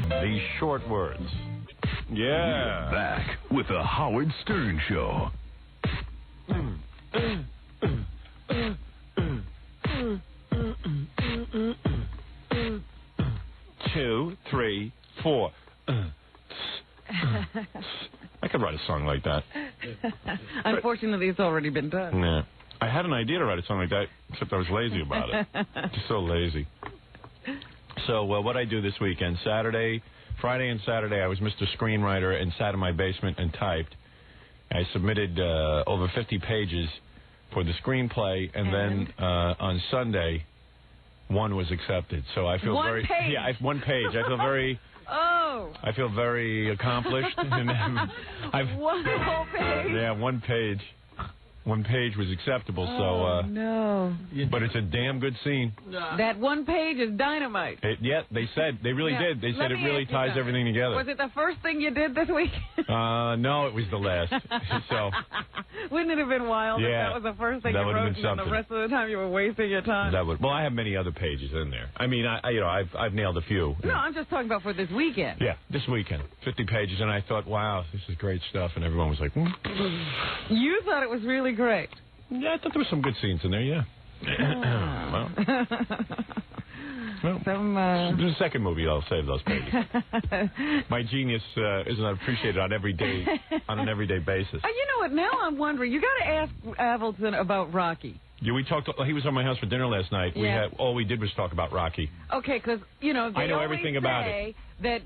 The short words. Yeah. Back with the Howard Stern Show. 2, 3, 4. I could write a song like that. Unfortunately, it's already been done. Yeah. I had an idea to write a song like that, except I was lazy about it. Just so lazy. So what I do this weekend, Friday and Saturday, I was Mr. Screenwriter and sat in my basement and typed. I submitted over 50 pages for the screenplay, and then on Sunday, one was accepted. So I feel one page. Yeah, one page. I feel very. Oh. I feel very accomplished. And one whole page. Yeah, one page. One page was acceptable, no. But it's a damn good scene. That one page is dynamite. They really did. They said it really ties everything together. Was it the first thing you did this week? No, it was the last. So wouldn't it have been wild if that was the first thing you wrote, and then the rest of the time you were wasting your time? Well, I have many other pages in there. I mean, I've nailed a few. No, I'm just talking about for this weekend. Yeah, this weekend, 50 pages, and I thought, wow, this is great stuff, and everyone was like, You thought it was really great. Yeah, I thought there were some good scenes in there, yeah. Well, the second movie, I'll save those pages. My genius isn't appreciated on an everyday basis. You know what? Now I'm wondering. You got to ask Avildsen about Rocky. Yeah, we talked. He was at my house for dinner last night. Yeah. All we did was talk about Rocky. Okay, because they I know everything about it. That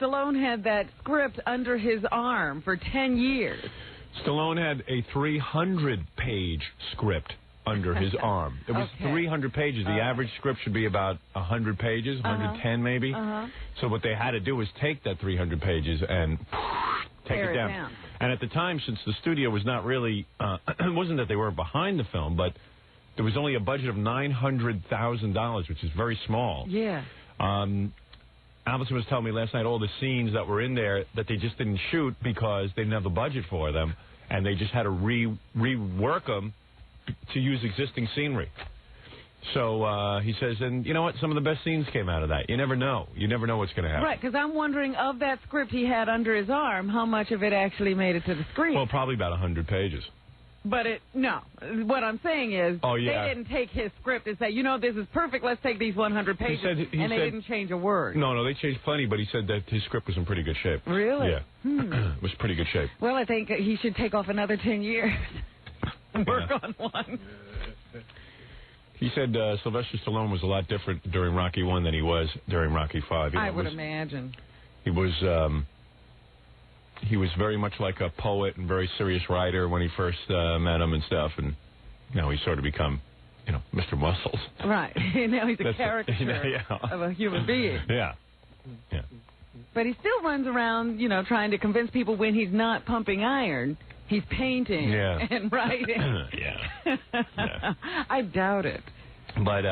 Stallone had that script under his arm for 10 years. Stallone had a 300-page script under his arm. It was 300 pages. The average script should be about 100 pages, 110 maybe. So what they had to do was take that 300 pages and take it down. And at the time, since the studio was not really, it wasn't that they were behind the film, but there was only a budget of $900,000, which is very small. Yeah. Avildsen was telling me last night all the scenes that were in there that they just didn't shoot because they didn't have the budget for them, and they just had to rework them to use existing scenery. So he says, and you know what? Some of the best scenes came out of that. You never know. You never know what's going to happen. Right, because I'm wondering, of that script he had under his arm, how much of it actually made it to the screen? Well, probably about 100 pages. But no. What I'm saying is, they didn't take his script and say, this is perfect, let's take these 100 pages, and they didn't change a word. No, they changed plenty, but he said that his script was in pretty good shape. Really? Yeah. It was pretty good shape. Well, I think he should take off another 10 years and work on one. He said Sylvester Stallone was a lot different during Rocky I than he was during Rocky V. I would imagine. He was very much like a poet and very serious writer when he first met him and stuff, and now he's sort of become, Mr. Muscles. Right. Now he's a caricature of a human being. Yeah. But he still runs around, trying to convince people when he's not pumping iron, he's painting and writing. I doubt it. But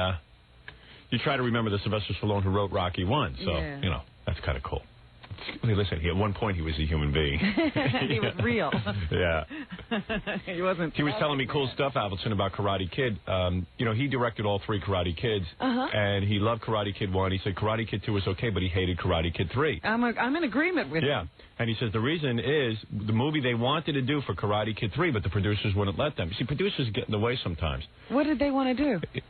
you try to remember the Sylvester Stallone who wrote Rocky I, so, that's kind of cool. Listen, at one point he was a human being. He was real. Yeah. He wasn't. He was telling me cool stuff, Avildsen, about Karate Kid. He directed all 3 Karate Kids, and he loved Karate Kid 1. He said Karate Kid 2 was okay, but he hated Karate Kid 3. I'm in agreement with him. Yeah, and he says the reason is the movie they wanted to do for Karate Kid 3, but the producers wouldn't let them. See, producers get in the way sometimes. What did they want to do?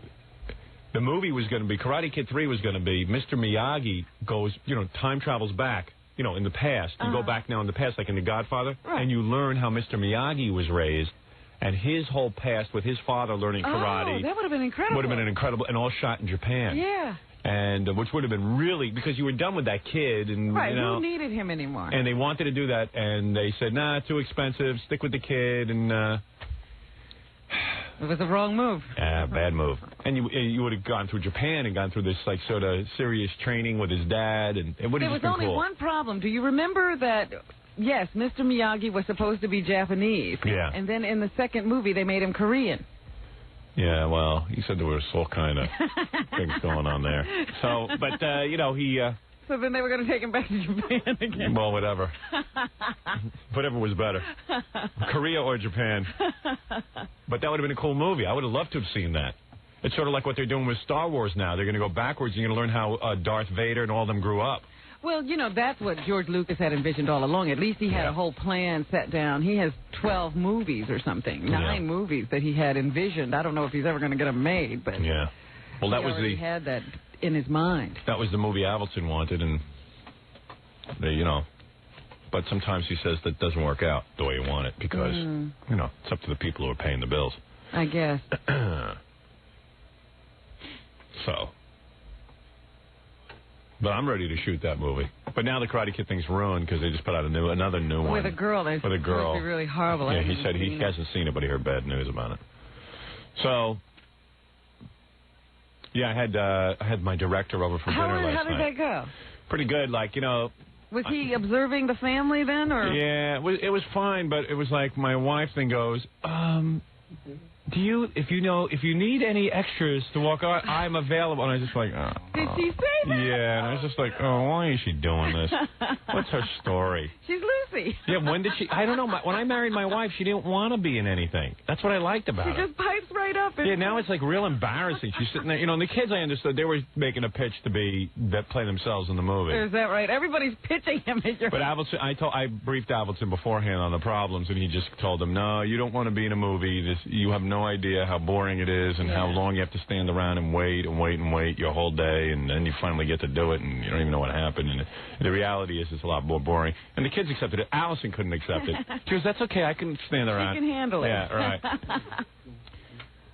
The movie was going to be, Karate Kid 3 was going to be, Mr. Miyagi goes, time travels back, in the past. You go back now in the past, like in The Godfather, and you learn how Mr. Miyagi was raised, and his whole past with his father learning karate. Oh, that would have been incredible. Would have been an incredible, and all shot in Japan. Yeah. And which would have been really, because you were done with that kid. And, right, who needed him anymore? And they wanted to do that, and they said, nah, too expensive, stick with the kid, and... It was the wrong move. Bad move. And you would have gone through Japan and gone through this sort of serious training with his dad, and it would have just been cool. There was only one problem. Do you remember that? Yes, Mr. Miyagi was supposed to be Japanese. Yeah. And then in the second movie, they made him Korean. Yeah, well, he said there was all kind of things going on there. So, but he. So then they were going to take him back to Japan again. Well, whatever. Whatever was better. Korea or Japan. But that would have been a cool movie. I would have loved to have seen that. It's sort of like what they're doing with Star Wars now. They're going to go backwards and you're going to learn how Darth Vader and all of them grew up. Well, you know, that's what George Lucas had envisioned all along. At least he had a whole plan set down. He has 12 movies or something, 9 movies that he had envisioned. I don't know if he's ever going to get them made, but well, that was he had that in his mind. That was the movie Avildsen wanted, and they, you know, but sometimes he says that doesn't work out the way you want it because, you know, it's up to the people who are paying the bills. I guess. So. But I'm ready to shoot that movie. But now the Karate Kid thing's ruined because they just put out another new one. With a girl. With a girl. It's really horrible. Yeah, he said he hasn't seen it, but he heard bad news about it. So, yeah, I had my director over for dinner last night. How did that go? Pretty good. Like, you know. Was he observing the family then, or? Yeah, it was fine, but it was like my wife then goes, if you need any extras to walk on, I'm available. And I was just like, oh. Did she say that? Yeah, and I was just like, oh, why is she doing this? What's her story? She's Lucy. Yeah, when did she? I don't know. When I married my wife, she didn't want to be in anything. That's what I liked about her. She just pipes right up. Yeah, now it's like real embarrassing. She's sitting there. You know, and the kids, I understood, they were making a pitch that play themselves in the movie. Is that right? Everybody's pitching him at your. But Avildsen, I briefed Avildsen beforehand on the problems, and he just told them, no, you don't want to be in a movie. You have no idea how boring it is and how long you have to stand around and wait your whole day, and then you finally get to do it, and you don't even know what happened. And the reality is it's a lot more boring. And the kids accepted it. Allison couldn't accept it. She goes, that's okay. I can stand around. She can handle it. Yeah, right.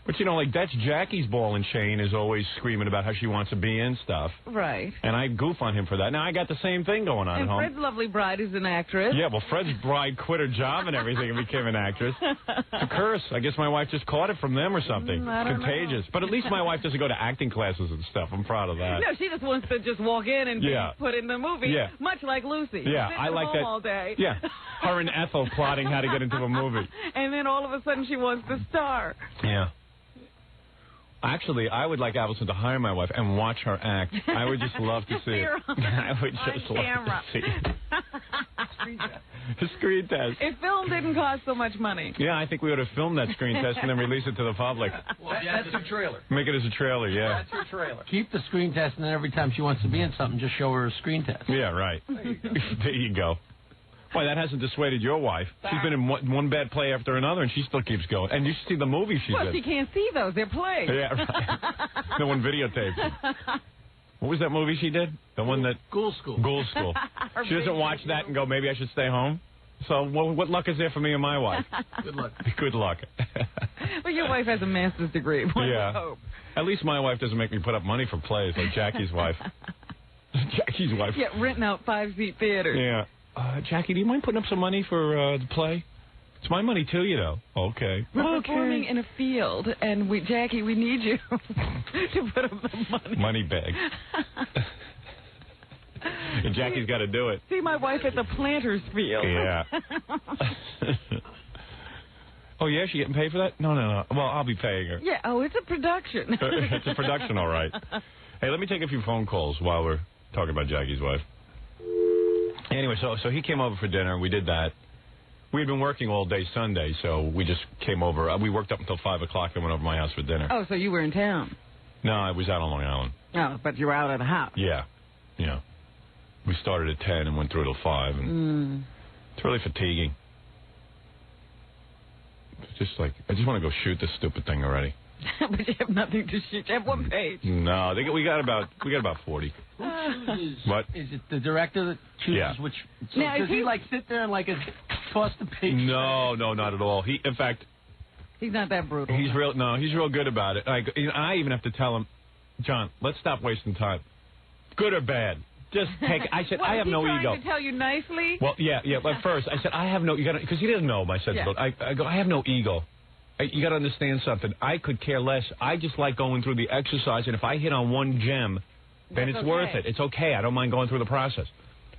But, you know, like, that's Jackie's ball and chain is always screaming about how she wants to be in stuff. Right. And I goof on him for that. Now, I got the same thing going on at home. And Fred's lovely bride is an actress. Yeah, well, Fred's bride quit her job and everything and became an actress. It's a curse. I guess my wife just caught it from them or something. I don't Contagious. know. But at least my wife doesn't go to acting classes and stuff. I'm proud of that. No, she just wants to just walk in and be put in the movie. Yeah. Much like Lucy. Yeah, I like that. All day. Yeah. Her and Ethel plotting how to get into a movie. And then all of a sudden she wants to star. Yeah. Actually, I would like Avildsen to hire my wife and watch her act. I would just love to see it. I would just love to see it. A screen test. If film didn't cost so much money. Yeah, I think we ought to film that screen test and then release it to the public. Well, that's your trailer. Make it as a trailer, yeah. That's your trailer. Keep the screen test, and then every time she wants to be in something, just show her a screen test. Yeah, right. There you go. Why, that hasn't dissuaded your wife. She's been in one bad play after another, and she still keeps going. And you should see the movies she's in. Well, she can't see those. They're plays. Yeah, right. No one videotapes them. What was that movie she did? The one that... Ghoul School. Ghoul School. She doesn't watch that and go, maybe I should stay home? So what luck is there for me and my wife? Good luck. Good luck. Well, your wife has a master's degree. Yeah. Hope. At least my wife doesn't make me put up money for plays like Jackie's wife. Jackie's wife. Yeah, renting out 5-seat theaters. Yeah. Jackie, do you mind putting up some money for the play? It's my money, too, you know. Okay. We're performing in a field, and Jackie, we need you to put up the money. Money bag. And Jackie's got to do it. See my wife at the planter's field. Yeah. Oh, yeah? She getting paid for that? No. Well, I'll be paying her. Yeah. Oh, it's a production. It's a production, all right. Hey, let me take a few phone calls while we're talking about Jackie's wife. Anyway, so he came over for dinner. We did that. We had been working all day Sunday, so we just came over. We worked up until 5 o'clock and went over to my house for dinner. Oh, so you were in town? No, I was out on Long Island. Oh, but you were out at the house. Yeah. We started at 10 and went through till 5. And it's really fatiguing. It's just like, I just want to go shoot this stupid thing already. But you have nothing to shoot. You have one page. No, we got about 40. Who chooses? What? Is it the director that chooses which? So now, does he like sit there and like toss the page? No, not at all. In fact, he's not that brutal. He's real good about it. I even have to tell him, John, let's stop wasting time. Good or bad, just take. I said, I have no ego. Trying to tell you nicely? Well, yeah. But first, I said, I have no. You got because he doesn't know my sensibility. Yeah. I go, I have no ego. You got to understand something. I could care less. I just like going through the exercise, and if I hit on one gem, then it's worth it. It's okay. I don't mind going through the process.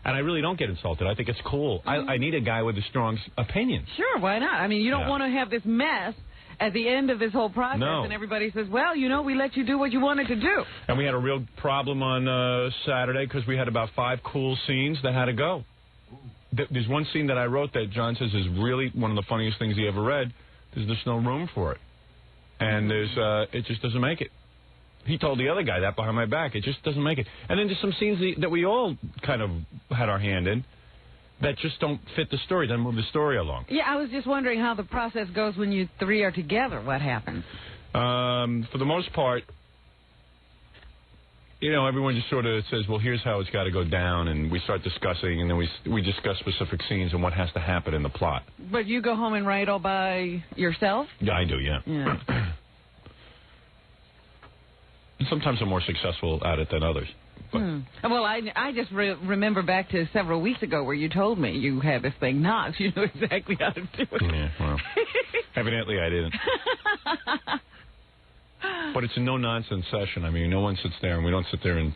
And I really don't get insulted. I think it's cool. I need a guy with a strong opinion. Sure, why not? I mean, you don't want to have this mess at the end of this whole process, and everybody says, well, we let you do what you wanted to do. And we had a real problem on Saturday because we had about 5 cool scenes that had to go. There's one scene that I wrote that John says is really one of the funniest things he ever read. There's just no room for it. And it just doesn't make it. he told the other guy that behind my back. It just doesn't make it. And then there's some scenes that we all kind of had our hand in that just don't fit the story, doesn't move the story along. Yeah, I was just wondering how the process goes when you three are together. What happens? For the most part, everyone just sort of says, well, here's how it's got to go down, and we start discussing, and then we discuss specific scenes and what has to happen in the plot. But you go home and write all by yourself? Yeah, I do, yeah. Sometimes I'm more successful at it than others. Well, I just remember back to several weeks ago where you told me you had this thing knocked. You know exactly how to do it. Yeah, well, evidently I didn't. But it's a no-nonsense session. I mean, no one sits there, and we don't sit there and,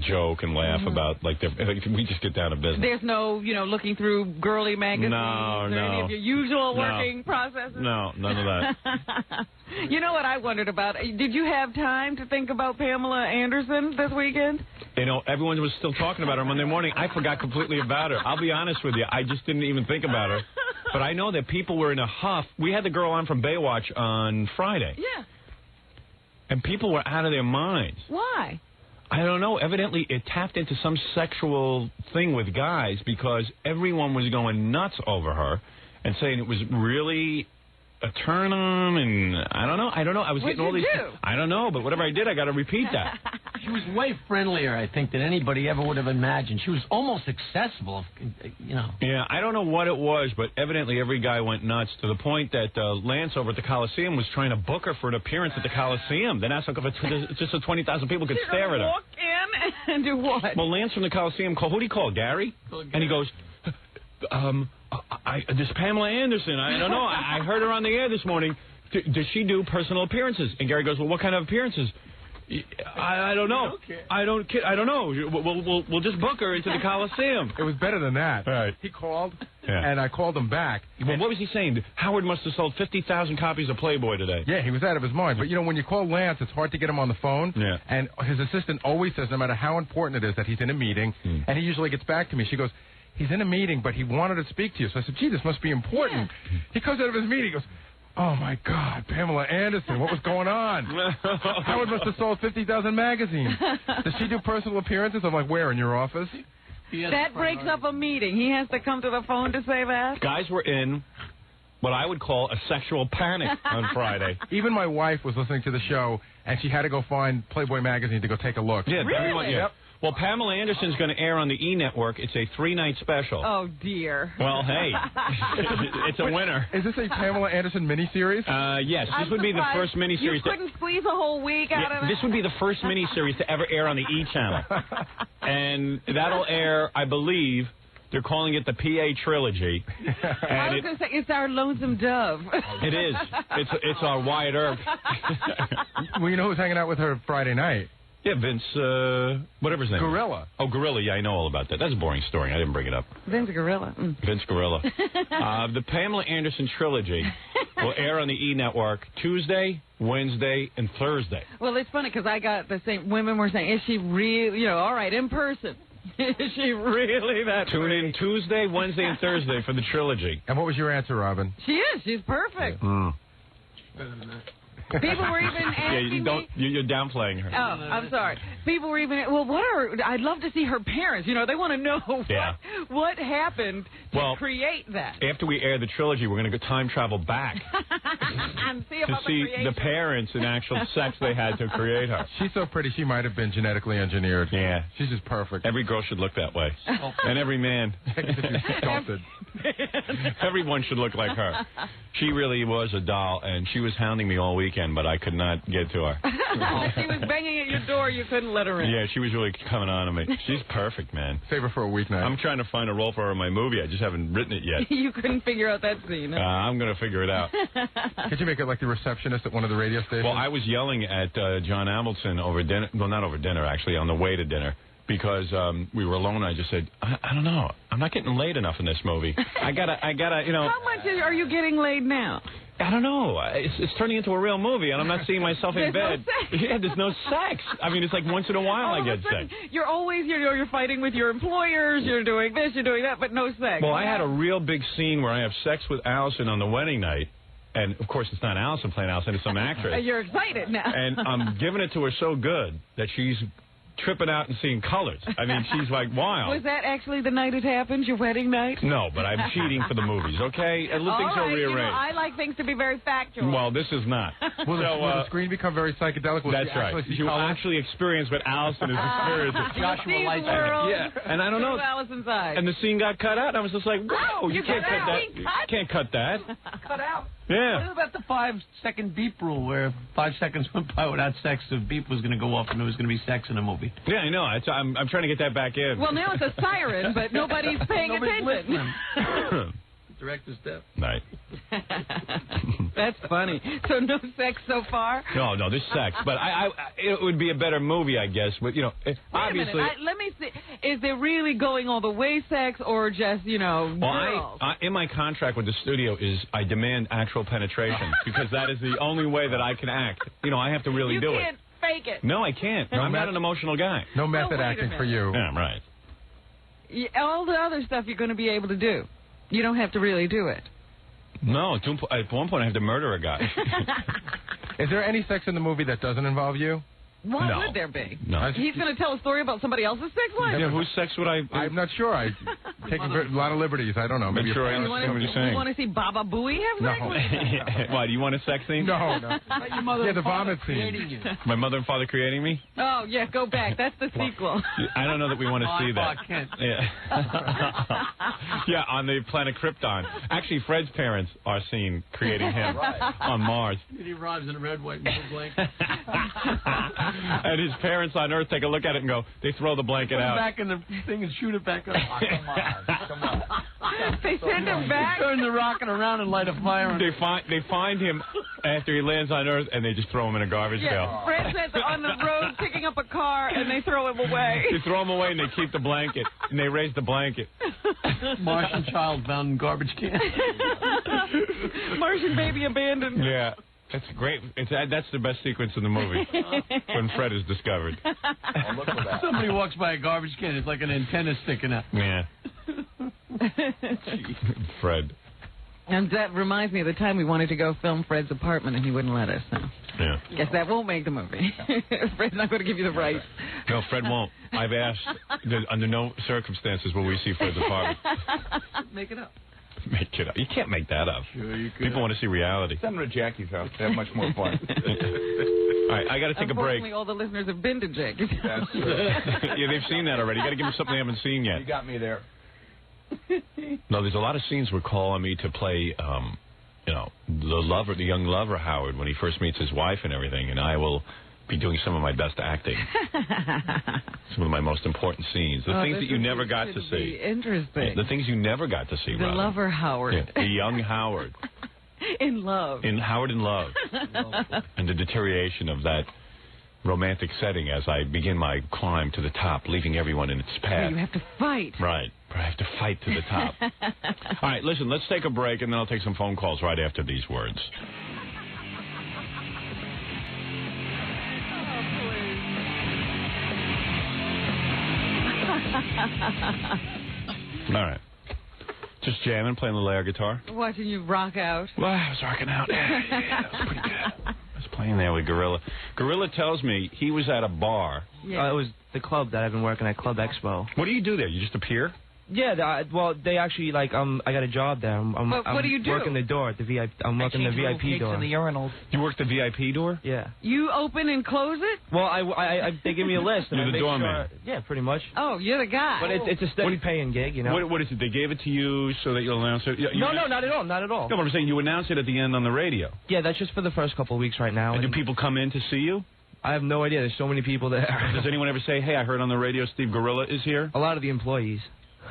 joke and laugh about, we just get down to business. There's no, looking through girly magazines or any of your usual working processes? No, none of that. You know what I wondered about? Did you have time to think about Pamela Anderson this weekend? Everyone was still talking about her Monday morning. I forgot completely about her. I'll be honest with you. I just didn't even think about her. But I know that people were in a huff. We had the girl on from Baywatch on Friday. Yeah. And people were out of their minds. Why? I don't know. Evidently, it tapped into some sexual thing with guys because everyone was going nuts over her and saying it was really a turn on, and I don't know. I was getting all these. I don't know, but whatever I did, I got to repeat that. She was way friendlier, I think, than anybody ever would have imagined. She was almost accessible, Yeah, I don't know what it was, but evidently every guy went nuts to the point that Lance over at the Coliseum was trying to book her for an appearance at the Coliseum. Then asked if just so 20,000 people could stare at her. Walk in and do what? Well, Lance from the Coliseum called. Who do you call? Gary? And he goes, this Pamela Anderson, I don't know. I heard her on the air this morning. Does she do personal appearances? And Gary goes, well, what kind of appearances? I don't know. I don't know. We'll just book her into the Coliseum. It was better than that. Right. He called, and I called him back. Well, what was he saying? Howard must have sold 50,000 copies of Playboy today. Yeah, he was out of his mind. But, when you call Lance, it's hard to get him on the phone. Yeah. And his assistant always says, no matter how important it is, that he's in a meeting. And he usually gets back to me. She goes, he's in a meeting, but he wanted to speak to you. So I said, gee, this must be important. Yeah. He comes out of his meeting, he goes, oh, my God, Pamela Anderson, what was going on? Howard must have sold 50,000 magazines. Does she do personal appearances? I'm like, where, in your office? That breaks up a meeting. He has to come to the phone to say that? Guys were in what I would call a sexual panic on Friday. Even my wife was listening to the show, and she had to go find Playboy magazine to go take a look. Yeah, really? Everyone, yeah. Yep. Well, Pamela Anderson's going to air on the E! Network. It's a 3-night special. Oh, dear. Well, hey, it's a winner. Is this a Pamela Anderson miniseries? Yes, this would be the first miniseries. You couldn't squeeze a whole week out of it? This would be the first miniseries to ever air on the E! channel. And that'll air, I believe, they're calling it the PA Trilogy. And I was going to say, it's our Lonesome Dove. It is. It's our Wyatt Earp. Well, you know who's hanging out with her Friday night? Yeah, Vince, whatever his name Gorilla. Is. Oh, Gorilla, yeah, I know all about that. That's a boring story. I didn't bring it up. Vince Gorilla. Vince Gorilla. The Pamela Anderson Trilogy will air on the E! Network Tuesday, Wednesday, and Thursday. Well, it's funny because I got the same, women were saying, is she really, all right, in person. Is she really that Tune pretty? in Tuesday, Wednesday, and Thursday for the trilogy. And what was your answer, Robin? She is. She's perfect. People were even asking me. You're downplaying her. Oh, I'm sorry. People were even, I'd love to see her parents. They want to know what happened to create that. After we air the trilogy, we're going to go time travel back and see to see the parents and actual sex they had to create her. She's so pretty, she might have been genetically engineered. Yeah. She's just perfect. Every girl should look that way. And every man. Sculpted. Everyone should look like her. She really was a doll, and she was hounding me all weekend, but I could not get to her. She was banging at your door. You couldn't let her in. Yeah, she was really coming on to me. She's perfect, man. Save her for a weeknight. I'm trying to find a role for her in my movie. I just haven't written it yet. You couldn't figure out that scene. Huh? I'm going to figure it out. Could you make it like the receptionist at one of the radio stations? Well, I was yelling at John Avildsen over dinner. Well, not over dinner, actually, on the way to dinner. Because we were alone, I just said, I don't know. I'm not getting laid enough in this movie. I gotta, How much are you getting laid now? I don't know. It's turning into a real movie, and I'm not seeing myself in bed. No sex. Yeah, there's no sex. I mean, it's like once in a while I get sex. You're always, you're fighting with your employers, you're doing this, you're doing that, but no sex. Well, I had a real big scene where I have sex with Allison on the wedding night. And, of course, it's not Allison playing Allison. It's some actress. You're excited now. And I'm giving it to her so good that she's tripping out and seeing colors. I mean, she's like wild. Was that actually the night it happened, your wedding night? No, but I'm cheating for the movies, okay? And things are rearranged. You know, I like things to be very factual. Well, this is not. Will the screen become very psychedelic? Will That's right. You will actually experience what Allison is experiencing. Joshua likes world. Yeah, and I don't know. Allison's eyes. And the scene got cut out. And I was just like, whoa, you can't cut that. You can't cut that. Cut out. Yeah. What about the 5-second beep rule, where if 5 seconds went by without sex, the beep was going to go off and there was going to be sex in the movie? Yeah, I know. I'm trying to get that back in. Well, now it's a siren, but nobody's paying attention. Director's death. Right. That's funny. So no sex so far? No, there's sex, but it would be a better movie, I guess. But obviously. Wait a minute. Let me see. Is there really going all the way sex, or just girls? Well, in my contract with the studio is I demand actual penetration because that is the only way that I can act. I have to really do it. You can't fake it. No, I can't. I'm not an emotional guy. No method wait a acting minute. for you. Yeah, right. All the other stuff you're going to be able to do. You don't have to really do it. No, at one point I have to murder a guy. Is there any sex in the movie that doesn't involve you? Why No. would there be? No. He's going to tell a story about somebody else's sex life? Yeah, whose sex would I... I'm not sure. I taking a lot of liberties. I don't know. Maybe sure I a- understand what you're saying. You want to see Baba Booey have sex? Why, do you want a sex scene? No. Your mother Yeah, the vomit scene. creating you. My mother and father creating me? Oh, yeah, go back. That's the sequel. I don't know that we want to see that. Clark Kent. Yeah. Yeah, on the planet Krypton. Actually, Fred's parents are seen creating him on Mars. He arrives in a red, white, and blue blanket. And his parents on Earth take a look at it and go, they throw the blanket Put him out. back in the thing and shoot it back up. Come on. They send him back. Turn the rocket around and light a fire. They find him after he lands on Earth, and they just throw him in a garbage Yeah, pail. Fred says on the road picking up a car, and they throw him away. They throw him away, and they keep the blanket, and they raise the blanket. Martian child found in garbage can. Martian baby abandoned. Yeah. That's great. That's the best sequence in the movie, when Fred is discovered. I'll look for that. Somebody walks by a garbage can, it's like an antenna sticking out. Yeah. Fred. And that reminds me of the time we wanted to go film Fred's apartment, and he wouldn't let us. So. Yeah. Guess that won't make the movie. Fred's not going to give you the rights. No, Fred won't. I've asked. Under no circumstances will we see Fred's apartment. Make it up. Make it up. You can't make that up. Sure you could. People want to see reality. Send them to Jackie's house. They have much more fun. All right, I got to take a break. Unfortunately, all the listeners have been to Jackie's. That's Yeah, they've seen that already. You got to give them something they haven't seen yet. You got me there. No, there's a lot of scenes where calling me to play, the young lover Howard when he first meets his wife and everything, and I will be doing some of my best acting. Some of my most important scenes. The things that you never got to see. Interesting. The things you never got to see, The Robin. lover Howard. Yeah, the young Howard. In love. In Howard in Love. And the deterioration of that romantic setting as I begin my climb to the top, leaving everyone in its path. You have to fight. Right. I have to fight to the top. All right, listen, let's take a break, and then I'll take some phone calls right after these words. All right. Just jamming, playing the air guitar. Watching you rock out. Well, I was rocking out. Yeah, that was pretty good. I was playing there with Gorilla. Gorilla tells me he was at a bar. Yeah. It was the club that I've been working at, Club Expo. What do you do there? You just appear? Yeah, they actually, I got a job there. I'm what do you do? working the door, the VIP. I'm working the VIP door. You work the VIP door? Yeah. You open and close it? Well, they give me a list. And You're I the make doorman. Sure, yeah, pretty much. Oh, you're the guy. But it's a steady paying gig, you know. What is it? They gave it to you so that you'll announce it? No, not at all. Not at all. No, but I'm saying you announce it at the end on the radio. Yeah, that's just for the first couple of weeks right now. And do people come in to see you? I have no idea. There's so many people there. Does anyone ever say, hey, I heard on the radio Steve Gorilla is here? A lot of the employees.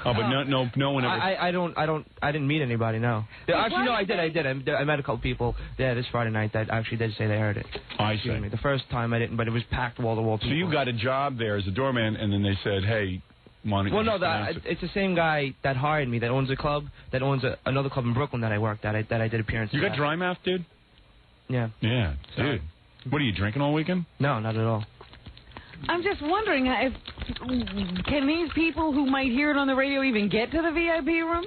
Oh, but no one ever... I didn't meet anybody, no. Actually, no, I did. I met a couple people there this Friday night that actually did say they heard it. I Excuse see. me. The first time I didn't, but it was packed wall-to-wall people. So you got a job there as a doorman, and then they said, hey, why don't you Well, no, just announce it? it's the same guy that hired me, that owns a club, that owns another club in Brooklyn that I worked at, that I did appearances You got at. dry mouth, dude? Yeah. Yeah, Sorry. dude. What, are you drinking all weekend? No, not at all. I'm just wondering, can these people who might hear it on the radio even get to the VIP room?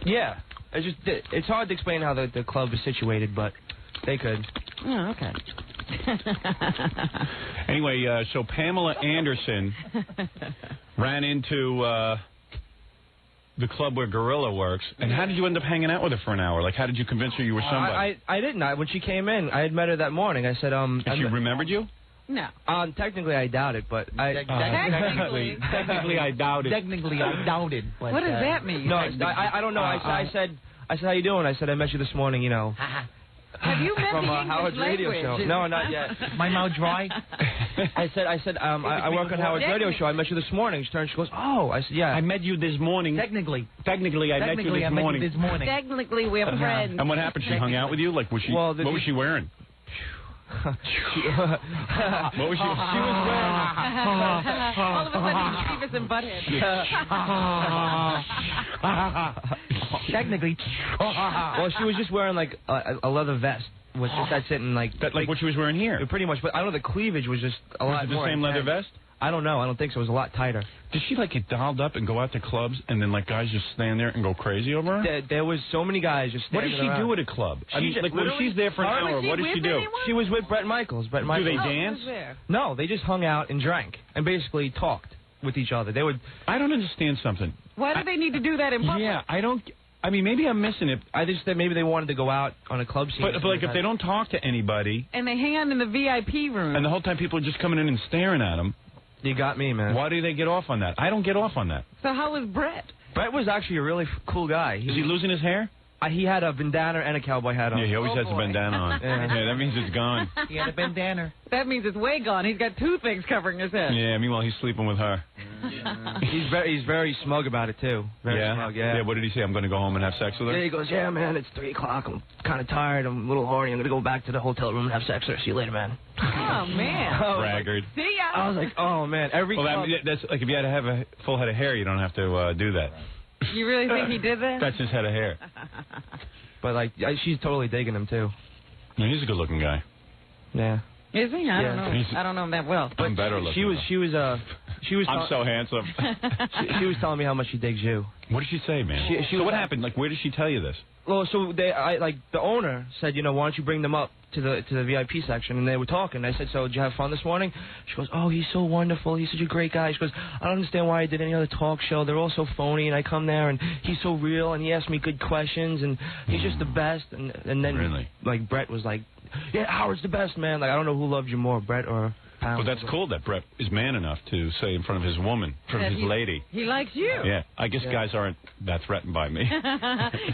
Yeah. It's hard to explain how the club is situated, but they could. Oh, okay. Anyway, so Pamela Anderson ran into the club where Gorilla works, and how did you end up hanging out with her for an hour? Like, how did you convince her you were somebody? I didn't. When she came in, I had met her that morning. I said, And she remembered you? No. Technically, I doubt it, but Technically. Technically, I doubt it. Technically, I doubted. But, What does that mean? no, I don't know. I said, how you doing? I said, I met you this morning, you know. Have you met From the English Howard's radio language? show. No, not yet. My mouth dry? I said, I work on Howard's radio show. I met you this morning. She turned, she goes, oh. I said, yeah. I met you this morning. Technically, I met you this morning. Technically, we're friends. And what happened? She hung out with you? Like, was she? Well, what was she wearing? What was she? She was wearing. All of a sudden, Beavis and Butthead. technically. Well, she was just wearing like a leather vest, which that's it, and like what she was wearing here. Pretty much, but I don't know. The cleavage was just a lot Was it more. the same leather intense. vest? I don't know. I don't think so. It was a lot tighter. Did she like get dolled up and go out to clubs and then like guys just stand there and go crazy over her? There was so many guys just What does standing she around. do at a club? I mean, She like when literally- she's there for an hour, what does she do? She was with Brett Michaels. Do they Oh, dance? who's there? No, they just hung out and drank and basically talked with each other. They would. I don't understand something. Why do they need to do that in public? Yeah, I don't. I mean, maybe I'm missing it. I just said maybe they wanted to go out on a club scene. But like, if they don't talk to anybody, And they hang out in the VIP room. and the whole time people are just coming in and staring at them, You got me, man. why do they get off on that? I don't get off on that. So how was Brett? Brett was actually a really cool guy. Is he losing his hair? He had a bandana and a cowboy hat on. Yeah, he always Oh, has a boy. bandana on. Yeah. Yeah, that means it's gone. He had a bandana. That means it's way gone. He's got two things covering his head. Yeah, meanwhile he's sleeping with her. He's very smug about it too. Very smug. Yeah. Yeah. What did he say? I'm going to go home and have sex with her. Yeah, he goes, yeah, man, it's 3 o'clock. I'm kind of tired. I'm a little horny. I'm going to go back to the hotel room and have sex with her. See you later, man. Oh, man. Braggart. See ya. I was like, oh, man. Every Well, club. that's like if you had to have a full head of hair, you don't have to do that. You really think he did that? That's his head of hair. But, like, she's totally digging him, too. No, he's a good-looking guy. Yeah. Is he? I don't Yeah. know. I don't know him that well. I'm better looking. She was I'm so handsome. she was telling me how much she digs you. What did she say, man? She so was- what happened? Like, where did she tell you this? Well, so the owner said, why don't you bring them up to the VIP section? And they were talking. I said, so did you have fun this morning? She goes, oh, he's so wonderful. He's such a great guy. She goes, I don't understand why I did any other talk show. They're all so phony. And I come there and he's so real and he asks me good questions and he's just the best. And then Really? like Brett was like, yeah, Howard's the best, man. Like I don't know who loved you more, Brett or Pound. But that's cool that Brett is man enough to say in front of his woman, in front of his lady. He likes you. Yeah, I guess guys aren't that threatened by me.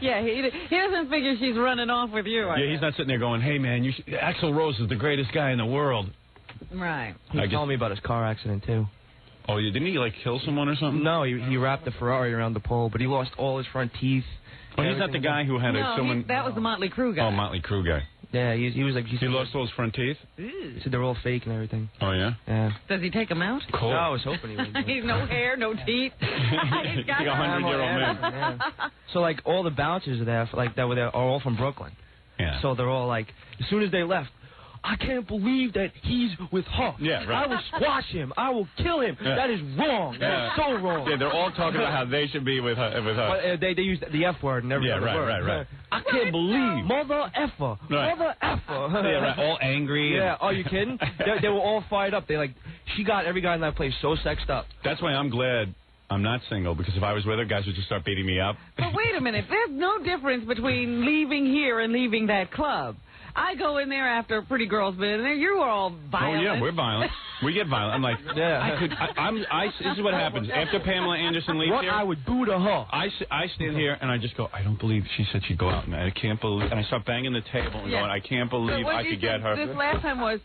Yeah, he doesn't figure she's running off with you. Yeah, he's not sitting there going, hey, man, Axl Rose is the greatest guy in the world. Right. He's telling me about his car accident too. Oh, yeah, didn't he, like, kill someone or something? No, he wrapped the Ferrari around the pole, but he lost all his front teeth. Oh, he's not the guy who had No, someone... that was the Motley Crue guy. Oh, Motley Crue guy. Yeah, he was like... He lost all his front teeth? He said they're all fake and everything. Oh, yeah? Yeah. Does he take them out? Cool. No, I was hoping he would. He's no hair, no teeth. He's got Like a 100-year-old man. Yeah. So, like, all the bouncers are there, that were there, are all from Brooklyn. Yeah. So they're all like, as soon as they left, I can't believe that he's with her. Yeah, right. I will squash him. I will kill him. Yeah. That is wrong. Yeah. That is so wrong. Yeah, they're all talking about how they should be with her. But, they use the F word and every Yeah, other right, word. right. I can't believe. Mother effer. Right. Mother effer. Yeah, right. All angry. Yeah, are you kidding? They were all fired up. She got every guy in that place so sexed up. That's why I'm glad I'm not single, because if I was with her, guys would just start beating me up. But wait a minute. There's no difference between leaving here and leaving that club. I go in there after a pretty girl's been in there. You're all violent. Oh, yeah, we're violent. We get violent. I'm like, Yeah. this is what happens. After Pamela Anderson leaves What here, I would do to her. I stand here and I just go, I don't believe she said she'd go out, and I can't believe, and I start banging the table and Yeah. going, I can't But believe what I you could get said her. This last time was,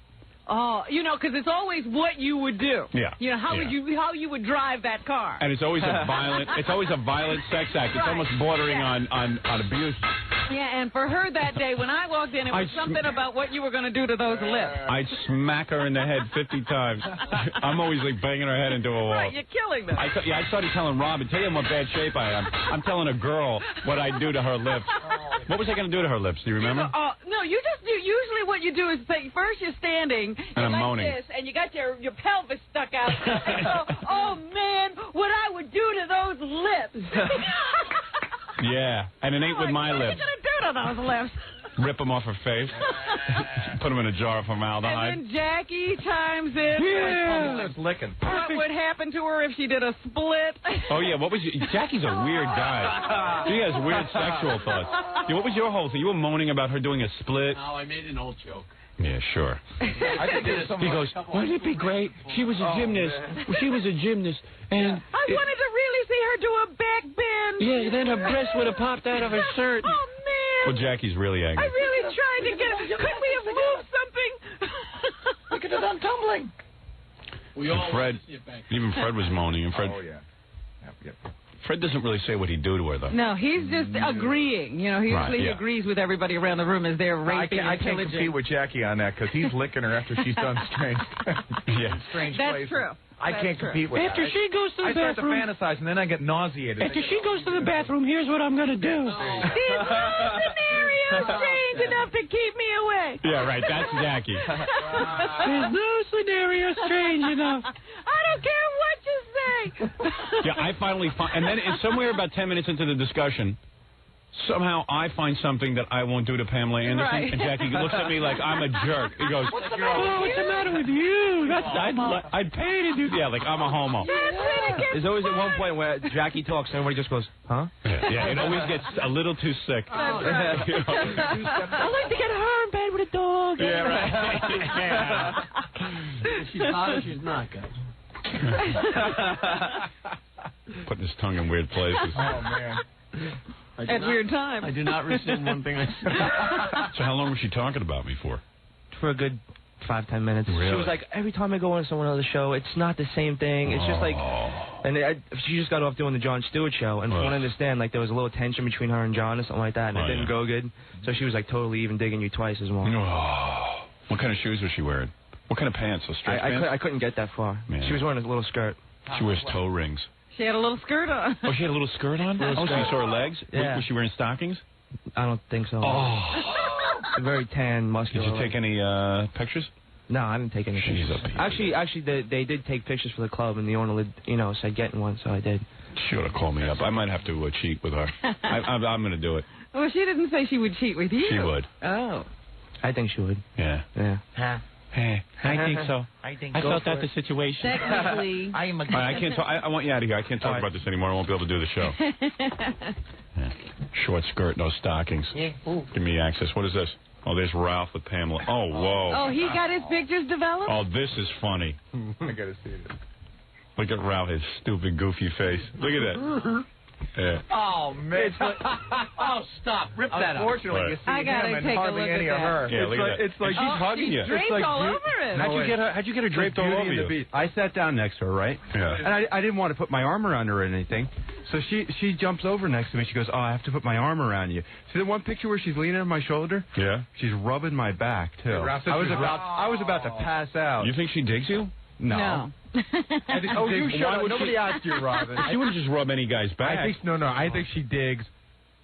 because it's always what you would do. Yeah. How you would drive that car. And it's always a violent sex act. It's Right. almost bordering Yeah. on abuse. Yeah, and for her that day, when I walked in, it was something about what you were going to do to those lips. I'd smack her in the head 50 times. I'm always like banging her head into a wall. Right, you're killing them. I started telling Robin, tell you in what bad shape I am. I'm telling a girl what I'd do to her lips. What was I going to do to her lips? Do you remember? No, you just do. Usually what you do is first you're standing And I'm like moaning. this, and you got your pelvis stuck out. And you go, oh, man, what I would do to those lips. Yeah, and it ain't with my What are lips. you going to do to those lips? Rip them off her face. Put them in a jar of formaldehyde. And then Jackie chimes in. Yeah. It's licking. What would happen to her if she did a split? Oh, yeah, what was Jackie's a weird guy. She has weird sexual thoughts. Yeah, what was your whole thing? You were moaning about her doing a split. No, I made an old joke. Yeah, sure. He goes, wouldn't it be great? She was a gymnast. She was a gymnast. And I wanted to really see her do a back bend. yeah, then her breast would have popped out of her shirt. Oh, man. Well, Jackie's really I angry. really tried to get. Could we have moved something? We could have done tumbling. We all And Fred, even Fred was moaning. And Fred, Oh, yeah. Yep. Fred doesn't really say what he'd do to her, though. No, he's just agreeing. You know, he Right, usually yeah. agrees with everybody around the room as they're I raping can't and pillaging. compete with Jackie on that because he's licking her after she's done strange, Yeah. strange That's places. true. I That's can't true. compete with After that. she goes to the I start to bathroom, fantasize and then I get nauseated. after she goes to the bathroom, here's what I'm gonna do. There's no scenario strange enough to keep me away. Yeah, right. That's Jackie. There's no scenario strange enough. I don't care what you say. Yeah, I finally find, and then it's somewhere about 10 minutes into the discussion, somehow I find something that I won't do to Pamela Anderson, Right. and Jackie looks at me like I'm a jerk. He goes, "What's the matter with you? I'd pay to do." Yeah, like I'm a homo. There's always at one point where Jackie talks and everybody just goes, huh? Yeah, it always gets a little too sick. That's You know? I like to get her in bed with a dog. Yeah, right. Yeah. She's hot or she's not, guys. Putting his tongue in weird places. Oh, man. At weird times. I do not rescind one thing I said. So how long was she talking about me for? For a good 5-10 minutes. Really? She was like, every time I go on someone else's show, it's not the same thing. It's just like, and she just got off doing the Jon Stewart show, and from what I understand, like there was a little tension between her and Jon or something like that, and it didn't go good. So she was like totally even digging you twice as well. Oh. What kind of shoes was she wearing? What kind of pants? Those stretch pants? I couldn't get that far. Man. She was wearing a little skirt. She wears toe rings. She had a little skirt on. Oh, she had a little skirt on? Oh, so you saw her legs? Yeah. Was she wearing stockings? I don't think so. Oh. Very tan, Did muscular. you take any pictures? No, I didn't take any She's pictures. a piece. Actually, they did take pictures for the club, and the owner, said getting one, so I did. She would have called me up. I might have to cheat with her. I'm going to do it. Well, she didn't say she would cheat with you. She would. Oh. I think she would. Yeah. Yeah. Hey, I think so. I thought that's the situation. Technically. I am a All right, I can't talk. I want you out of here. I can't talk about this anymore. I won't be able to do the show. Yeah. Short skirt, no stockings. Yeah. Ooh. Give me access. What is this? Oh, there's Ralph with Pamela. Oh, whoa. Oh, he got his pictures developed? Oh, this is funny. I got to see it. Look at Ralph, his stupid, goofy face. Look at that. Yeah. Oh, man. Oh, stop. Rip that up. Unfortunately, Right. you see I gotta him and take a hardly look any at of her. Yeah, look at that. It's like she's Oh, hugging she's you. draped It's like all over it. How'd you get her draped all over you? I sat down next to her, right? Yeah. And I didn't want to put my arm around her or anything. So she jumps over next to me. She goes, "Oh, I have to put my arm around you." See the one picture where she's leaning on my shoulder? Yeah. She's rubbing my back too. Ralph said I was she was about to pass out. You think she digs you? No. Oh, you shut up. Nobody asked you, Robin. She wouldn't just rub any guy's back. I think she digs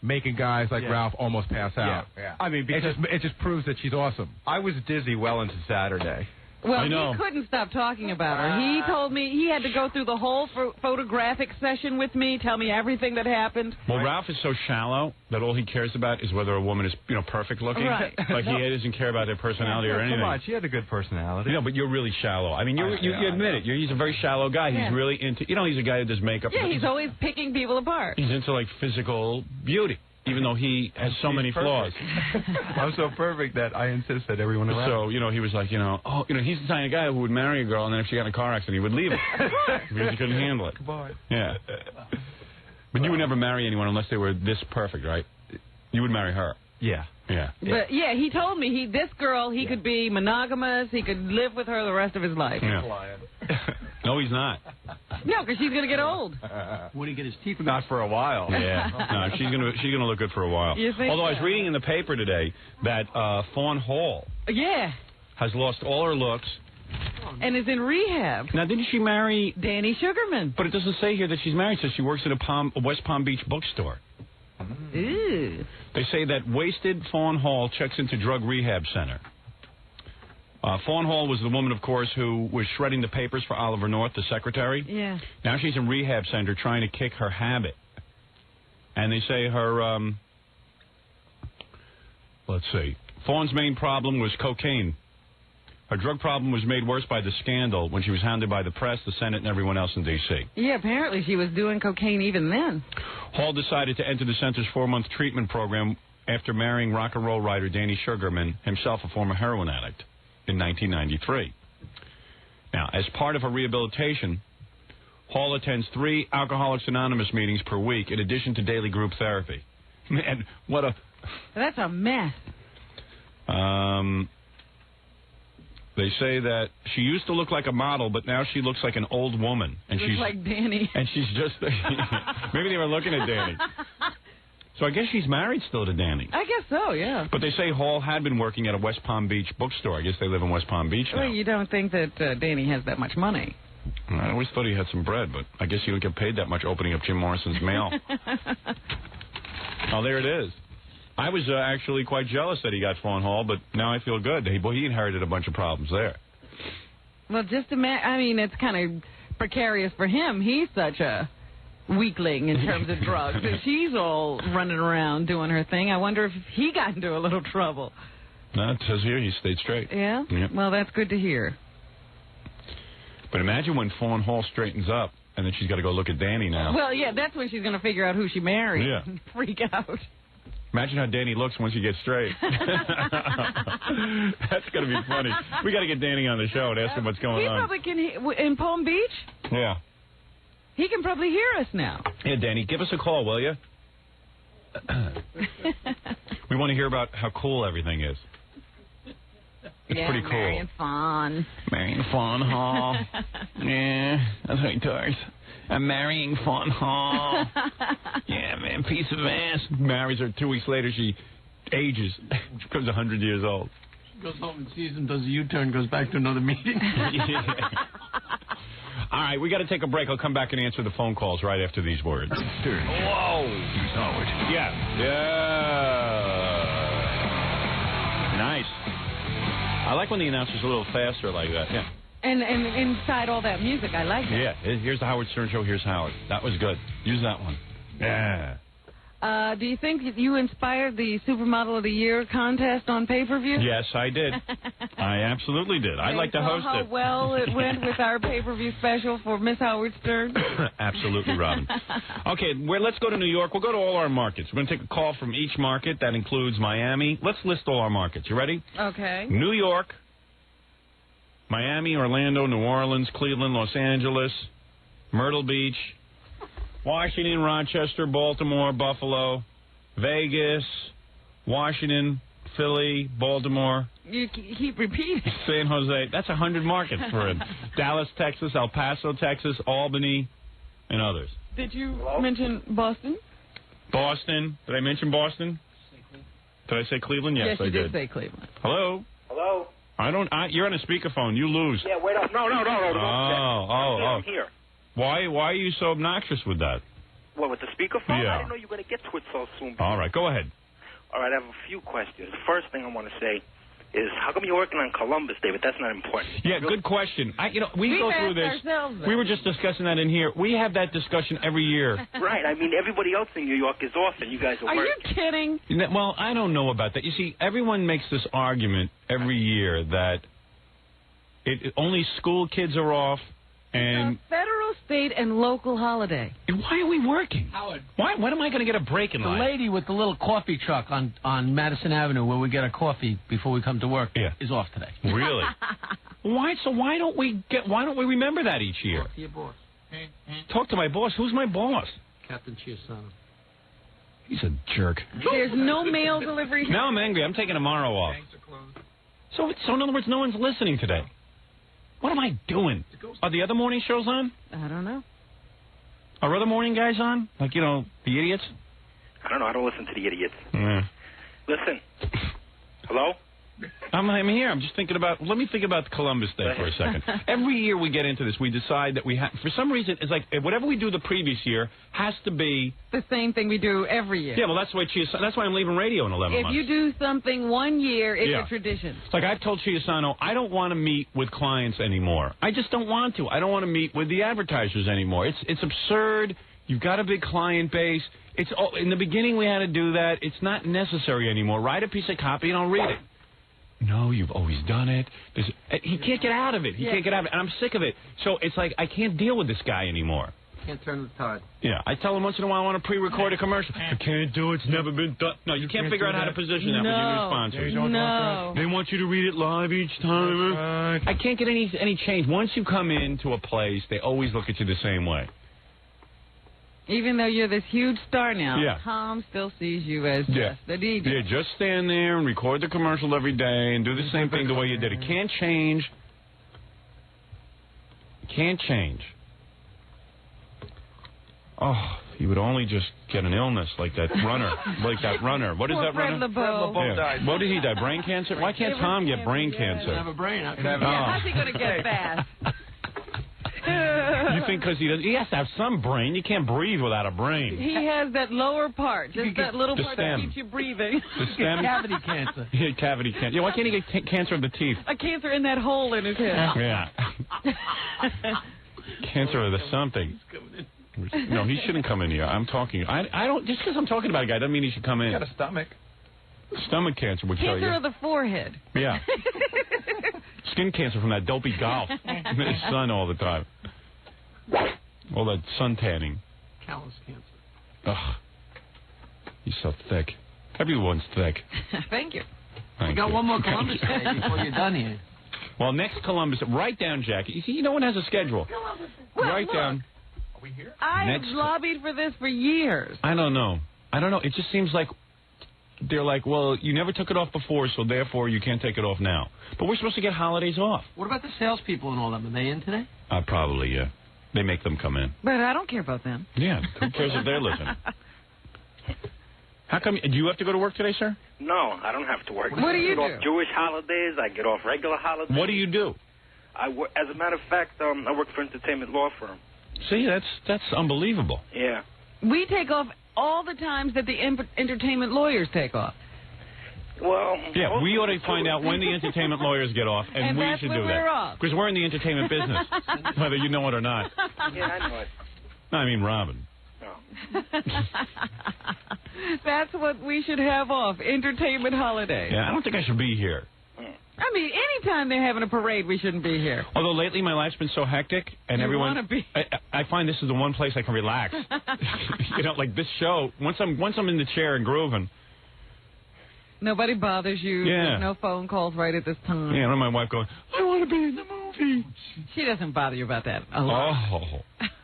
making guys like Ralph almost pass out. Yeah. I mean, because It just proves that she's awesome. I was dizzy well into Saturday. Well, I know. he couldn't stop talking about her. He told me he had to go through the whole photographic session with me, tell me everything that happened. Well, Ralph is so shallow that all he cares about is whether a woman is, perfect looking. Right. Like he doesn't care about their personality or anything. Come on, she had a good personality. You know, but you're really shallow. I mean, you admit it. He's a very shallow guy. Yeah. He's really into, he's a guy that does makeup. Yeah, he's always picking people apart. He's into, like, physical beauty, even though he has so many flaws. I'm so perfect that I insist that everyone around. So, he was like, he's the kind of guy who would marry a girl, and then if she got in a car accident, he would leave her. Because he couldn't handle it. Goodbye. Yeah. But you would never marry anyone unless they were this perfect, right? You would marry her. Yeah. Yeah. But yeah, he told me this girl he could be monogamous. He could live with her the rest of his life. Yeah. No, he's not. No, because she's gonna get old. Would he get his teeth? Not for a while. Yeah. No, she's gonna look good for a while. You think Although I was so? reading in the paper today that Fawn Hall Yeah, has lost all her looks. and is in rehab. Now, didn't she marry? Danny Sugarman. But it doesn't say here that she's married. It says she works at a West Palm Beach bookstore. Ew. They say that wasted Fawn Hall checks into drug rehab center. Fawn Hall was the woman, of course, who was shredding the papers for Oliver North, the secretary. Yeah. Now she's in rehab center trying to kick her habit. And they say her, let's see, Fawn's main problem was cocaine. Her drug problem was made worse by the scandal when she was hounded by the press, the Senate, and everyone else in D.C. Yeah, apparently she was doing cocaine even then. Hall decided to enter the center's 4-month treatment program after marrying rock and roll writer Danny Sugarman, himself a former heroin addict, in 1993. Now, as part of her rehabilitation, Hall attends 3 Alcoholics Anonymous meetings per week in addition to daily group therapy. Man, what a... That's a mess. They say that she used to look like a model, but now she looks like an old woman. And she's like Danny. And she's just... Maybe they were looking at Danny. So I guess she's married still to Danny. I guess so, yeah. But they say Hall had been working at a West Palm Beach bookstore. I guess they live in West Palm Beach now. Well, you don't think that Danny has that much money. I always thought he had some bread, but I guess he would get paid that much opening up Jim Morrison's mail. Oh, there it is. I was actually quite jealous that he got Fawn Hall, but now I feel good. He inherited a bunch of problems there. Well, just imagine, I mean, it's kind of precarious for him. He's such a weakling in terms of drugs. And she's all running around doing her thing. I wonder if he got into a little trouble. No, it says here he stayed straight. Yeah? Yep. Well, that's good to hear. But imagine when Fawn Hall straightens up, and then she's got to go look at Danny now. Well, yeah, that's when she's going to figure out who she married. Yeah. And freak out. Imagine how Danny looks once he gets straight. That's going to be funny. We got to get Danny on the show and ask him what's going on. He probably can, in Palm Beach? Yeah. He can probably hear us now. Yeah, Danny, give us a call, will you? We want to hear about how cool everything is. It's pretty cool. Marion Fawn. Marrying Fawn Hall. Yeah, that's how he talks. I'm marrying Fawn Hall. Yeah, man, piece of ass. Marries her. 2 weeks later, she ages. She becomes 100 years old. She goes home and sees him, does a U-turn, goes back to another meeting. Yeah. All right, we got to take a break. I'll come back and answer the phone calls right after these words. Stern. Whoa. Here's Howard. Yeah. Yeah. Nice. I like when the announcer's a little faster like that. Yeah. And inside all that music, I like it. Yeah. Here's the Howard Stern Show. Here's Howard. That was good. Use that one. Yeah. Do you think that you inspired the Supermodel of the Year contest on pay-per-view? Yes, I did. I absolutely did. I'd like to host how it. well it went with our pay-per-view special for Miss Howard Stern? Absolutely, Robin. Okay, let's go to New York. We'll go to all our markets. We're going to take a call from each market. That includes Miami. Let's list all our markets. You ready? Okay. New York, Miami, Orlando, New Orleans, Cleveland, Los Angeles, Myrtle Beach, Washington, Rochester, Baltimore, Buffalo, Vegas, Washington, Philly, Baltimore. You keep repeating. San Jose. That's 100 markets for it. Dallas, Texas, El Paso, Texas, Albany, and others. Did you mention Boston? Boston. Did I mention Boston? Did I say Cleveland? Yes, I you did. say Cleveland. Hello? Hello? You're on a speakerphone. You lose. Yeah, wait up. No. I'm here. Why are you so obnoxious with that? What, with the speakerphone? Yeah. I didn't know you were going to get to it so soon. All right, go ahead. All right, I have a few questions. The first thing I want to say is, how come you're working on Columbus Day? But that's not important. Yeah, good question. We go through this. We were just discussing that in here. We have that discussion every year. Right. I mean, everybody else in New York is off, and you guys are working. Are you kidding? Well, I don't know about that. You see, everyone makes this argument every year that only school kids are off. And it's a federal, state, and local holiday. And why are we working? Howard. When am I going to get a break in life? The lady with the little coffee truck on Madison Avenue where we get our coffee before we come to work is off today. Really? Why? So why don't we remember that each year? Talk to your boss. Talk to my boss. Who's my boss? Captain Chiasano. He's a jerk. There's no mail delivery. Now I'm angry. I'm taking tomorrow off. So in other words, no one's listening today. What am I doing? Are the other morning shows on? I don't know. Are other morning guys on? Like, the idiots? I don't know. I don't listen to the idiots. Yeah. Listen. Hello? I'm here. I'm just thinking about... Let me think about Columbus Day for a second. Every year we get into this, we decide that we have... For some reason, it's like whatever we do the previous year has to be... The same thing we do every year. Yeah, well, that's why I'm leaving radio in 11 months. If you do something one year, it's a tradition. Like I've told Chiasano, I don't want to meet with clients anymore. I just don't want to. I don't want to meet with the advertisers anymore. It's absurd. You've got a big client base. In the beginning we had to do that. It's not necessary anymore. Write a piece of copy and I'll read it. No, you've always done it. He can't get out of it. He can't get out of it. And I'm sick of it. So it's like I can't deal with this guy anymore. Can't turn the tide. Yeah, I tell him once in a while I want to pre-record a commercial. I can't do it. It's never been done. No, you can't figure out how to position that with your new sponsors. No. They want you to read it live each time. Right. I can't get any change. Once you come into a place, they always look at you the same way. Even though you're this huge star now, Yeah. Tom still sees you as just the DJ. Yeah, just stand there and record the commercial every day and do the same thing the way you did it. Can't change. Can't change. Oh, he would only just get an illness like that runner. What is that runner? Died. What did he die? Brain cancer? Why can't Tom get brain cancer? Have a brain. How's he going to get fast? You think because he has to have some brain? You can't breathe without a brain. He has that lower part, just that little the part stem. that keeps you breathing. The stem? Cavity cancer. Yeah, cavity cancer. Yeah, why can't he get cancer of the teeth? A cancer in that hole in his head. Yeah. Cancer of the something. No, he shouldn't come in here. I'm talking. I don't. Just because I'm talking about a guy doesn't mean he should come in. Got a stomach. Stomach cancer would kill you. Cancer of the forehead. Yeah. Skin cancer from that dopey golf. His sun all the time. All that sun tanning. Callus cancer. Ugh. He's so thick. Everyone's thick. Thank you. We got one more Columbus Day before you're done here. Well, next Columbus, write down, Jackie. You see, no one has a schedule. Write down. Are we here? I have Next- lobbied for this for years. I don't know. It just seems like they're like, well, you never took it off before, so therefore you can't take it off now. But we're supposed to get holidays off. What about the salespeople and all them? Are they in today? Probably, yeah. They make them come in. But I don't care about them. Yeah, who cares if they're listening? How come? Do you have to go to work today, sir? No, I don't have to work. What do you I get off do? Jewish holidays. I get off regular holidays. What do you do? As a matter of fact, I work for an entertainment law firm. See, that's unbelievable. Yeah. We take off all the times that the entertainment lawyers take off. Well. Yeah, we ought to find out when the entertainment lawyers get off, and we that's should when do we're that. off. Because we're in the entertainment business, whether you know it or not. Yeah, I know it. No, I mean Robin. No. That's what we should have off, entertainment holidays. Yeah, I don't think I should be here. I mean, anytime they're having a parade, we shouldn't be here. Although lately my life's been so hectic, and You everyone, wanna be. I find this is the one place I can relax. Like this show. Once I'm in the chair and grooving. Nobody bothers you. Yeah. There's no phone calls right at this time. Yeah, and my wife going, I want to be in the movie. She doesn't bother you about that a lot. Oh.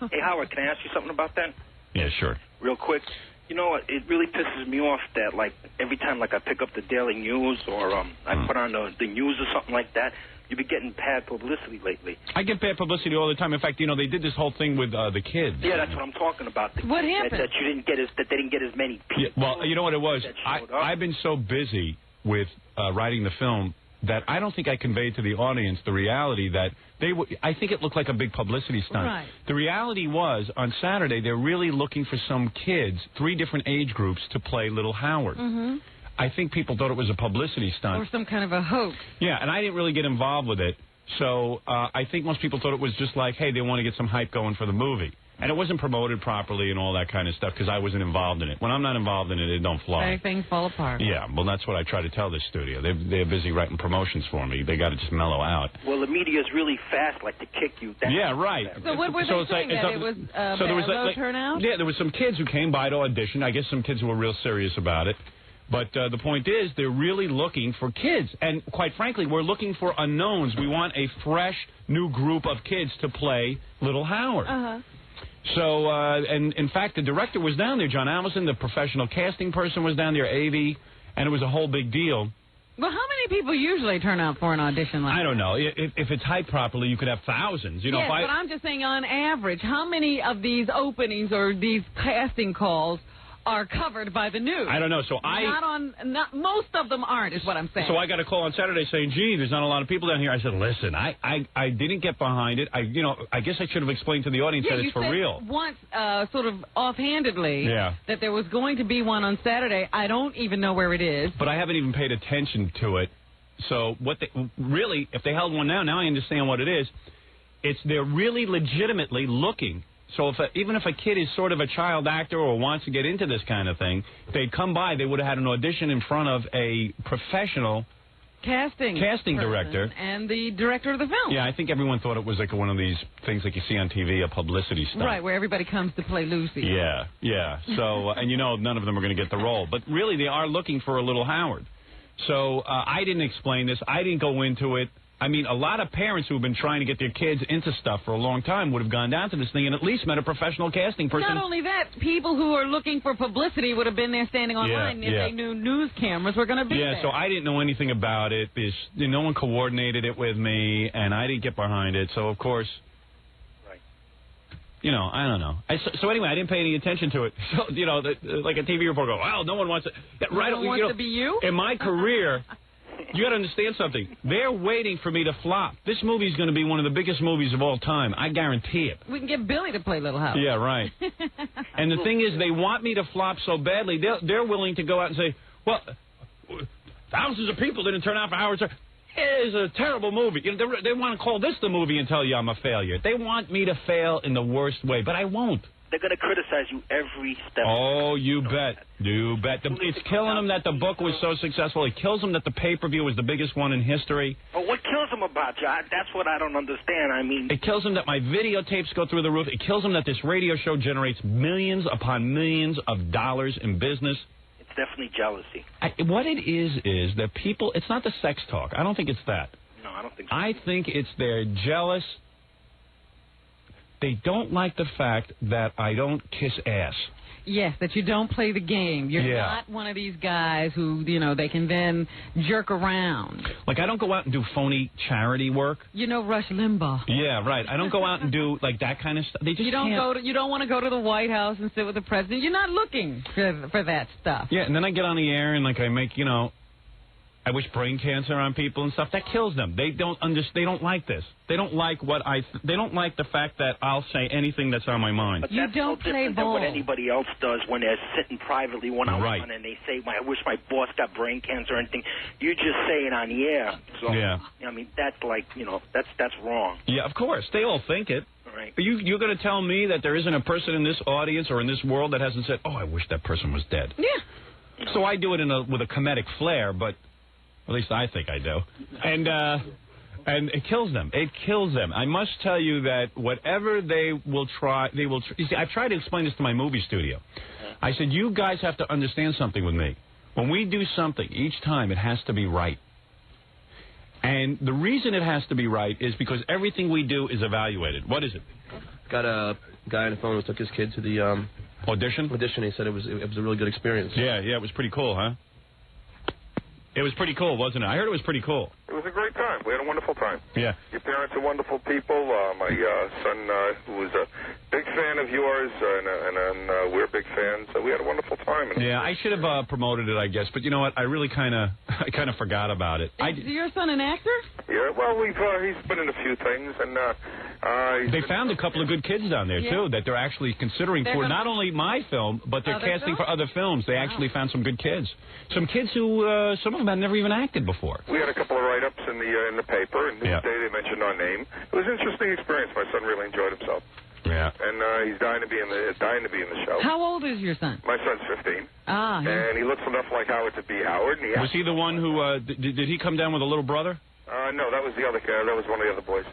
Hey, Howard, can I ask you something about that? Yeah, sure. Real quick. You know what? It really pisses me off that, like, every time, like, I pick up the Daily News or I put on the news or something like that, you've been getting bad publicity lately. I get bad publicity all the time. In fact, they did this whole thing with the kids. Yeah, that's what I'm talking about. What happened? That you didn't get that they didn't get as many people. Yeah, well, you know what it was? that showed up. I've been so busy with writing the film that I don't think I conveyed to the audience the reality that I think it looked like a big publicity stunt. Right. The reality was, on Saturday, they're really looking for some kids, 3 different age groups, to play Little Howard. Mm-hmm. I think people thought it was a publicity stunt. Or some kind of a hoax. Yeah, and I didn't really get involved with it. So I think most people thought it was just like, hey, they want to get some hype going for the movie. And it wasn't promoted properly and all that kind of stuff because I wasn't involved in it. When I'm not involved in it, it don't fly. Everything fall apart. Yeah, well, that's what I try to tell this studio. They're busy writing promotions for me. They got to just mellow out. Well, the media's really fast, like to kick you down. Yeah, right. So what were they saying? That it was low turnout? Yeah, there was some kids who came by to audition. I guess some kids who were real serious about it. But the point is, they're really looking for kids. And quite frankly, we're looking for unknowns. We want a fresh, new group of kids to play Little Howard. Uh-huh. So, and in fact, the director was down there, John Allison, the professional casting person was down there, Avi, and it was a whole big deal. Well, how many people usually turn out for an audition like that? I don't know. If it's hyped properly, you could have thousands. Yes, but I'm just saying on average, how many of these openings or these casting calls are covered by the news? I don't know. So most of them aren't, is what I'm saying. So I got a call on Saturday saying, "Gee, there's not a lot of people down here." I said, "Listen, I didn't get behind it. I guess I should have explained to the audience that it's for real." Once, sort of offhandedly, that there was going to be one on Saturday. I don't even know where it is. But I haven't even paid attention to it. So if they held one now I understand what it is. They're really legitimately looking So even if a kid is sort of a child actor or wants to get into this kind of thing, if they'd come by, they would have had an audition in front of a professional casting director and the director of the film. Yeah, I think everyone thought it was like one of these things like you see on TV, a publicity stunt. Right, where everybody comes to play Lucy. Yeah. So, and none of them are going to get the role. But really, they are looking for a little Howard. So I didn't explain this. I didn't go into it. I mean, a lot of parents who have been trying to get their kids into stuff for a long time would have gone down to this thing and at least met a professional casting person. Not only that, people who are looking for publicity would have been there standing online if they knew news cameras were going to be there. Yeah, so I didn't know anything about it. No one coordinated it with me, and I didn't get behind it. So, of course, I don't know. So anyway, I didn't pay any attention to it. So, like a TV reporter go, well, no one wants it. No one wants to be you? In my career... You got to understand something. They're waiting for me to flop. This movie is going to be one of the biggest movies of all time. I guarantee it. We can get Billy to play Little House. Yeah, right. And the thing is, they want me to flop so badly, they're willing to go out and say, well, thousands of people didn't turn out for Howard Stern. It is a terrible movie. They want to call this the movie and tell you I'm a failure. They want me to fail in the worst way, but I won't. They're going to criticize you every step. Oh, you bet. You bet. It's killing them that the book was so successful. It kills them that the pay-per-view was the biggest one in history. But what kills them about you? That's what I don't understand. I mean... It kills them that my videotapes go through the roof. It kills them that this radio show generates millions upon millions of dollars in business. It's definitely jealousy. What it is that people... It's not the sex talk. I don't think it's that. No, I don't think so. I think it's they're jealous... They don't like the fact that I don't kiss ass. Yes, that you don't play the game. You're not one of these guys who, they can then jerk around. Like, I don't go out and do phony charity work. Rush Limbaugh. Yeah, right. I don't go out and do, like, that kind of stuff. They just you don't want to go to the White House and sit with the president. You're not looking for that stuff. Yeah, and then I get on the air and, like, I make, I wish brain cancer on people and stuff. That kills them. They don't They don't like this. They don't like they don't like the fact that I'll say anything that's on my mind. But that's no different than what anybody else does when they're sitting privately one-on-one and they say, I wish my boss got brain cancer or anything. You just say it on the air. So, I mean, that's like, that's wrong. Yeah, of course. They all think it. Right. You're going to tell me that there isn't a person in this audience or in this world that hasn't said, oh, I wish that person was dead. Yeah. So I do it with a comedic flair, but at least I think I do. And it kills them. It kills them. I must tell you that whatever they will try, you see, I've tried to explain this to my movie studio. I said, you guys have to understand something with me. When we do something, each time it has to be right. And the reason it has to be right is because everything we do is evaluated. What is it? Got a guy on the phone who took his kid to the audition. He said it was a really good experience. Yeah, it was pretty cool, huh? It was pretty cool, wasn't it? I heard it was pretty cool. It was a great time. We had a wonderful time. Yeah. Your parents are wonderful people. My son was a big fan of yours, and we're big fans. So we had a wonderful time. Yeah, I should have promoted it, I guess. But you know what? I really kind of forgot about it. Is your son an actor? Yeah. Well, he's been in a few things, and they found a couple of good kids down there too that they're actually considering for not only my film, but they're casting for other films. They actually found some good kids, some kids who some of them had never even acted before. We had a couple of write-ups in the paper, and Newsday they mentioned our name. It was an interesting experience. My son really enjoyed himself. Yeah. And he's dying to be in the show. How old is your son? My son's 15. And he looks enough like Howard to be Howard. And was he the one who did he come down with a little brother? No, that was the other guy. That was one of the other boys.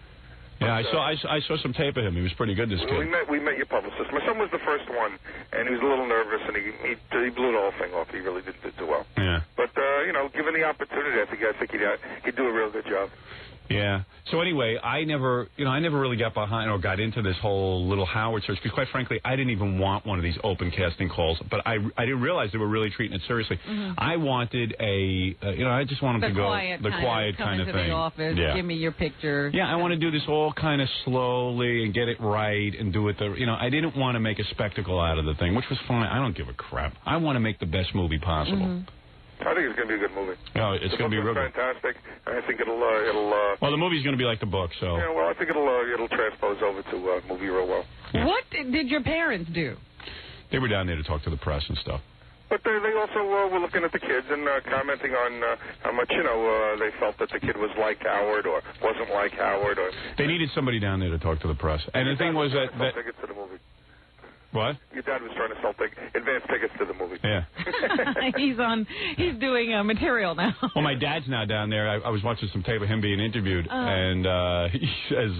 Yeah, I saw some tape of him. He was pretty good, this kid. We met your publicist. My son was the first one, and he was a little nervous, and he blew the whole thing off. He really did too well. Yeah. But given the opportunity, I think he'd do a real good job. Yeah. So anyway, I never really got behind or got into this whole Little Howard search because, quite frankly, I didn't even want one of these open casting calls. But I didn't realize they were really treating it seriously. Mm-hmm. I wanted I just wanted to go the quiet kind of thing. Come into the office, give me your picture. Yeah, I want to do this all kind of slowly and get it right and do it I didn't want to make a spectacle out of the thing, which was fine. I don't give a crap. I want to make the best movie possible. Mm-hmm. I think it's going to be a good movie. No, it's going to be real fantastic. I think it'll. Well, the movie's going to be like the book, so. Yeah, well, I think it'll transpose over to movie real well. Yeah. What did your parents do? They were down there to talk to the press and stuff. But they also were looking at the kids and commenting on how much, they felt that the kid was like Howard or wasn't like Howard. Or They needed somebody down there to talk to the press. And the thing was that... tickets to the movie. What? Your dad was trying to sell advance tickets to the movie. Yeah. He's doing material now. Well, my dad's now down there. I was watching some tape of him being interviewed, and he says,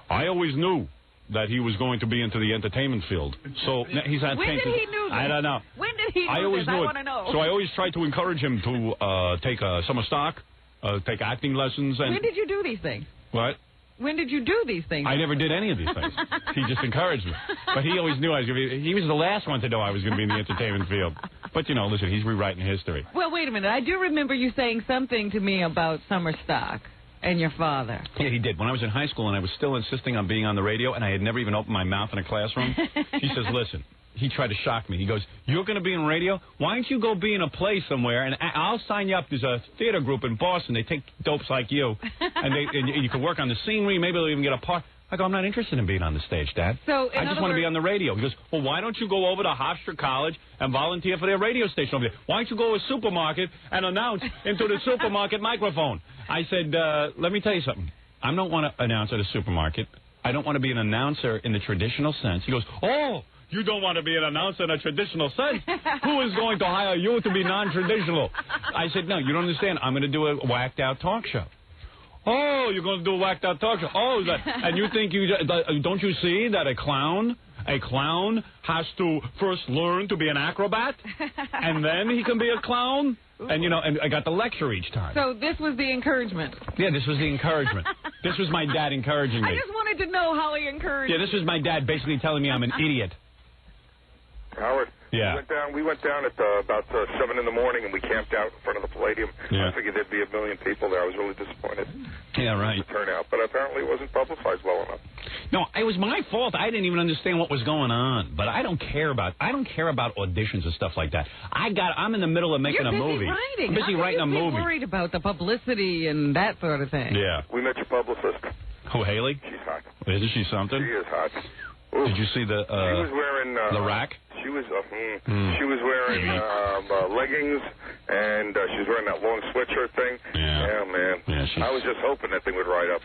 I always knew that he was going to be into the entertainment field. So he's not When did he know this? I don't know. When did he know I always this? knew I it. want to know. So I always tried to encourage him to take summer stock, take acting lessons. And When did you do these things? What? When did you do these things? I never did any of these things. He just encouraged me. But he always knew I was going to be... He was the last one to know I was going to be in the entertainment field. But, listen, he's rewriting history. Well, wait a minute. I do remember you saying something to me about summer stock and your father. Yeah, he did. When I was in high school and I was still insisting on being on the radio and I had never even opened my mouth in a classroom, he says, listen, he tried to shock me. He goes, you're going to be in radio? Why don't you go be in a play somewhere and I'll sign you up. There's a theater group in Boston. They take dopes like you and you can work on the scenery. Maybe they'll even get a part. I go, I'm not interested in being on the stage, Dad. So, I just want to be on the radio. He goes, well, why don't you go over to Hofstra College and volunteer for their radio station over there? Why don't you go to a supermarket and announce into the supermarket microphone? I said, let me tell you something. I don't want to announce at a supermarket. I don't want to be an announcer in the traditional sense. He goes, oh, you don't want to be an announcer in a traditional sense? Who is going to hire you to be non-traditional? I said, no, you don't understand. I'm going to do a whacked-out talk show. Oh, you're going to do a whacked-out talk show. Oh, and you think don't you see that a clown has to first learn to be an acrobat, and then he can be a clown? And, and I got the lecture each time. So this was the encouragement. Yeah, this was the encouragement. This was my dad encouraging me. I just wanted to know how he encouraged Yeah, this was my dad basically telling me I'm an idiot. Howard, yeah. we went down at about 7 in the morning, and we camped out in front of the Palladium. Yeah. I figured there'd be 1 million people there. I was really disappointed. Yeah, right. The turnout, but apparently it wasn't publicized well enough. No, it was my fault. I didn't even understand what was going on. But I don't care about auditions and stuff like that. I'm in the middle of making a movie. Writing. I'm busy writing a movie. You're worried about the publicity and that sort of thing. Yeah. We met your publicist. Who, Haley? She's hot. Isn't she something? She is hot. Did you see the? She was wearing the rack. She was she was wearing leggings, and she was wearing that long sweatshirt thing. Yeah, man. Yeah, I was just hoping that thing would ride up.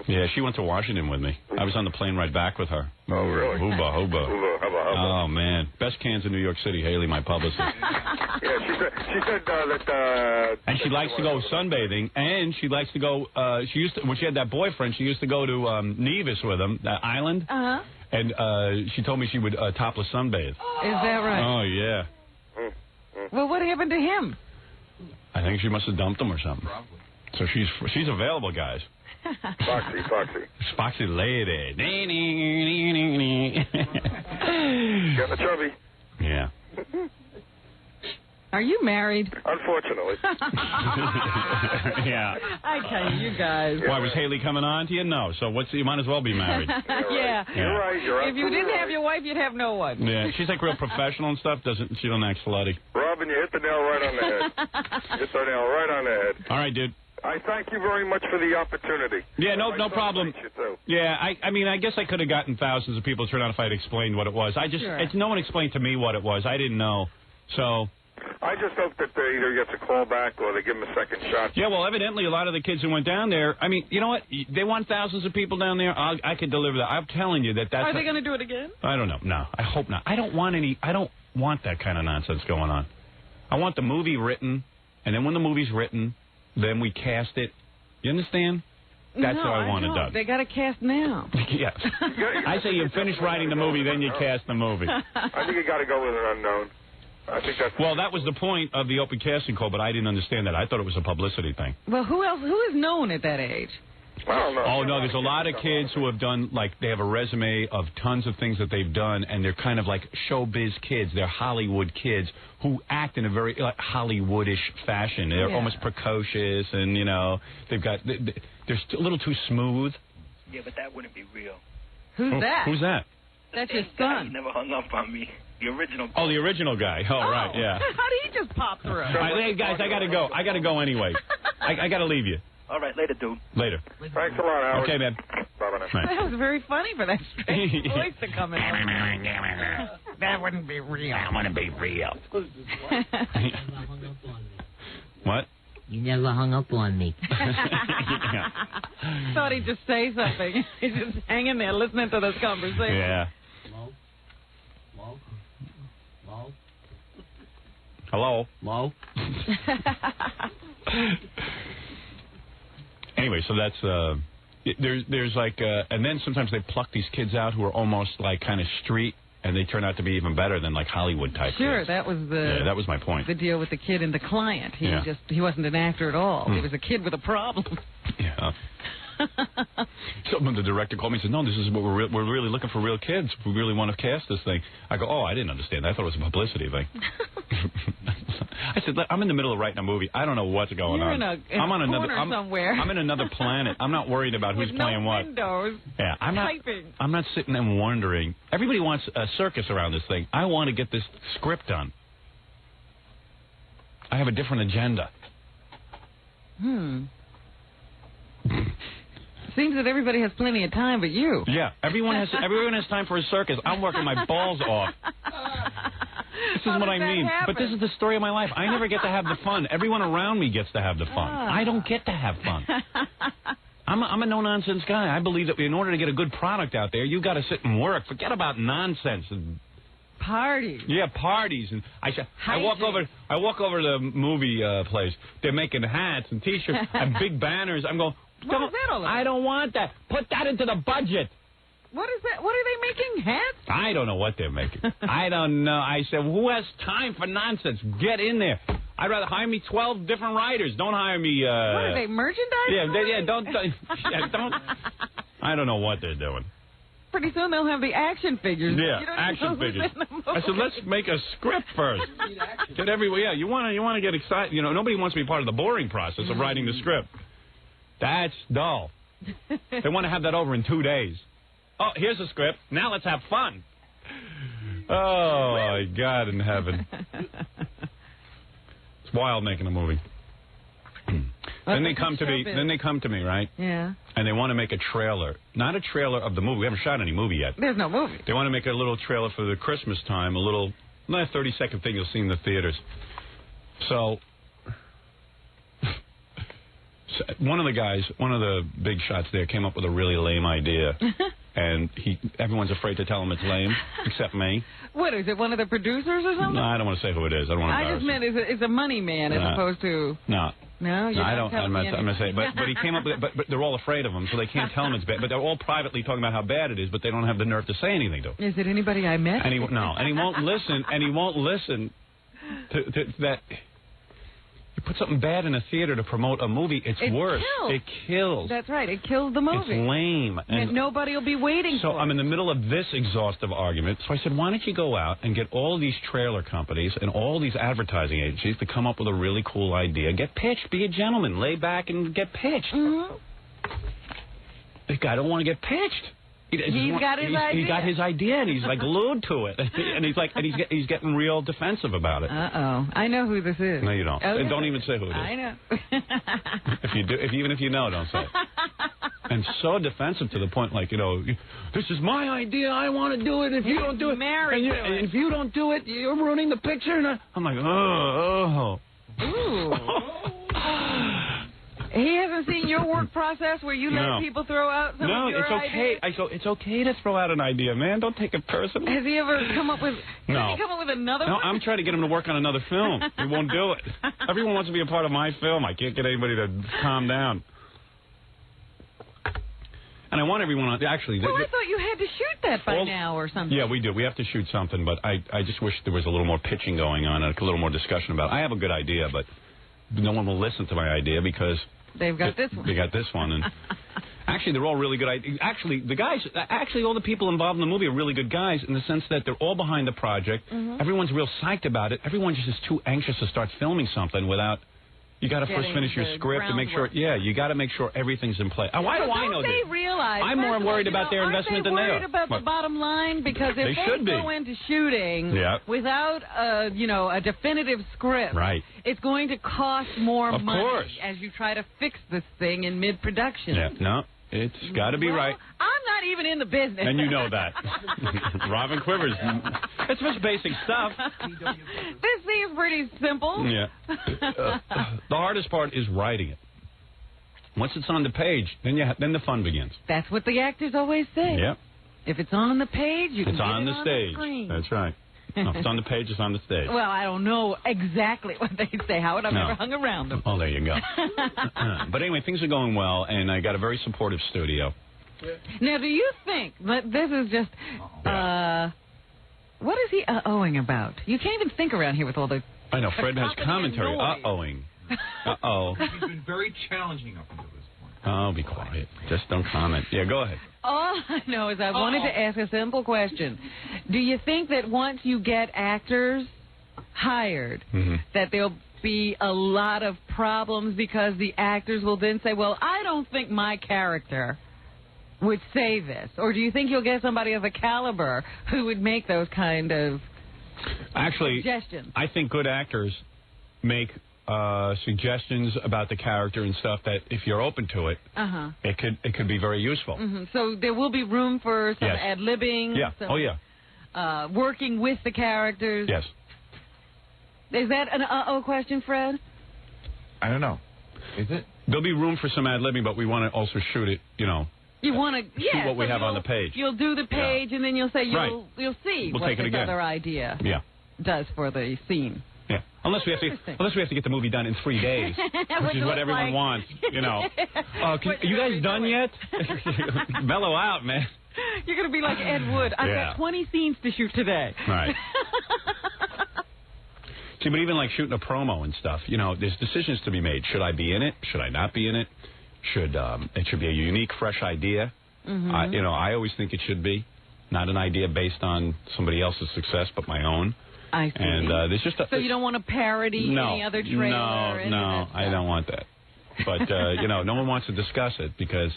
Yeah, she went to Washington with me. I was on the plane right back with her. Oh, really? Hooba, hooba. Hooba, hubba, hubba. Oh, man. Best cans in New York City, Haley, my publicist. Yeah, she said that... and she likes to go sunbathing, and she likes to go... when she had that boyfriend, she used to go to Nevis with him, that island. Uh-huh. And she told me she would topless sunbathe. Is that right? Oh, yeah. Well, what happened to him? I think she must have dumped him or something. So she's available, guys. Foxy lady. Got the chubby. Yeah. Are you married? Unfortunately. Yeah. I tell you guys. Why, was Haley coming on to you? No. So you might as well be married. Yeah. You're right. If you didn't have your wife, you'd have no one. Yeah. She's like real professional and stuff. She don't act slutty. Robin, you hit the nail right on the head. Hit the nail right on the head. All right, dude. I thank you very much for the opportunity. Yeah, no problem. Yeah, I mean, I guess I could have gotten thousands of people to turn on if I'd explained what it was. No one explained to me what it was. I didn't know. So... I just hope that they either get a call back or they give them a second shot. Yeah, well, evidently a lot of the kids who went down there, I mean, you know what? They want thousands of people down there. I could deliver that. I'm telling you that's... Are they going to do it again? I don't know. No, I hope not. I don't want that kind of nonsense going on. I want the movie written, and then when the movie's written, then we cast it. You understand? That's how I want it done. They got to cast now. Yes. I say you finish writing the movie, then you cast the movie. I think you got to go with an unknown. I think that's... Well, that was the point of the open casting call, but I didn't understand that. I thought it was a publicity thing. Well, who is known at that age? Oh, no, there's a lot of kids who have done, they have a resume of tons of things that they've done, and they're kind of like showbiz kids. They're Hollywood kids who act in a very Hollywoodish fashion. They're almost precocious, and, they're a little too smooth. Yeah, but that wouldn't be real. Who's that? Who's that? That's your son. He never hung up on me. The original guy. Oh, the original guy. Oh, right, yeah. How did he just pop through? All right, hey, guys, I got to go. I got to go anyway. I got to leave you. All right, later, dude. Later. Thanks a lot, Howard. Okay, man. Bye-bye. That was very funny for that strange voice to come in. that wouldn't be real. I want to be real. What? You never hung up on me. Yeah. Thought he'd just say something. He's just hanging there listening to this conversation. Yeah. Hello? Mo? Anyway, so that's there's like and then sometimes they pluck these kids out who are almost like kind of street, and they turn out to be even better than like Hollywood type Sure, kids. that was the that was my point. The deal with the kid and the client. Yeah. He wasn't an actor at all. He was a kid with a problem. Yeah. The director called me and said, "No, this is what we're really looking for real kids. We really want to cast this thing." I go, "Oh, I didn't understand that. I thought it was a publicity thing." I said, "I'm in the middle of writing a movie. I don't know what's going on. I'm on another corner somewhere. I'm in another planet. I'm not worried about who's playing what. Windows. Yeah, I'm not sitting and wondering. Everybody wants a circus around this thing. I want to get this script done. I have a different agenda." Seems that everybody has plenty of time but you. Yeah, everyone has time for a circus. I'm working my balls off. This is what I mean. Happen? But this is the story of my life. I never get to have the fun. Everyone around me gets to have the fun. I don't get to have fun. I'm a no-nonsense guy. I believe that in order to get a good product out there, you got to sit and work. Forget about nonsense. Parties. Yeah, parties. And I walk over to the movie place. They're making hats and T-shirts and big banners. I'm going, what is that all about? I don't want that. Put that into the budget. What is that? What are they making? Hats? I don't know what they're making. I don't know. I said, who has time for nonsense? Get in there. I'd rather hire me 12 different writers. Don't hire me. What are they, merchandise? Don't. I don't know what they're doing. Pretty soon they'll have the action figures. Yeah, action figures. I said, let's make a script first. Get everywhere. Yeah, you want to get excited. You know, nobody wants to be part of the boring process of writing the script. That's dull. They want to have that over in 2 days. Oh, here's a script. Now let's have fun. Oh, my God in heaven. It's wild making a movie. Then they come to me, right? Yeah. And they want to make a trailer. Not a trailer of the movie. We haven't shot any movie yet. There's no movie. They want to make a little trailer for the Christmas time, a little, not a 30-second thing you'll see in the theaters. So one of the big shots there came up with a really lame idea. And everyone's afraid to tell him it's lame, except me. What, is it one of the producers or something? No, I don't want to say who it is. I don't want to embarrass just meant it's a money man as opposed to... No. No, you're I not don't. I'm telling not say. But he came up with it. But they're all afraid of him, so they can't tell him it's bad. But they're all privately talking about how bad it is, but they don't have the nerve to say anything to him. Is it anybody I met? And he won't listen. And he won't listen to that. You put something bad in a theater to promote a movie, it's worse. It kills. That's right. It kills the movie. It's lame. And nobody will be waiting for it. So I'm in the middle of this exhaustive argument. So I said, why don't you go out and get all these trailer companies and all these advertising agencies to come up with a really cool idea. Get pitched. Be a gentleman. Lay back and get pitched. Mm-hmm. The guy don't want to get pitched. He's got his idea, and he's like glued to it, and he's getting real defensive about it. I know who this is. No, you don't. Okay. And don't even say who it is. I know. Even if you know, don't say it. And so defensive to the point, like, this is my idea. I want to do it. If you don't do it, and if you don't do it, you're ruining the picture. And I'm like, oh. Ooh. He hasn't seen your work process where you let people throw out some of your ideas? No, it's okay to throw out an idea, man. Don't take it personal. Has he ever come up with... No. Has he come up with another one? No, I'm trying to get him to work on another film. He won't do it. Everyone wants to be a part of my film. I can't get anybody to calm down. And I want everyone on... Actually... Well, I thought you had to shoot that by now or something. Yeah, we do. We have to shoot something, but I just wish there was a little more pitching going on and a little more discussion about it. I have a good idea, but no one will listen to my idea because... They've got this one. They got this one. And actually, they're all really good. Actually, all the people involved in the movie are really good guys in the sense that they're all behind the project. Mm-hmm. Everyone's real psyched about it. Everyone's just too anxious to start filming something without... You got to first finish your script and make sure... Yeah, you got to make sure everything's in place. Why do I know this? They realize... I'm more worried about their investment than they are. Aren't they worried about the bottom line? Because if they go into shooting without a definitive script, it's going to cost more money as you try to fix this thing in mid-production. Yeah, no. It's got to be right. I'm not even in the business. And you know that. Robin Quivers. It's just basic stuff. This seems pretty simple. Yeah. The hardest part is writing it. Once it's on the page, then the fun begins. That's what the actors always say. Yep. If it's on the page, you can it's get on it the on stage. The screen. That's right. No, if it's on the page, it's on the stage. Well, I don't know exactly what they say, Howard. I've never hung around them. Oh, there you go. But anyway, things are going well, and I got a very supportive studio. Now, do you think that this is just, what is he uh-ohing about? You can't even think around here with all the... I know, Fred has commentary. Uh-ohing. Uh-oh. He's been very challenging up until this point. Oh, be quiet. Just don't comment. Yeah, go ahead. All I know is I wanted to ask a simple question. Do you think that once you get actors hired, that there'll be a lot of problems because the actors will then say, well, I don't think my character would say this? Or do you think you'll get somebody of a caliber who would make those kind of suggestions? I think good actors make suggestions about the character and stuff that if you're open to it, it could be very useful. So there will be room for some ad-libbing. Yeah. Some, working with the characters. Yes. Is that an question, Fred? I don't know. Is it? There'll be room for some ad-libbing, but we want to also shoot it, You want to, shoot what we have on the page. You'll do the page, and then you'll say you'll see we'll what take it this again. other idea does for the scene. Yeah, unless we have to get the movie done in 3 days, which is what everyone wants. Are you guys done yet? Mellow out, man. You're gonna be like Ed Wood. I've got 20 scenes to shoot today. Right. See, but even like shooting a promo and stuff, there's decisions to be made. Should I be in it? Should I not be in it? It should be a unique, fresh idea. I always think it should be not an idea based on somebody else's success, but my own. I see. And there's just so you don't want to parody any other trailer? No, I don't want that. But no one wants to discuss it because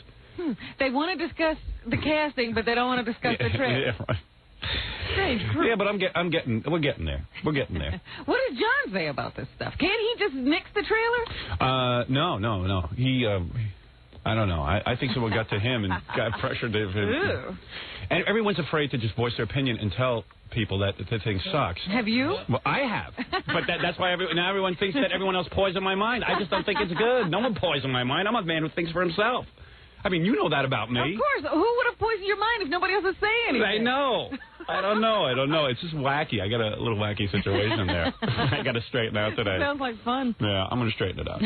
they want to discuss the casting, but they don't want to discuss the trailer. Yeah, right. Strange. Yeah, but we're getting there. We're getting there. What does John say about this stuff? Can't he just nix the trailer? No. He. I don't know. I think someone got to him and got pressured to. And everyone's afraid to just voice their opinion and tell people that the thing sucks. Have you? Well, I have. But that's why now everyone thinks that everyone else poisoned my mind. I just don't think it's good. No one poisoned my mind. I'm a man who thinks for himself. I mean, you know that about me. Of course. Who would have poisoned your mind if nobody else is saying anything? I know. I don't know. It's just wacky. I got a little wacky situation there. I got to straighten out today. Sounds like fun. Yeah, I'm going to straighten it out.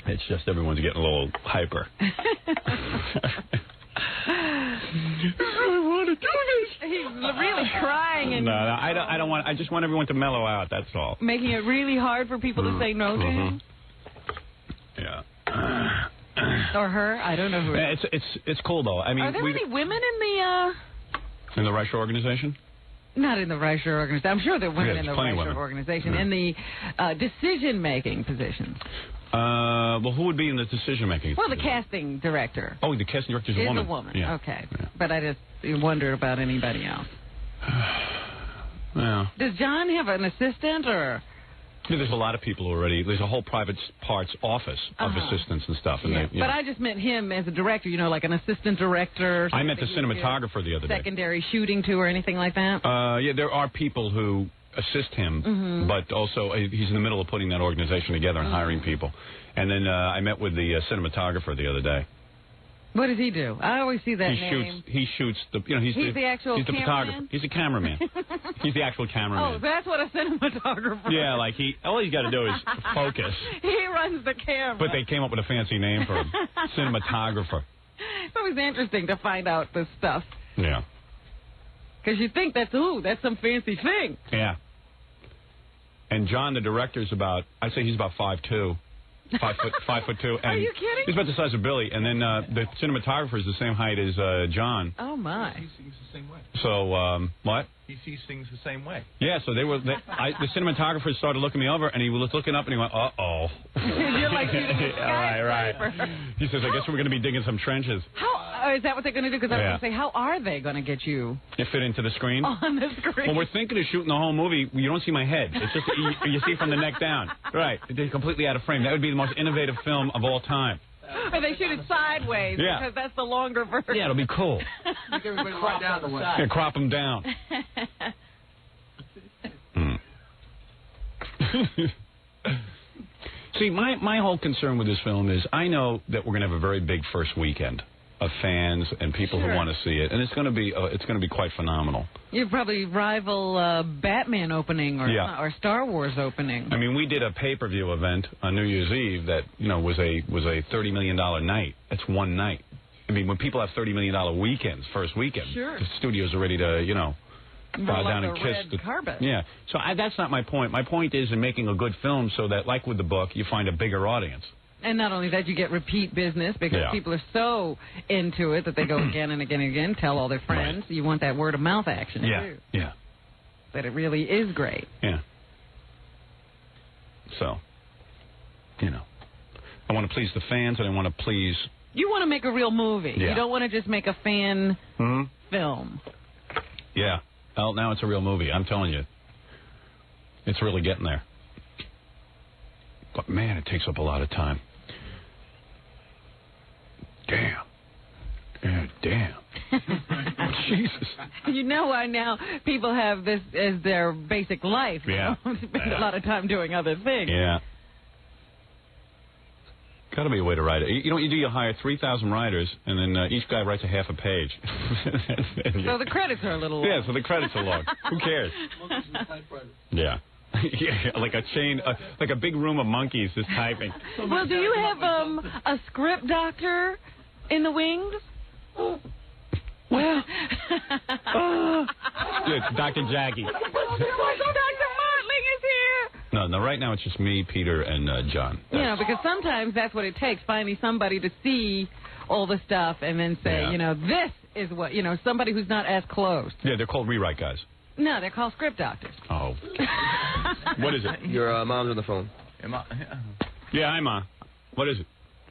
It's just everyone's getting a little hyper. I really want to do this. He's really crying and no, I don't want. I just want everyone to mellow out. That's all. Making it really hard for people to say no to him. Yeah. Or her. I don't know who. It's cool though. I mean, are there any women in the Reicher organization? Not in the Reicher organization. I'm sure there are women in the Reicher organization in the decision-making positions. Well, who would be in the decision-making? Well, the casting director. Oh, the casting director is a woman. A woman. Yeah. Okay. Yeah. But I just wondered about anybody else. Yeah. Does John have an assistant or? Yeah, there's a lot of people already. There's a whole private parts office of assistants and stuff. And But I just meant him as a director, like an assistant director. I meant the cinematographer the other day. Secondary shooting to or anything like that? Yeah, there are people who assist him, but also he's in the middle of putting that organization together and hiring people. And then I met with the cinematographer the other day. What does he do? I always see that name. He shoots the. He's the actual. He's the photographer. He's a cameraman. He's the actual cameraman. Oh, that's what a cinematographer. Yeah, like all he's got to do is focus. He runs the camera. But they came up with a fancy name for him, cinematographer. It's always interesting to find out this stuff. Yeah. Because you think that's some fancy thing. Yeah. And John, the director's I'd say he's about 5'2". 5'2". And are you kidding? He's about the size of Billy. And then the cinematographer is the same height as John. Oh, my. He sings the same way. So, what? He sings the same way. Yeah, so the cinematographer started looking me over, and he was looking up, and he went, uh-oh. You're like shooting a right. He says, I guess we're going to be digging some trenches. How is that what they're going to do? Because I was going to say, how are they going to get you? You fit into the screen? On the screen. Well, we're thinking of shooting the whole movie. You don't see my head. It's just, you see from the neck down. Right. They're completely out of frame. That would be the most innovative film of all time. Or they shoot it sideways because that's the longer version. Yeah, it'll be cool. Make everybody lie down the side. Yeah, crop them down. See, my whole concern with this film is I know that we're going to have a very big first weekend of fans and people who want to see it, and it's going to be quite phenomenal. You probably rival Batman opening or Star Wars opening. I mean, we did a pay-per-view event on New Year's Eve that was a $30 million night. That's one night. I mean, when people have $30 million weekends, first weekend, the studios are ready to bow down and kiss the carpet. Yeah. So that's not my point. My point is in making a good film so that, like with the book, you find a bigger audience. And not only that, you get repeat business because people are so into it that they go again and again and again, tell all their friends. You want that word of mouth action too. Yeah. That it really is great. Yeah. So, I want to please the fans and I want to please. You want to make a real movie. Yeah. You don't want to just make a fan film. Yeah. Well, now it's a real movie. I'm telling you. It's really getting there. But, man, it takes up a lot of time. Damn. Yeah, damn. Jesus. You know why now people have this as their basic life. Yeah. Spend a lot of time doing other things. Yeah. Got to be a way to write it. You know what you do? You hire 3,000 writers, and then each guy writes a half a page. So the credits are a little long. Yeah, so the credits are long. Who cares? Yeah. Yeah, like a chain, like a big room of monkeys just typing. Well, do you have a script doctor in the wings? Well, yeah, Dr. Jackie. Dr. Martling is here. No, right now it's just me, Peter, and John. Because sometimes that's what it takes, finding somebody to see all the stuff and then say, this is what, somebody who's not as close. Yeah, they're called rewrite guys. No, they're called script doctors. Oh. What is it? Your mom's on the phone. Yeah, hi, Ma. What is it?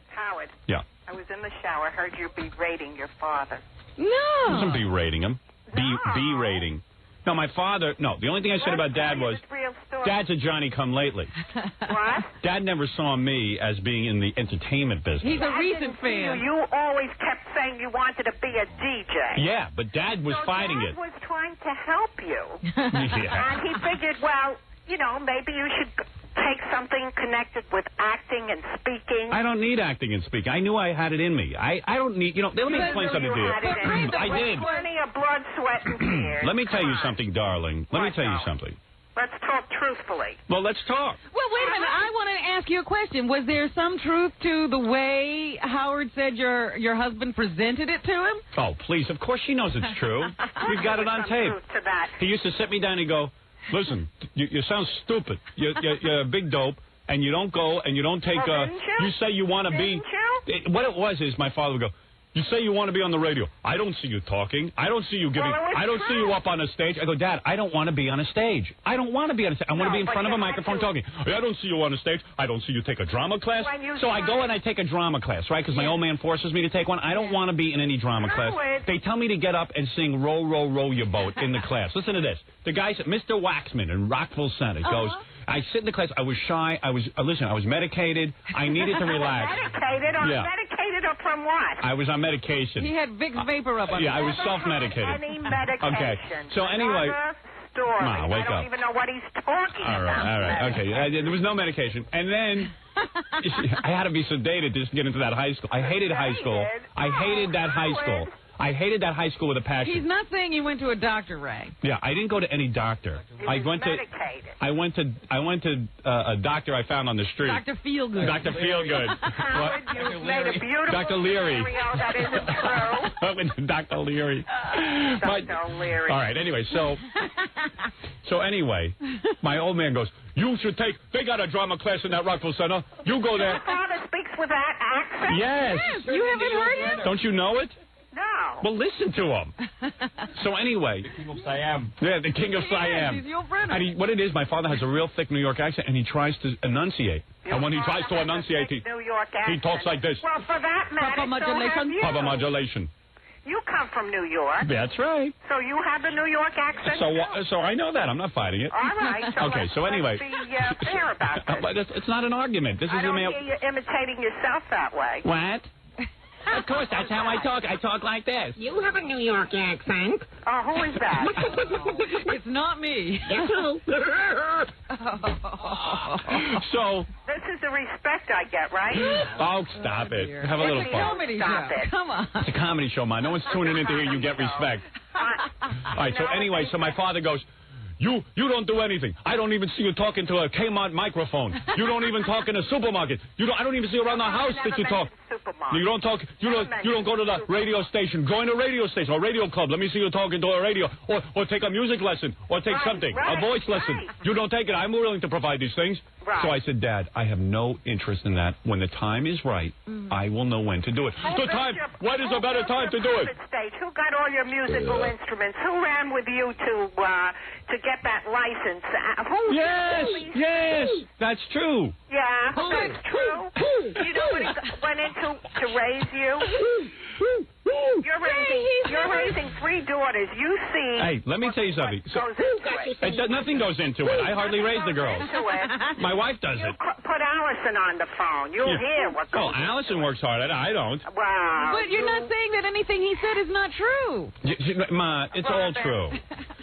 Howard. Yeah. I was in the shower, heard you berating your father. No. I wasn't berating him. Berating. No, my father, no. The only thing I said about Dad was, Dad's a Johnny-come-lately. What? Dad never saw me as being in the entertainment business. He's a recent fan. You always kept saying you wanted to be a DJ. Yeah, but Dad was fighting Dad it. was trying to help you. Yeah. And he figured, well, maybe you should take something connected with acting and speaking. I don't need acting and speaking. I knew I had it in me. I don't need, let me explain something to you. I did. Plenty of blood, sweat, and tears. Let me tell you something, darling. Let me tell you something. Let's talk truthfully. Well, let's talk. Well, wait a minute. I want to ask you a question. Was there some truth to the way Howard said your husband presented it to him? Oh, please. Of course she knows it's true. We've got it on tape. Truth to that. He used to sit me down and go, listen, you sound stupid. You're a big dope, and you don't go and you don't take... you say you want to be... What it was is my father would go, you say you want to be on the radio. I don't see you talking. I don't see you giving... I don't see you up on a stage. I go, Dad, I don't want to be on a stage. I don't want to be on a stage. I want to be in front of a microphone talking. I don't see you on a stage. I don't see you take a drama class. So I go and I take a drama class, right? Because my old man forces me to take one. I don't want to be in any drama class. They tell me to get up and sing Row, Row, Row Your Boat in the class. Listen to this. The guy said, Mr. Waxman in Rockville Center goes... I sit in the class. I was shy. I was medicated. I needed to relax. Medicated or from what? I was on medication. He had Vicks Vapor up on I was self-medicated. Any medication. Okay. So anyway, story. Ma, wake I don't up. even know what he's talking All right. Okay. There was no medication, and then I had to be sedated just to get into that high school. I hated high school. I hated that high school. I hated that high school with a passion. He's not saying you went to a doctor, Ray. Yeah, I didn't go to any doctor. I went to a doctor I found on the street. Dr. Feelgood. Dr. Feelgood. You made a beautiful Dr. Leary. scenario that isn't true. I went to Dr. Leary. Dr. Leary. All right. Anyway, so anyway, my old man goes, you should take. They got a drama class in that Rockville Center. You go there. Your father speaks with that accent. Yes. You haven't heard him? Don't you know it? No. Well, listen to him. So anyway. The King of Siam. Yeah, the King of Siam. He's your friend. And what it is, my father has a real thick New York accent, and he tries to enunciate. And when he tries to enunciate, he talks like this. Well, for that matter, Papa modulation. Papa modulation. You come from New York. That's right. So you have the New York accent, too? So I know that. I'm not fighting it. All right. So okay, so anyway. Let's be fair about this. It's not an argument. This I is don't hear you imitating yourself that way. What? Of course, that's how I talk. I talk like this. You have a New York accent. Oh, who is that? It's not me. Yes, who? So. This is the respect I get, right? Oh, stop it. Have a little It's a fun. comedy Stop show. it. Come on. It's a comedy show, man. No one's tuning in to hear you get respect. All right, so anyway, so my father goes, You don't do anything. I don't even see you talking to a Kmart microphone. You don't even talk in a supermarket. I don't even see you around the house that you talk. You don't talk. You don't go to the radio station. Join a radio station or radio club. Let me see you talking to a radio or take a music lesson or take something, a voice lesson. You don't take it. I'm willing to provide these things. Right. So I said, Dad, I have no interest in that. When the time is right, I will know when to do it. The time. When is a better time to do it? Stage? Who got all your musical instruments? Who ran with you to get that license? Yes, that's true. Yeah, that's true. You know what he went into to raise you? You're raising 3 daughters. You see. Hey, let me tell you something. Nothing goes into it. I hardly raise the girls. My wife does it. Put Allison on the phone. You'll hear what goes on. Oh, Allison works hard at it. I don't. Wow. But you're not saying that anything he said is not true. Ma, it's all true.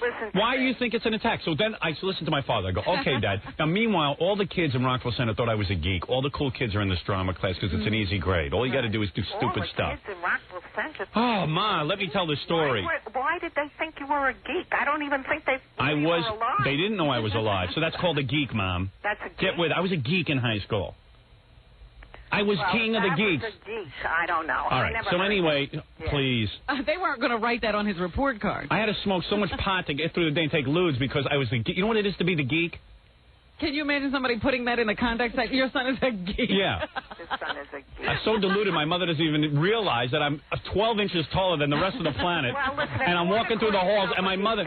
Listen. Why do you think it's an attack? So then I listen to my father. I go, okay, Dad. Now, meanwhile, all the kids in Rockville Center thought I was a geek. All the cool kids are in this drama class because it's an easy grade. All you got to do is do stupid stuff. Kids in Rockville Center. Oh, Ma, let me tell the story. Why did they think you were a geek? I don't even think they knew you were alive. They didn't know I was alive, so that's called a geek, Mom. That's a geek? Get with it. I was a geek in high school. I was king of the geeks. Was a geek. I don't know. All right. So anyway, please. They weren't going to write that on his report card. I had to smoke so much pot to get through the day and take ludes because I was the geek. You know what it is to be the geek? Can you imagine somebody putting that in the context that your son is a geek? Yeah. His son is a geek. I'm so deluded, my mother doesn't even realize that I'm 12 inches taller than the rest of the planet. Well, listen, and I'm walking through the halls, and my mother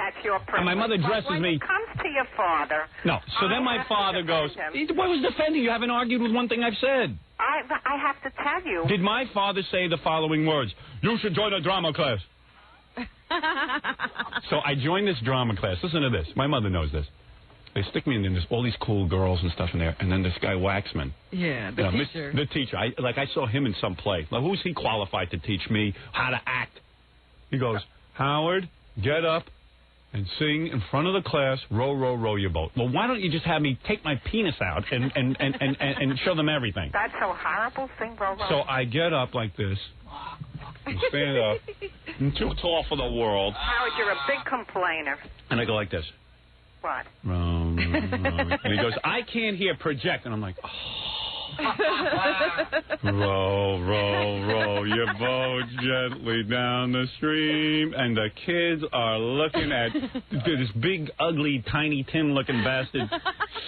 dresses when me. It comes to your father. No. So then my father goes, "What was defending? You haven't argued with one thing I've said." I have to tell you. Did my father say the following words? You should join a drama class. So I joined this drama class. Listen to this. My mother knows this. They stick me in there, there's all these cool girls and stuff in there, and then this guy Waxman. Yeah, the teacher. The teacher. I saw him in some play. Now, who's he qualified to teach me how to act? He goes, Howard, get up and sing in front of the class, row, row, row your boat. Well, why don't you just have me take my penis out and show them everything? That's so horrible, sing, row, row. So I get up like this, and stand up. I'm too tall for the world. Howard, you're a big complainer. And I go like this. What? And he goes, I can't hear, project. And I'm like, row, row, row your boat gently down the stream. And the kids are looking at this big, ugly, tiny Tim-looking bastard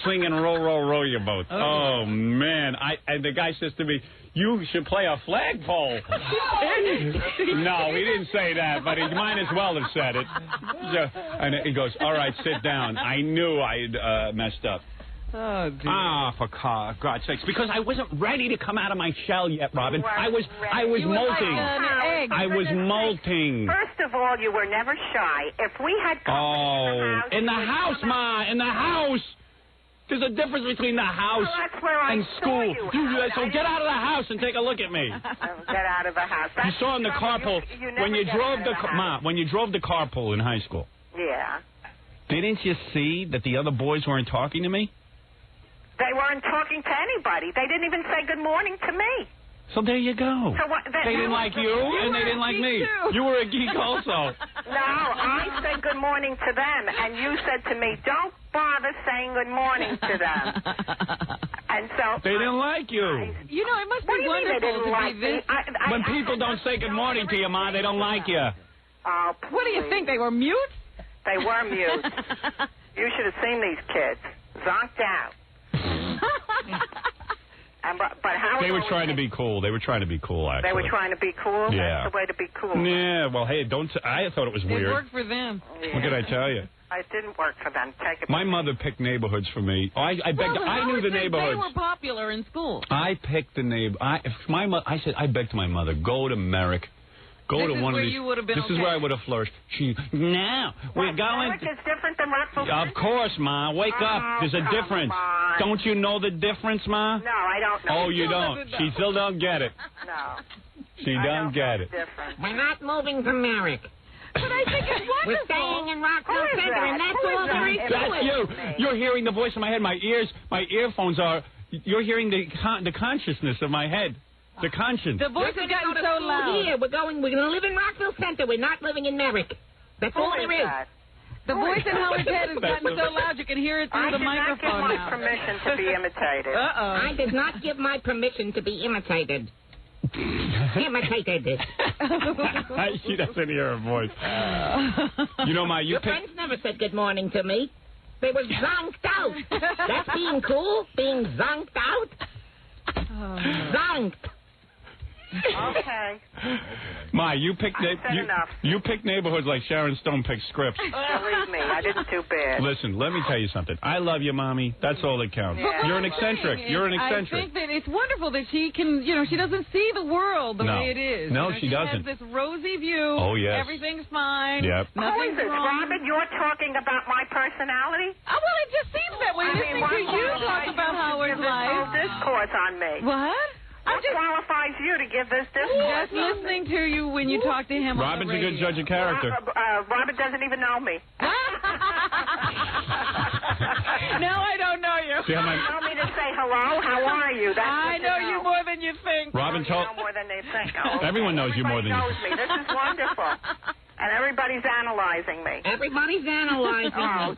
singing row, row, row your boat. Oh, man. And the guy says to me, you should play a flagpole. No, he didn't say that, but he might as well have said it. And he goes, all right, sit down. I knew I'd messed up. Oh, dear. For God's sakes. Because I wasn't ready to come out of my shell yet, Robin. I was molting. I was molting. First of all, you were never shy. If we had company in the house, Ma, in the house. There's a difference between the house and school. So get out of the house and take a look at me. Get out of the house. You saw in the carpool when you drove the carpool in high school. Yeah. Didn't you see that the other boys weren't talking to me? They weren't talking to anybody. They didn't even say good morning to me. So there you go. So they didn't like you, and they didn't like me. Too. You were a geek also. No, I said good morning to them, and you said to me, don't bother saying good morning to them. And so they didn't like you. You know, it must be wonderful to be this. When people don't say good morning to you, Ma, they don't like you. Oh, what do you think? They were mute? They were mute. You should have seen these kids. Zonked out. But how they were trying to be cool. They were trying to be cool, actually. They were trying to be cool? Yeah. That's the way to be cool. Yeah, well, hey, I thought it was weird. It worked for them. Yeah. What did I tell you? It didn't work for them. Take it. My mother picked neighborhoods for me. I knew the neighborhoods. They were popular in school. I picked the neighbor. I begged my mother, go to Merrick. go to one of where these. You would have been this is where I would have flourished. Now we're going. Newark is different than Rockville Centre? Of course, Ma. Wake up. There's a difference. On. Don't you know the difference, Ma? No, I don't know. Oh, you don't. She still don't get it. No. She don't get it. We're not moving to Merrick. But I think it's wonderful. We're staying in Rockville Centre, and that's all there is to That's it. you. You're hearing the voice in my head. My earphones are. You're hearing the consciousness of my head. The conscience. The voice has gotten so loud. Here, we're going to live in Rockville Centre. We're not living in Merrick. That's all there is. The voice in Howard's head has gotten so loud you can hear it through the microphone now. I did not give my permission to be imitated. I did not give my permission to be imitated. Imitated. She doesn't hear her voice. You know, Your friends never said good morning to me. They were zonked out. That's being cool? Being zonked out? Zonked. Okay. Ma, you picked you picked neighborhoods like Sharon Stone picked scripts. Believe me, I didn't do bad. Listen, let me tell you something. I love you, Mommy. That's all that counts. Yeah. You're an eccentric. You're an eccentric. I think that it's wonderful that she can, she doesn't see the world the way it is. No, she She doesn't. has this rosy view. Oh, yes. Everything's fine. Yep. Nothing's Who is this, wrong. Robin? You're talking about my personality? Oh, well, it just seems that way. Listening to you talk about Howard's life. Discourse on me. What? What qualifies you to give this discourse? Just listening to you when you talk to him. Robin's a good judge of character. Robin doesn't even know me. Now I don't know you. See how You know me to say hello? How are you? That's I know you more than you think. Robin told. know more than they think. Oh, Everyone knows you more than you. knows me. This is wonderful. And everybody's analyzing me. Everybody's analyzing you.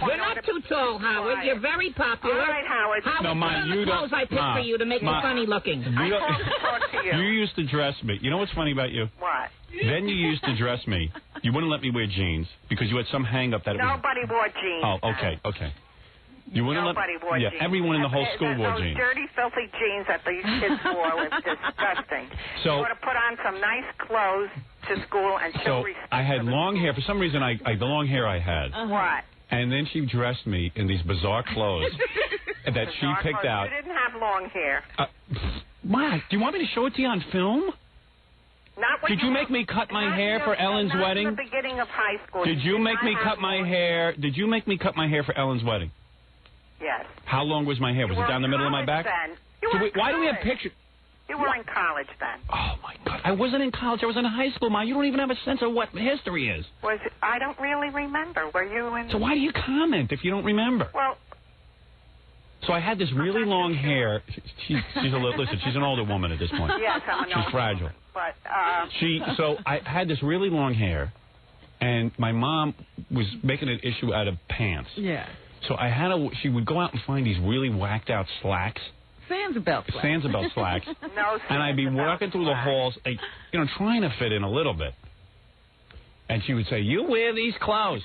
You're not too tall, Howard. You're very popular. All right, Howard. No, Ma, you don't. I picked for you to make me funny looking. You used to dress me. You know what's funny about you? What? Then you used to dress me. You wouldn't let me wear jeans because you had some hang-up that it was... Nobody wore jeans. Oh, okay. You wouldn't Nobody wore yeah, jeans. everyone in the whole school wore jeans. Those dirty, filthy jeans that these kids wore was disgusting. So- you ought to put on some nice clothes to school and show So respect. I had long hair. For some reason, the long hair I had. What? And then she dressed me in these bizarre clothes that she Bizarre picked clothes. out. You didn't have long hair. Ma, do you want me to show it to you on film? Not when Did you make me cut my hair for Ellen's not wedding? At the beginning of high school. Did you make me cut my hair? Did you make me cut my hair for Ellen's wedding? Yes. How long was my hair? Was it down the middle of my back? Then. Why do we have pictures? You were in college then. Oh my God! I wasn't in college. I was in high school, Ma. You don't even have a sense of what history is. I don't really remember. Were you in? So why do you comment if you don't remember? Well. So I had this really long hair. She's listen. She's an older woman at this point. Yes, I'm an She's older fragile. But So I had this really long hair, and my mom was making an issue out of pants. Yeah. So I had she would go out and find these really whacked out slacks. Sandsabelt slacks. Sandsabelt slacks. No. And I'd be walking through the halls, like, trying to fit in a little bit. And she would say, "You wear these clothes."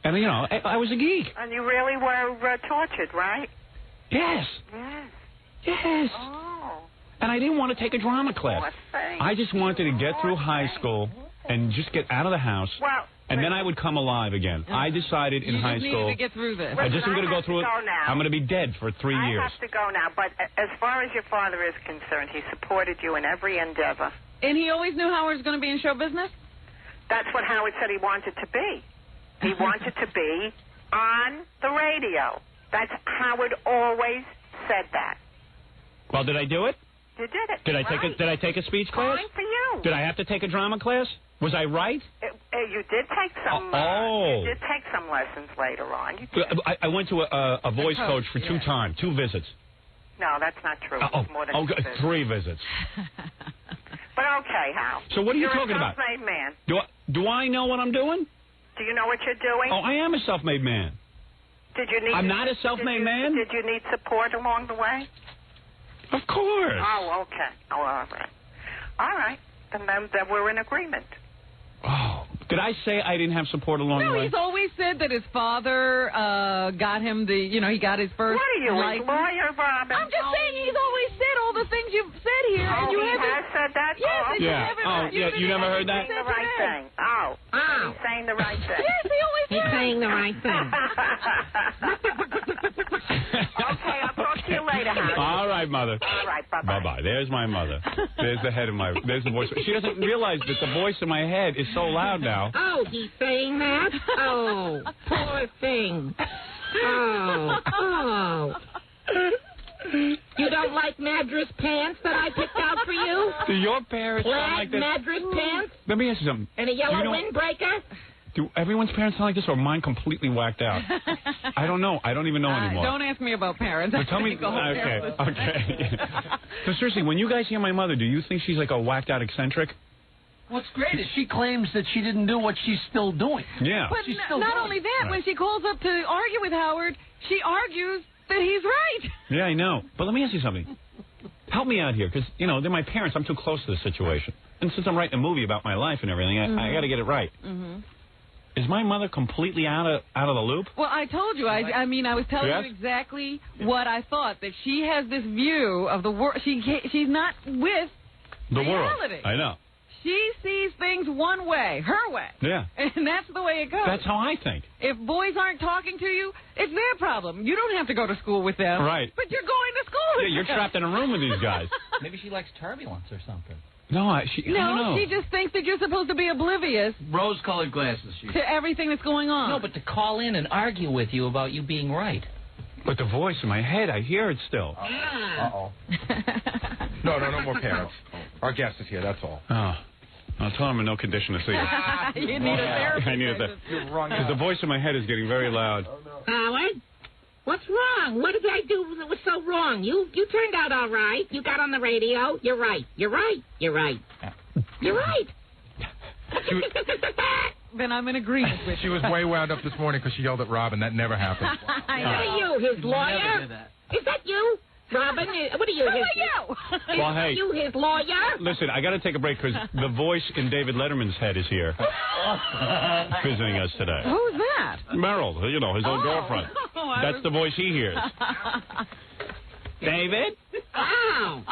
And I was a geek. And you really were tortured, right? Yes. Yes. Oh. And I didn't want to take a drama class. I just wanted to get through high school and just get out of the house. Well, and then I would come alive again. I decided in high school. You to get through this. I'm going to go through it. I'm going to be dead for 3 years. I have to go now, but as far as your father is concerned, he supported you in every endeavor. And he always knew Howard was going to be in show business? That's what Howard said he wanted to be. He wanted to be on the radio. That's Howard always said that. Well, did I do it? You did it. Did I take a speech class? Fine for you. Did I have to take a drama class? Was I right? You did take some. You did take some lessons later on. You did. I went to a voice coach for 2 visits. No, that's not true. More than 2 visits. 3 visits. But okay, Hal. So what are you You're talking a about? self-made man. Do I know what I'm doing? Do you know what you're doing? Oh, I am a self-made man. Did you need? I'm not a self-made man? Did you need support along the way? Of course. Oh, okay. Oh, all right. All right. Then we're in agreement. Oh, did I say I didn't have support along the way? No, he's always said that his father got him he got his first. What are you, license. a lawyer, Robin? I'm just saying he's always said all the things you've said here. Oh, and you he has said that? Yes, Oh, and you never heard that? He's saying the right thing. Oh. He's saying the right thing. Yes, he always He's saying the right thing. Okay, I'll talk to you later, Howard. All right, Mother. All right, bye-bye. Bye-bye. There's my mother. There's the head of my... There's the voice. She doesn't realize that the voice in my head is so loud now. Oh, he's saying that? Oh, poor thing. Oh. You don't like Madras pants that I picked out for you? Do your parents sound like Plaid this? Madras pants? Let me ask you something. And a yellow windbreaker? Do everyone's parents sound like this, or mine completely whacked out? I don't know. I don't even know anymore. Don't ask me about parents. But tell me. Okay. So seriously, when you guys hear my mother, do you think she's like a whacked out eccentric? What's great is she claims that she didn't do what she's still doing. Yeah. But She's still not doing only it. that, when she calls up to argue with Howard, she argues that he's right. Yeah, I know. But let me ask you something. Help me out here, because, you know, they're my parents. I'm too close to the situation. And since I'm writing a movie about my life and everything, I got to get it right. Mm-hmm. Is my mother completely out of the loop? Well, I told you. I mean, I was telling Yes? you exactly what I thought, that she has this view of the world. She's not with The reality. world. I know. She sees things one way, her way. Yeah. And that's the way it goes. That's how I think. If boys aren't talking to you, it's their problem. You don't have to go to school with them. Right. But you're going to school with Yeah, you're them. trapped in a room with these guys. Maybe she likes turbulence or something. No, I don't know. she just thinks that you're supposed to be oblivious Rose-colored glasses. to everything that's going on. No, but to call in and argue with you about you being right. But the voice in my head, I hear it still. Uh-oh. No more parents. Our guest is here, that's all. Oh. I'll tell him I'm in no condition to see it. You need a therapist. I need a therapist. Because the voice in my head is getting very loud. Howard? What's wrong? What did I do that was so wrong? You turned out all right. You got on the radio. You're right. You're right. You're right. You're right. Then I'm in agreement with She was way wound up this morning because she yelled at Robin. That never happened. What are you, his lawyer? Is that you? Robin, what are you? Well, hey. You his lawyer? Listen, I got to take a break because the voice in David Letterman's head is here visiting us today. Who's that? Merrill, you know, his old girlfriend. That's the voice he hears. David? Oh,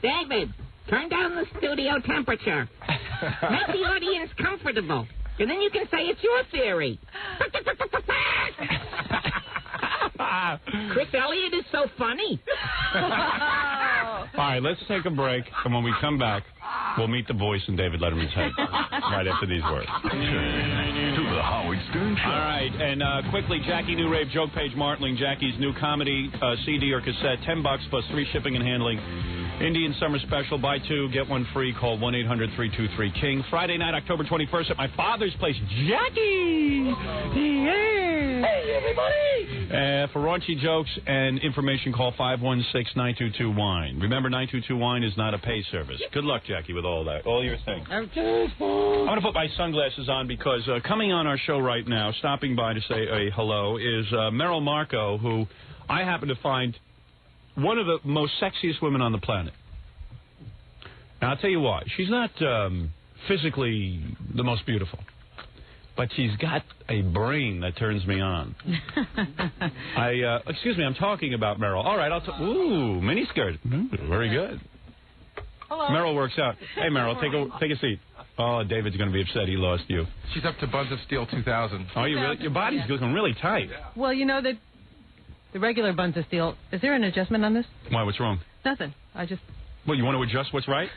David, turn down the studio temperature. Make the audience comfortable. And then you can say it's your theory. Chris Elliott is so funny. All right, let's take a break, and when we come back, we'll meet the voice in David Letterman's head right after these words. To the Howard Stern Show. All right, and quickly, Jackie New Rave, Joke Page Martling, Jackie's new comedy CD or cassette, $10 plus free shipping and handling. Indian Summer Special, buy two, get one free. Call 1-800-323-KING. Friday night, October 21st at my father's place, Jackie! Yeah! Hey, everybody! For raunchy jokes and information, call 516-922-WINE. Remember, 922-WINE is not a pay service. Good luck, Jackie, with all that. All your things. I'm going to put my sunglasses on because coming on our show right now, stopping by to say a hello, is Merrill Markoe, who I happen to find one of the most sexiest women on the planet. Now, I'll tell you why. She's not physically the most beautiful, but she's got a brain that turns me on. Excuse me, I'm talking about Merrill. All right, ooh, miniskirt. Very good. Hello. Merrill works out. Hey, Merrill, take a seat. Oh, David's going to be upset he lost you. She's up to Buns of Steel 2000. Oh, you really? Your body's looking really tight. Well, you know that the regular Buns of Steel, is there an adjustment on this? Why, what's wrong? Nothing. I just... Well, you want to adjust what's right?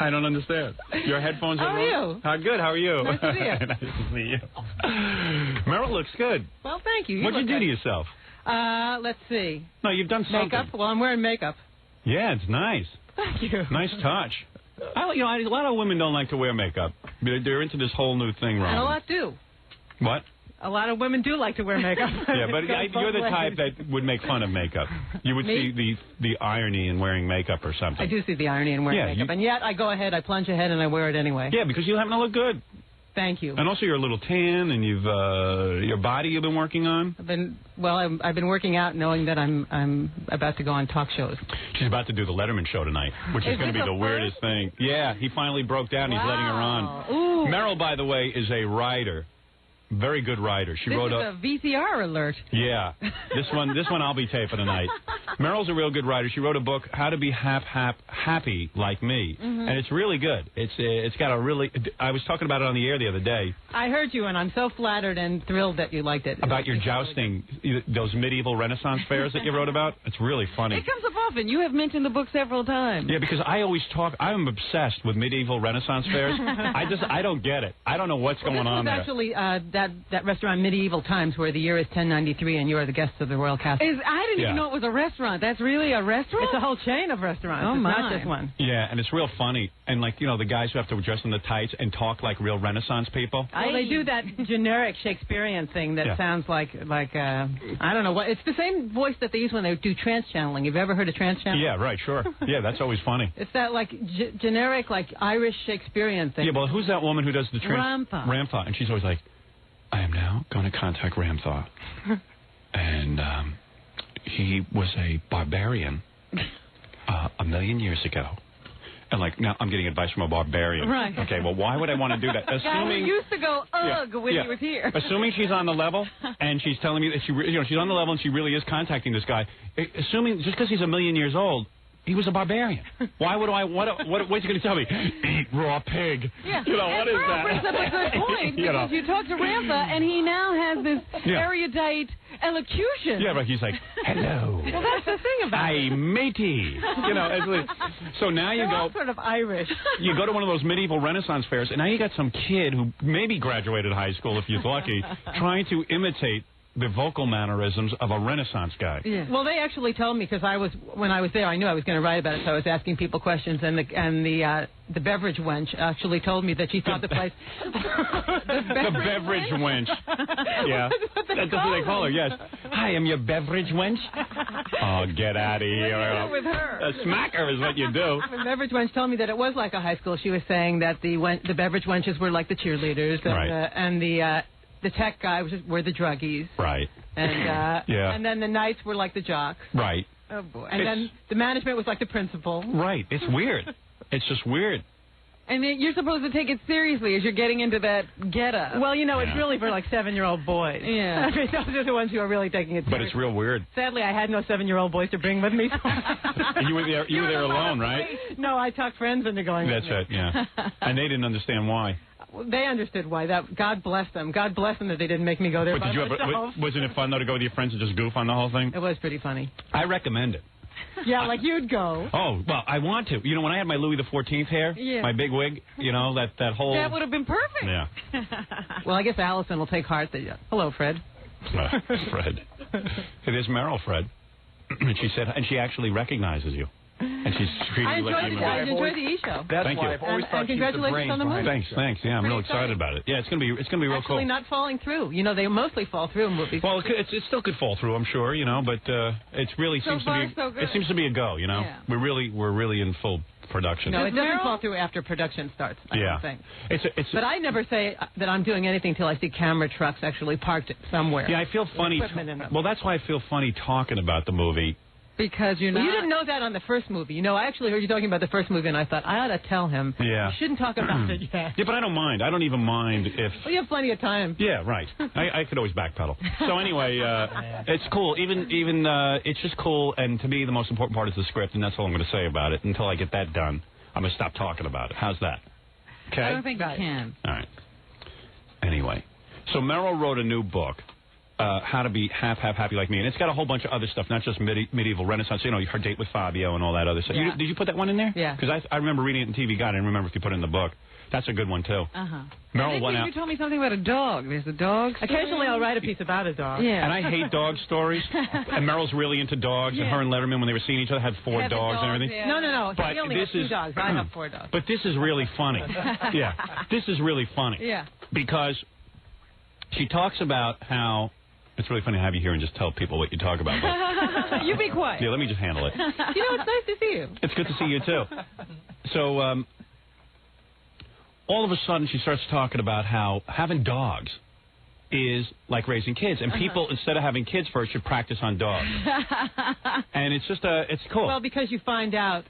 I don't understand. Your headphones are How are wrong? you? How good. How are you? Nice to see you. Nice to see you. Merrill looks good. Well, thank you. What'd you do to yourself? Let's see. No, you've done something. Makeup? Well, I'm wearing makeup. Yeah, it's nice. Thank you. Nice touch. A lot of women don't like to wear makeup. They're into this whole new thing, Ron. And a lot do. What? A lot of women do like to wear makeup. Yeah, but you're the type that would make fun of makeup. You would see the irony in wearing makeup or something. I do see the irony in wearing makeup. And yet I go ahead, I plunge ahead, and I wear it anyway. Yeah, because you happen to look good. Thank you. And also you're a little tan, and you've your body you've been working on. I've been working out knowing that I'm about to go on talk shows. She's about to do the Letterman show tonight, which is going to be the weirdest thing. Yeah, he finally broke down. He's letting her on. Ooh. Merrill, by the way, is a writer. Very good writer. She wrote a VCR alert. Yeah, this one I'll be taping tonight. Meryl's a real good writer. She wrote a book, How to Be Happy Like Me, and it's really good. It's got a really. I was talking about it on the air the other day. I heard you, and I'm so flattered and thrilled that you liked it. About your jousting, those medieval Renaissance fairs that you wrote about. It's really funny. It comes up often. You have mentioned the book several times. Yeah, because I always talk. I'm obsessed with medieval Renaissance fairs. I don't get it. I don't know what's going on there. Actually, that restaurant Medieval Times, where the year is 1093, and you are the guests of the royal castle. I didn't even know it was a restaurant. That's really a restaurant? It's a whole chain of restaurants. Oh, my. It's not just one. Yeah, and it's real funny. And, like, the guys who have to dress in the tights and talk like real Renaissance people. Well, they do that generic Shakespearean thing that sounds like I don't know what. It's the same voice that they use when they do trance channeling. Have you ever heard of trance channeling? Yeah, right, sure. Yeah, that's always funny. It's that, like, generic, like, Irish Shakespearean thing. Yeah, well, who's that woman who does the trance? Ramtha. And she's always like, I am now going to contact Ramtha. And he was a barbarian 1,000,000 years ago. And, like, now I'm getting advice from a barbarian. Right. Okay, well, why would I want to do that? Assuming he used to go, when he was here. Assuming she's on the level, and she's telling me that she's on the level and she really is contacting this guy. Assuming, just because he's 1,000,000 years old, he was a barbarian. Why would I? What's he going to tell me? Eat raw pig. Yeah. What is that? Brings up a good point because you talk to Ramtha and he now has this erudite elocution. Yeah, but he's like, hello. Well, that's the thing about it. matey. So now you They're go. all sort of Irish. You go to one of those medieval Renaissance fairs, and now you got some kid who maybe graduated high school, if he's lucky, trying to imitate the vocal mannerisms of a Renaissance guy. Yeah. Well, they actually told me because when I was there, I knew I was going to write about it, so I was asking people questions, and the beverage wench actually told me that she thought the place. the beverage wench. Yeah, that's what they call her. Yes. Hi, I'm your beverage wench. Oh, get out of here! With her, a smacker is what you do. The beverage wench told me that it was like a high school. She was saying that the beverage wenches were like the cheerleaders, and the tech guys were the druggies. Right. And and then the knights were like the jocks. Right. Oh, boy. And then the management was like the principal. Right. It's weird. It's just weird. And you're supposed to take it seriously as you're getting into that get-up. Well, it's really for like 7-year-old boys. Yeah. I mean, those are the ones who are really taking it seriously. But it's real weird. Sadly, I had no 7-year-old boys to bring with me. You were there alone, right? No, I talked friends into going That's with me. it, yeah. And they didn't understand why. They understood why. God bless them. God bless them that they didn't make me go there by myself. Wasn't it fun, though, to go with your friends and just goof on the whole thing? It was pretty funny. I recommend it. Yeah, like you'd go. Oh, well, I want to. When I had my Louis XIV hair, my big wig, that whole... That would have been perfect. Yeah. Well, I guess Allison will take heart that... Hello, Fred. Fred. It is Meryl, Fred. And she actually recognizes you. And she's treating you like you. I enjoyed the E-show. Thank you. I've always thought and congratulations on the movie. Thanks. Yeah, I'm real excited about it. Yeah, it's gonna be real cool. Actually, not falling through. They mostly fall through in movies. Well, it still could fall through, I'm sure. But it really seems to be. It seems to be a go. Yeah. We're really in full production. No, it doesn't fall through after production starts. I don't think. But I never say that I'm doing anything till I see camera trucks actually parked somewhere. Yeah, I feel funny. Well, that's why I feel funny talking about the movie. Because you're not. You didn't know that on the first movie. I actually heard you talking about the first movie, and I thought, I ought to tell him. Yeah. You shouldn't talk about it yet. Yeah, but I don't mind. I don't even mind if... Well, you have plenty of time. Yeah, right. I could always backpedal. So anyway, it's cool. Even it's just cool, and to me, the most important part is the script, and that's all I'm going to say about it. Until I get that done, I'm going to stop talking about it. How's that? Okay? I don't think you can. All right. Anyway, so Meryl wrote a new book. How to Be Happy Like Me. And it's got a whole bunch of other stuff, not just medieval Renaissance, her date with Fabio and all that other stuff. Yeah. Did you put that one in there? Yeah. Because I remember reading it in TV Guide. I didn't remember if you put it in the book. That's a good one, too. Uh-huh. Meryl went out. You told me something about a dog. There's a dog story? Occasionally I'll write a piece about a dog. Yeah. And I hate dog stories. And Meryl's really into dogs. Yeah. And her and Letterman, when they were seeing each other, had 4 dogs and everything. Yeah. No. But he only has 2 dogs. I have 4 dogs. But this is really funny. Yeah. This is really funny. Yeah. Because she talks about how... It's really funny to have you here and just tell people what you talk about. You be quiet. Yeah, let me just handle it. It's nice to see you. It's good to see you, too. So, all of a sudden, she starts talking about how having dogs is like raising kids. And people, instead of having kids first, should practice on dogs. And it's just, it's cool. Well, because you find out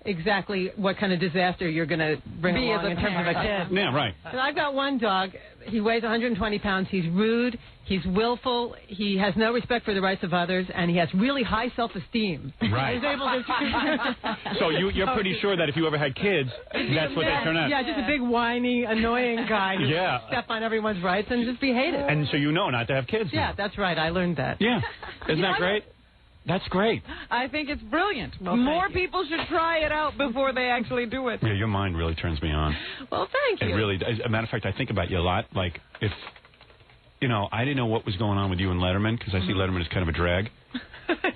exactly what kind of disaster you're going to bring along in terms of a kid. Yeah, right. So I've got one dog. He weighs 120 pounds. He's rude. He's willful. He has no respect for the rights of others, and he has really high self-esteem. Right. He's able to. So you're pretty sure that if you ever had kids, that's what they turn out. Yeah, just a big whiny, annoying guy who step on everyone's rights and just be hated. And so you know not to have kids. Yeah, now. that's right. I learned that. Yeah. Isn't that great? That's great. I think it's brilliant. Well, more people should try it out before they actually do it. Yeah, your mind really turns me on. Well, thank you. It really, as a matter of fact, I think about you a lot. Like, if, you know, I didn't know what was going on with you and Letterman, because I see Letterman as kind of a drag.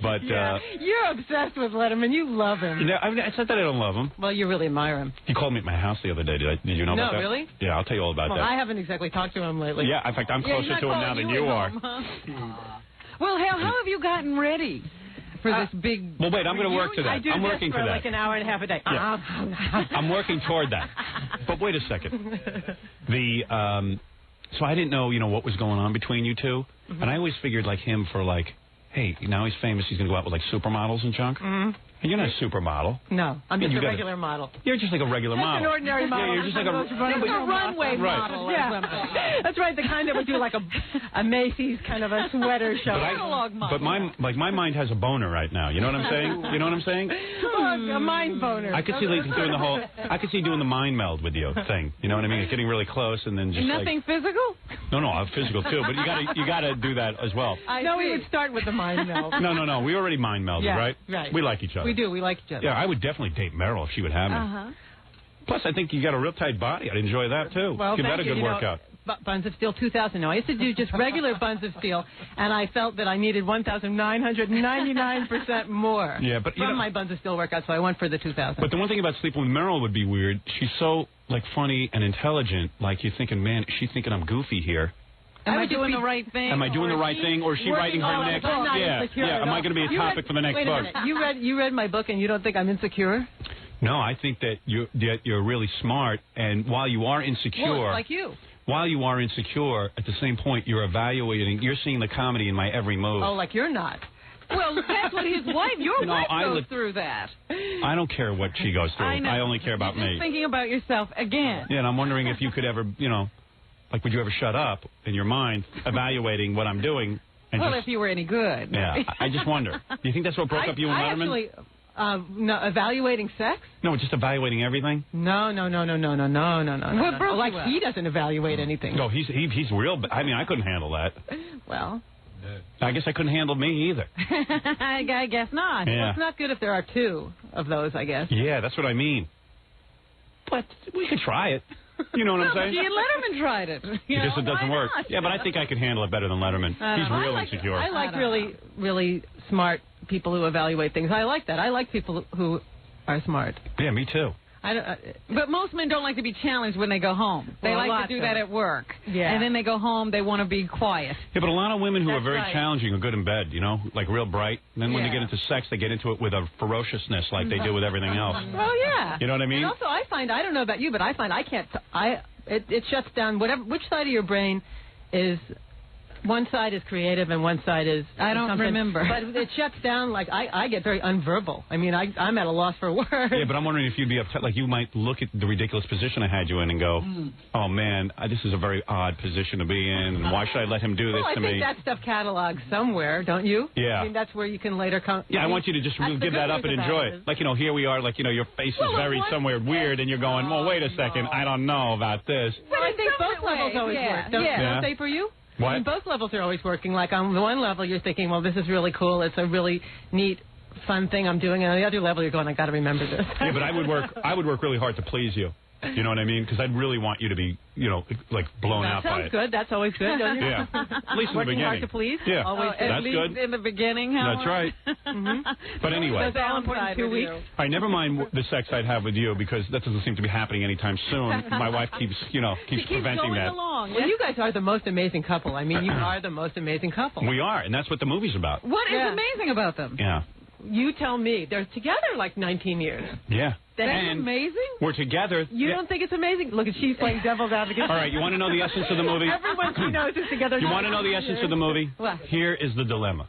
But you're obsessed with Letterman. You love him. You know, it's not that I don't love him. Well, you really admire him. He called me at my house the other day. Did you know about that? No, really? Yeah, I'll tell you all about Well, that. I haven't exactly talked to him lately. Yeah, in fact, I'm closer to him now than you are. Well, how have you gotten ready for this big... Well, wait, I'm going to work to that. I do I'm this working for to that. like an hour and a half a day. Yeah. I'm working toward that. But wait a second. So I didn't know, what was going on between you two. And I always figured like him for like, hey, now he's famous, he's going to go out with like supermodels and junk. And you're not a supermodel. No, I'm just a regular model. You're just like a regular model. An ordinary model. Yeah, you're just like a runway model or something. That's right, the kind that would do like a Macy's kind of a sweater show. But my mind has a boner right now. You know what I'm saying? You know what I'm saying? A mind boner. I could see like doing the whole. I could see doing the mind meld with you thing. You know what I mean? It's getting really close and then just nothing physical. No, I'm physical too. But you gotta do that as well. We would start with the mind meld. No. We already mind melded, right? Right. We like each other. We do. We like each other. Yeah, I would definitely date Meryl if she would have me. Plus, I think you got a real tight body. I'd enjoy that too. Well, give that a good workout. Buns of Steel 2000. No, I used to do just regular Buns of Steel, and I felt that I needed 1,999% more from my Buns of Steel workout, so I went for the 2000. But the one thing about sleeping with Meryl would be weird. She's so like funny and intelligent. Like you're thinking, man, is she thinking I'm goofy here? Am I doing the right thing? Am I doing the right thing, or is she writing her next? Yeah. Am I going to be a topic for the next book? You read my book, and you don't think I'm insecure? No, I think that you're really smart, and while you are insecure, well, it's like you. While you are insecure, at the same point you're evaluating. You're seeing the comedy in my every move. Oh, like you're not. Well, that's what his wife. Your wife goes through that. I don't care what she goes through. I only care about me. You're just thinking about yourself again. Yeah, and I'm wondering if you could ever, like, would you ever shut up in your mind, evaluating what I'm doing? And if you were any good. Yeah, I just wonder. Do you think that's what broke up you and Letterman? No, evaluating sex? No, just evaluating everything. No. What broke like you up? he doesn't evaluate anything. No, he's real. I mean, I couldn't handle that. Well, I guess I couldn't handle me either. I guess not. Yeah. Well, it's not good if there are two of those, I guess. Yeah, that's what I mean. But we could try it. You know what I'm saying? She and Letterman tried it. Because it doesn't work. Yeah, but I think I could handle it better than Letterman. He's real insecure. I like really smart people who evaluate things. I like that. I like people who are smart. Yeah, me too. But most men don't like to be challenged when they go home. They like to do that at work. Yeah. And then they go home, they want to be quiet. Yeah, but a lot of women who are very challenging are good in bed, like real bright. And then when they get into sex, they get into it with a ferociousness like they do with everything else. Well, yeah. You know what I mean? And also, I don't know about you, but I find I can't, it shuts down which side of your brain is, one side is creative and one side is I don't remember. But it shuts down, like, I get very unverbal. I mean, I'm at a loss for words. Yeah, but I'm wondering if you'd be upset. Like, you might look at the ridiculous position I had you in and go, oh, man, this is a very odd position to be in, and why should I let him do this to me? I think that stuff catalogs somewhere, don't you? Yeah. I mean, that's where you can later come. Yeah, I want you to just give that up and enjoy it. Like, here we are, like, your face is very somewhere weird, and you're going, well, wait a second, I don't know about this. Well, I think both levels always work. Don't they for you? What? I mean, both levels are always working. Like, on the one level, you're thinking, well, this is really cool. It's a really neat, fun thing I'm doing. And on the other level, you're going, I got to remember this. Yeah, but I would work really hard to please you. You know what I mean? Because I'd really want you to be, like blown out by it. Sounds good. That's always good, doesn't it? Yeah. At least in the Working beginning. hard to please? Yeah. Always good. That's good. In the beginning, Howard. That's right. But anyway. Does Alan put in 2 weeks? All right, never mind the sex I'd have with you because that doesn't seem to be happening anytime soon. My wife keeps preventing that. Along. Well, you guys are the most amazing couple. I mean, you are the most amazing couple. We are, and that's what the movie's about. What is amazing about them? Yeah. You tell me. They're together like 19 years. Yeah. That's amazing? We're together. You don't think it's amazing? Look, she's playing devil's advocate. All right, you want to know the essence of the movie? Everyone she knows is together. You want to know the essence of the movie? What? Here is the dilemma.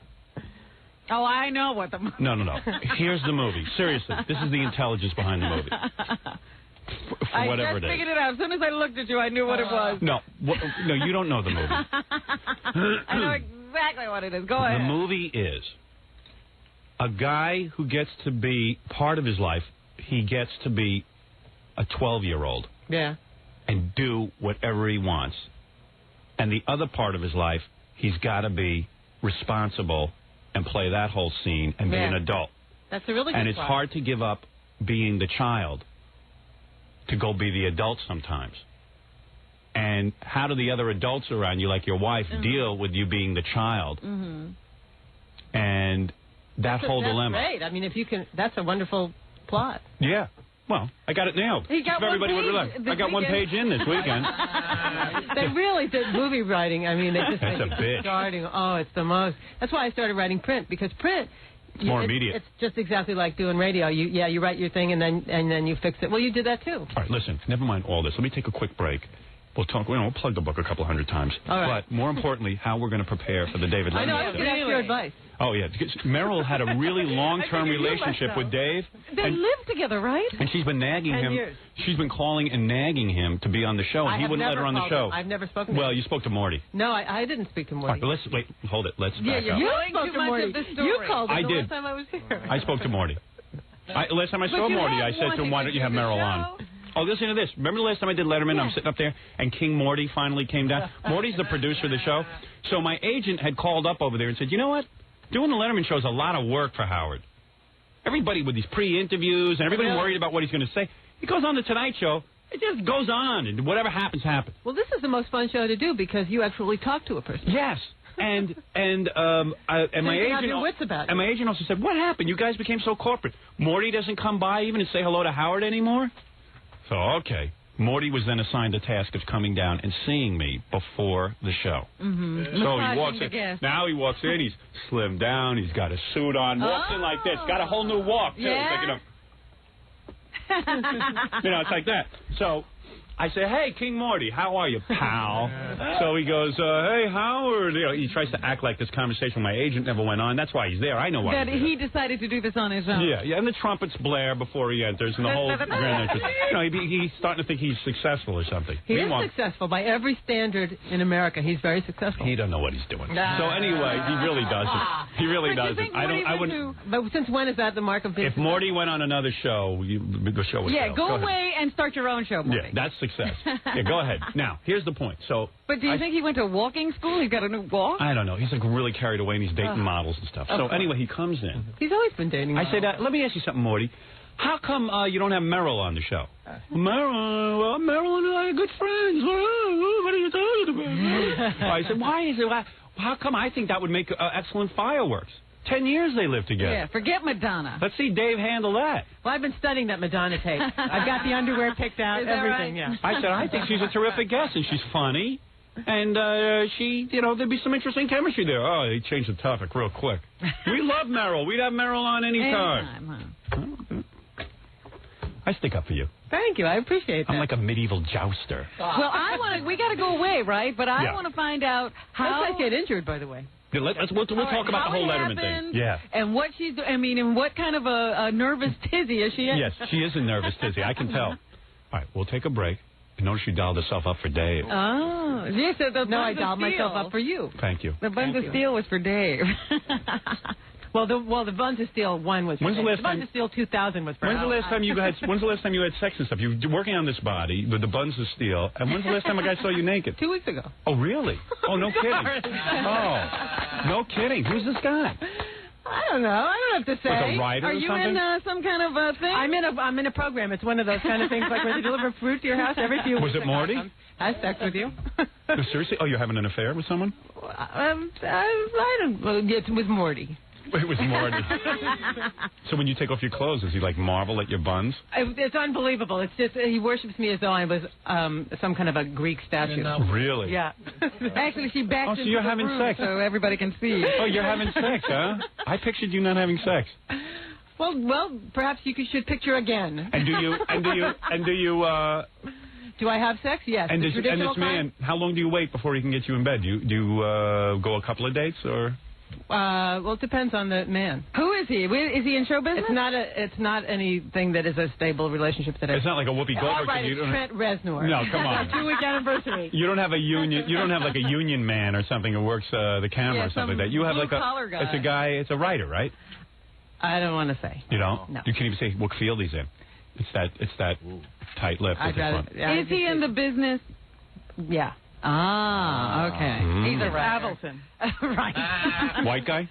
Oh, I know what the movie. No. Here's the movie. Seriously, this is the intelligence behind the movie. For whatever it is. I just figured it out. As soon as I looked at you, I knew what it was. No, you don't know the movie. I know exactly what it is. Go ahead. The movie is a guy who gets to be part of his life. He gets to be a 12-year-old. Yeah. And do whatever he wants. And the other part of his life, he's got to be responsible and play that whole scene and be an adult. That's a really good And it's part. hard to give up being the child to go be the adult sometimes. And how do the other adults around you, like your wife, deal with you being the child? And that whole dilemma. That's great. I mean, if you can, that's a wonderful plot. Yeah. Well, I got it nailed. He got everybody one would page relax. this I got one weekend. page in this weekend. They really did movie writing. I mean, they just That's make a bitch. starting. Oh, it's the most. That's why I started writing print, because print. It's more immediate. It's just exactly like doing radio. You write your thing and then you fix it. Well, you did that too. All right, listen. Never mind all this. Let me take a quick break. We'll talk. We'll plug the book a couple hundred times. All right. But more importantly, how we're going to prepare for the David Letterman I know. show. That's your advice. Oh yeah, because Merrill had a really long-term relationship with Dave. They live together, right? And she's been nagging 10 him. years. She's been calling and nagging him to be on the show, and he wouldn't let her on the show. I've never spoken to Well, him. you spoke to Morty. No, I didn't speak to All Morty. right, but let's wait. Hold it. Let's back up. You Telling spoke too to much Morty. of the story. You called him I the did. last time I was here. I spoke to Morty. Last time I But saw you Morty, have I said to him, wanted "Why to don't you do have the Merrill on?" show. Oh, listen to this. Remember the last time I did Letterman? I'm sitting up there, and King Morty finally came down. Morty's the producer of the show. So my agent had called up over there and said, you know what? Doing the Letterman show is a lot of work for Howard. Everybody with these pre-interviews and everybody worried about what he's going to say. He goes on the Tonight Show. It just goes on, and whatever happens, happens. Well, this is the most fun show to do because you actually talk to a person. Yes. And my you have agent your wits about and my agent also said, what happened? You guys became so corporate. Morty doesn't come by even and say hello to Howard anymore? So, okay. Morty was then assigned the task of coming down and seeing me before the show. Mm-hmm. So he walks in. Now he walks in. He's slimmed down. He's got a suit on. Walks in like this. Got a whole new walk, too. Yeah? It's like, it's like that. So I say, hey, King Morty, how are you, pal? So he goes, hey, Howard. He tries to act like this conversation with my agent never went on. That's why he's there. I know why That he's there. he decided to do this on his own. Yeah, and the trumpets blare before he enters, and the whole grand entrance. He's starting to think he's successful or something. He Meanwhile, is successful by every standard in America. He's very successful. he doesn't know what he's doing. So anyway, he really doesn't. He really doesn't. I wouldn't. But since when is that the mark of being If Morty went on another show, the show would fail. Go ahead. away and start your own show, Morty. Yeah, that's success. Yeah, go ahead. Now, here's the point. So, But do you think he went to walking school? He got a new walk? I don't know. He's like really carried away, and he's dating models and stuff. So anyway, he comes in. He's always been dating. I said, let me ask you something, Morty. How come you don't have Merrill on the show? Merrill and I are good friends. What are you talking about? I said, why is it? How come I think that would make excellent fireworks? 10 years they lived together. Yeah, forget Madonna. Let's see Dave handle that. Well, I've been studying that Madonna tape. I've got the underwear picked out, Is that everything. right? Yeah. I said, I think she's a terrific guest, and she's funny. And she, there'd be some interesting chemistry there. Oh, he changed the topic real quick. We love Merrill. We'd have Merrill on anytime. I stick up for you. Thank you. I appreciate that. I'm like a medieval jouster. Well, we got to go away, right? But I want to find out how. Let's not get injured, by the way. Yeah, we'll talk about the whole Letterman thing. Yeah. And what she's doing. I mean, and what kind of a nervous tizzy is she in? Yes, she is a nervous tizzy. I can tell. All right, we'll take a break. You notice you dialed herself up for Dave. Oh, you said the No, I Buns of dialed myself Steel. up for you. Thank you. The Buns of Steel was for Dave. Well, the Buns of Steel 1 was for When's the Dave. last The Buns time- of Steel 2000 was for When's the Howard. last time you had? When's the last time you had sex and stuff? You're working on this body with the buns of steel. And when's the last time a guy saw you naked? 2 weeks ago. Oh, really? Oh, no kidding. Sorry. Oh, no kidding. Who's this guy? I don't know. I don't have to say. Like a writer Are or you something? in some kind of thing? I'm in a program. It's one of those kind of things like where they deliver fruit to your house every few Was weeks. it Morty? Has sex with you? Oh, seriously? Oh, you're having an affair with someone? I don't. Well, it's with Morty. It was Morty. So when you take off your clothes, does he like marvel at your buns? It's unbelievable. It's just he worships me as though I was some kind of a Greek statue. Really? Yeah. Actually, she backed Oh, so into you're the having room sex. so everybody can see. Oh, you're having sex, huh? I pictured you not having sex. Well, perhaps you should picture again. And do you? Do I have sex? Yes. And The this traditional man, how long do you wait before he can get you in bed? Do you go a couple of dates or? Well, it depends on the man. Who is he? Is he in show business? It's not anything that is a stable relationship. It's not like a Whoopi Goldberg. All right, it's Trent Reznor. No, come on. 2-week anniversary. You don't have a union. You don't have like a union man or something who works the camera or something like that. You have like a guy. It's a guy. It's a writer, right? I don't want to say. You don't. No. You can't even say what field he's in. It's that tight lip at the front. Is he in the business? Yeah. Ah, okay. He's a Avildsen. Right. White guy?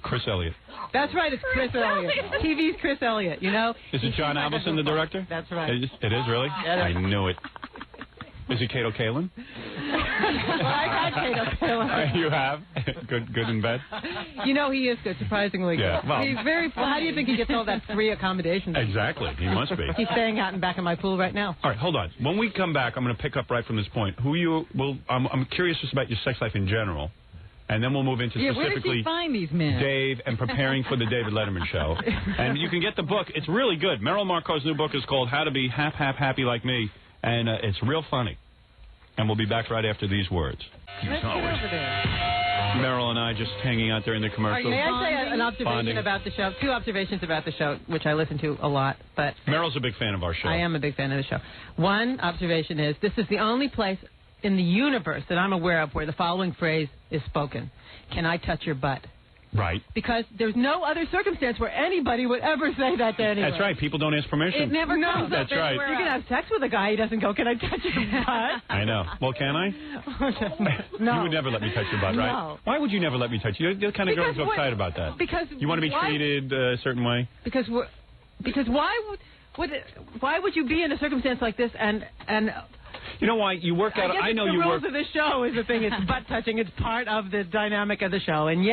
Chris Elliott. That's right, it's Chris Elliott. TV's Chris Elliott, you know? Is it John Avildsen, the director? That's right. It is really? Yeah, I knew it. Is it Kato Kalin? Well, I got Kato Kalin. You have? Good in bed? You know, he is good, surprisingly good. Yeah, well. He's very funny. Well, how do you think he gets all that free accommodation? Exactly. He must be. He's staying out in back of my pool right now. All right, hold on. When we come back, I'm going to pick up right from this point. I'm curious just about your sex life in general. And then we'll move into where did specifically you find these men? Dave and preparing for the David Letterman show. And you can get the book. It's really good. Meryl Marco's new book is called How to Be Half Happy Like Me. And it's real funny. And we'll be back right after these words. Let's get over there. Meryl and I just hanging out there in the commercial. May I say an observation about the show? 2 observations about the show, which I listen to a lot. But Meryl's a big fan of our show. I am a big fan of the show. One observation is this is the only place in the universe that I'm aware of where the following phrase is spoken. Can I touch your butt? Right. Because there's no other circumstance where anybody would ever say that to anyone. That's right. People don't ask permission. It never comes up. That's right. You can have sex with a guy, he doesn't go, can I touch your butt? I know. Well, can I? No. You would never let me touch your butt, right? No. Why would you never let me touch you? You're the kind of girl who's so excited about that. Because you want to be treated a certain way? Because why would you be in a circumstance like this and you know why? You work out. I know you work. The rules of the show is the thing. It's butt touching. It's part of the dynamic of the show. And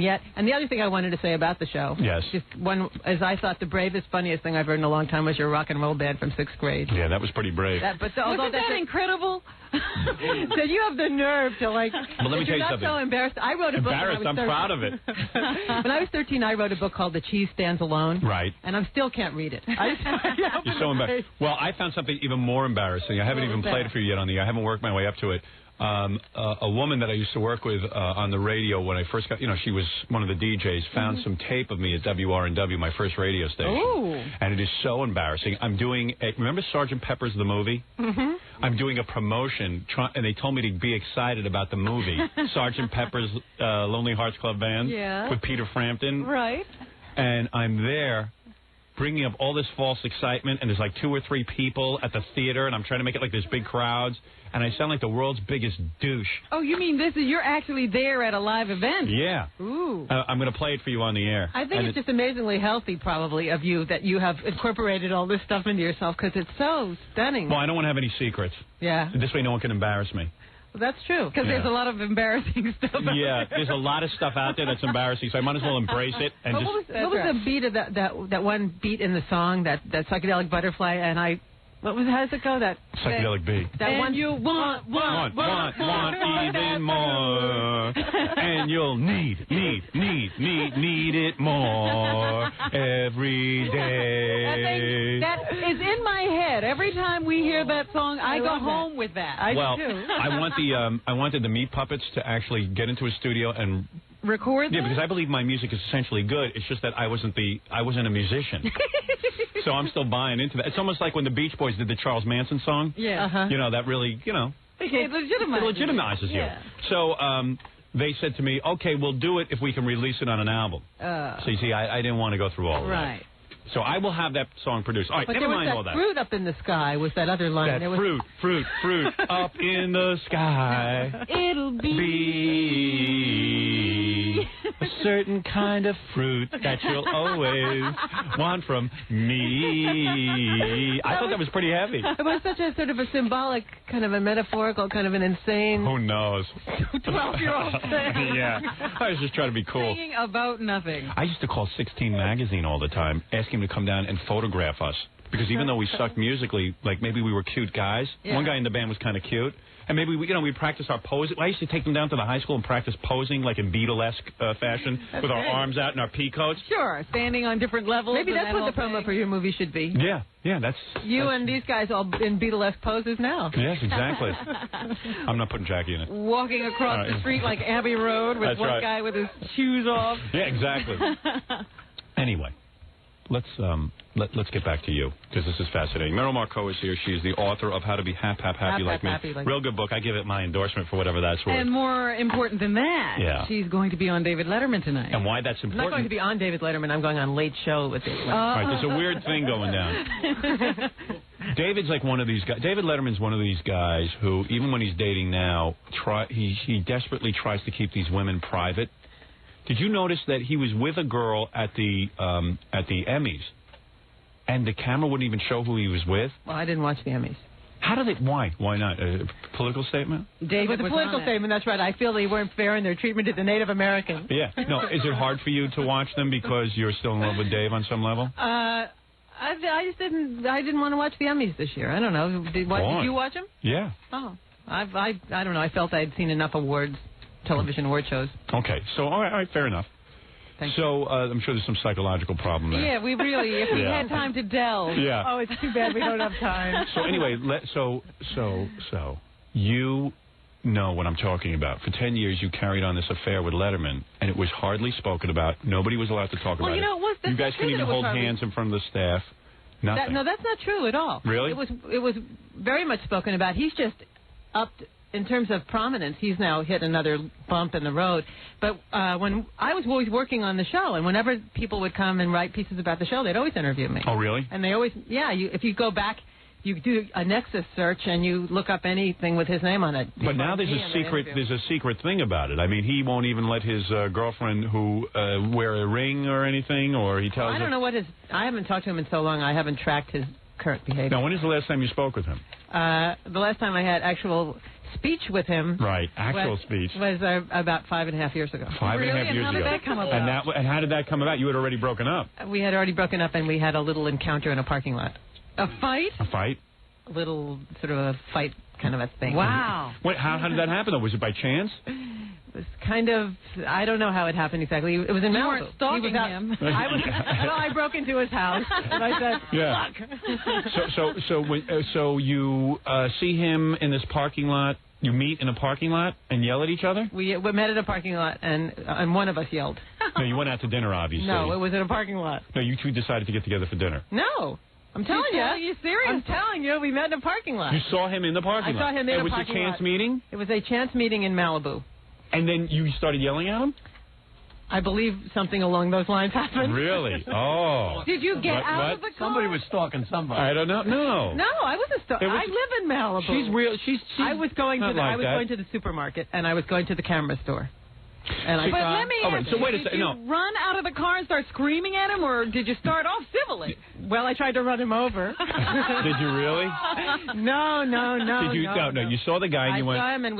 the other thing I wanted to say about the show. Yes. Just one, as I thought the bravest, funniest thing I've heard in a long time was your rock and roll band from 6th grade. Yeah, that was pretty brave. Wasn't that incredible? So you have the nerve to like. But let me tell you something. You're not so embarrassed. I wrote a book. Embarrassed? I'm proud of it. When I was 13, I wrote a book called The Cheese Stands Alone. Right. And I still can't read it. You're so embarrassed. Well, I found something even more embarrassing. I haven't even played it for you yet on the air. I haven't worked my way up to it. A woman that I used to work with on the radio when I first got, she was one of the DJs, found some tape of me at WRNW, my first radio station. Ooh. And it is so embarrassing. I'm doing, remember Sgt. Pepper's the movie? Mm-hmm. I'm doing a promotion, and they told me to be excited about the movie, Sgt. Pepper's Lonely Hearts Club Band with Peter Frampton. Right. And I'm there bringing up all this false excitement, and there's like 2 or 3 people at the theater, and I'm trying to make it like there's big crowds, and I sound like the world's biggest douche. Oh, you mean you're actually there at a live event? Yeah. Ooh. I'm going to play it for you on the air. I think it's just amazingly healthy, probably, of you that you have incorporated all this stuff into yourself because it's so stunning. Well, I don't want to have any secrets. Yeah. This way no one can embarrass me. Well, that's true. Because there's a lot of embarrassing stuff. Yeah, there's a lot of stuff out there that's embarrassing, so I might as well embrace it. And what was the beat of that one beat in the song, that psychedelic butterfly, and how does it go? That psychedelic beat. That and one you want even more, and you'll need it more every day. That is in my head. Every time we hear that song, I go home with that. I do too. I wanted the Meat Puppets to actually get into a studio and record them? Yeah, because I believe my music is essentially good. It's just that I wasn't a musician. So I'm still buying into that. It's almost like when the Beach Boys did the Charles Manson song. Yeah. Uh-huh. That really, it legitimizes you. Yeah. So they said to me, okay, we'll do it if we can release it on an album. So you see, I didn't want to go through all of that. Right. So I will have that song produced. All right, but never mind all that that. Fruit up in the sky was that other line. That fruit up in the sky. It'll be a certain kind of fruit that you'll always want from me. I thought that was pretty heavy. It was such a sort of a symbolic, kind of a metaphorical, kind of an insane. Who knows? 12-year-old thing. Yeah. I was just trying to be cool. Singing about nothing. I used to call 16 Magazine all the time, asking him to come down and photograph us. because even though we sucked musically, like maybe we were cute guys. Yeah. One guy in the band was kind of cute. And maybe we practice our pose. I used to take them down to the high school and practice posing like in Beatlesque fashion with our arms out and our pea coats. Sure, standing on different levels. Maybe that's and what the that whole promo thing. for your movie should be. Yeah, that's And these guys all in Beatlesque poses now. Yes, exactly. I'm not putting Jackie in it. Walking across All right. the street like Abbey Road with That's one right. guy with his shoes off. Yeah, exactly. Anyway, let's get back to you, because this is fascinating. Meryl Marcoux is here. She's the author of How to Be Happy Like Me. Real good book. I give it my endorsement for whatever that's worth. And more important than that, Yeah. she's going to be on David Letterman tonight. And why that's I'm important. not going to be on David Letterman. I'm going on Late Show with David Letterman. All right, there's a weird thing going down. David's like one of these guys. David Letterman's one of these guys who, even when he's dating now, he desperately tries to keep these women private. Did you notice that he was with a girl at the Emmys, and the camera wouldn't even show who he was with? Well, I didn't watch the Emmys. How did it? Why? Why not? A political statement? It was a political statement, that's right. I feel they weren't fair in their treatment of the Native Americans. Yeah. No. Is it hard for you to watch them because you're still in love with Dave on some level? I just didn't want to watch the Emmys this year. I don't know. Did you watch them? Yeah. Oh, I don't know. I felt I'd seen enough television award shows. Okay. So all right, fair enough. So I'm sure there's some psychological problem there. Yeah, we really, if we had time to delve. Yeah. Oh, it's too bad we don't have time. So anyway, so you know what I'm talking about. For 10 years, you carried on this affair with Letterman, and it was hardly spoken about. Nobody was allowed to talk about it. You guys couldn't even hold hands in front of the staff. Nothing. No, that's not true at all. Really? It was very much spoken about. He's just upped in terms of prominence. He's now hit another bump in the road. But when I was always working on the show, and whenever people would come and write pieces about the show, they'd always interview me. Oh, really? And they always, if you go back, you do a Nexus search and you look up anything with his name on it. But now there's a secret thing about it. I mean, he won't even let his girlfriend who wear a ring or anything, or he tells I don't know what I haven't talked to him in so long. I haven't tracked his current behavior. Now, when is the last time you spoke with him? The last time I had actual speech with him. Right, actual speech. Was about 5.5 years ago. 5.5 years ago. And how did that come about? And how did that come about? You had already broken up. We had already broken up, and we had a little encounter in a parking lot. A fight? A fight? A little sort of a fight kind of a thing. Wow. Wait, how did that happen, though? Was it by chance? It was kind of, I don't know how it happened exactly. It was in Malibu. You weren't stalking him. I broke into his house, and I said, yeah. So you see him in this parking lot. You meet in a parking lot and yell at each other? We met at a parking lot, and one of us yelled. No, you went out to dinner, obviously. No, it was in a parking lot. No, you two decided to get together for dinner. No. I'm telling you. Are you serious? I'm telling you, we met in a parking lot. You saw him in the parking lot? I saw him in a parking lot. It was a chance meeting? It was a chance meeting in Malibu. And then you started yelling at him? I believe something along those lines happened. Really? Oh. Did you get out of the car? Somebody was stalking somebody. I don't know. No. No, I wasn't stalking. I live in Malibu. She's real. She's I was going to going to the supermarket, and I was going to the camera store. And but let me ask so wait a did second. you No. run out of the car and start screaming at him, or did you start off civilly? Well, I tried to run him over. Did you really? No. Did you? No. You saw the guy and you went. I saw him, and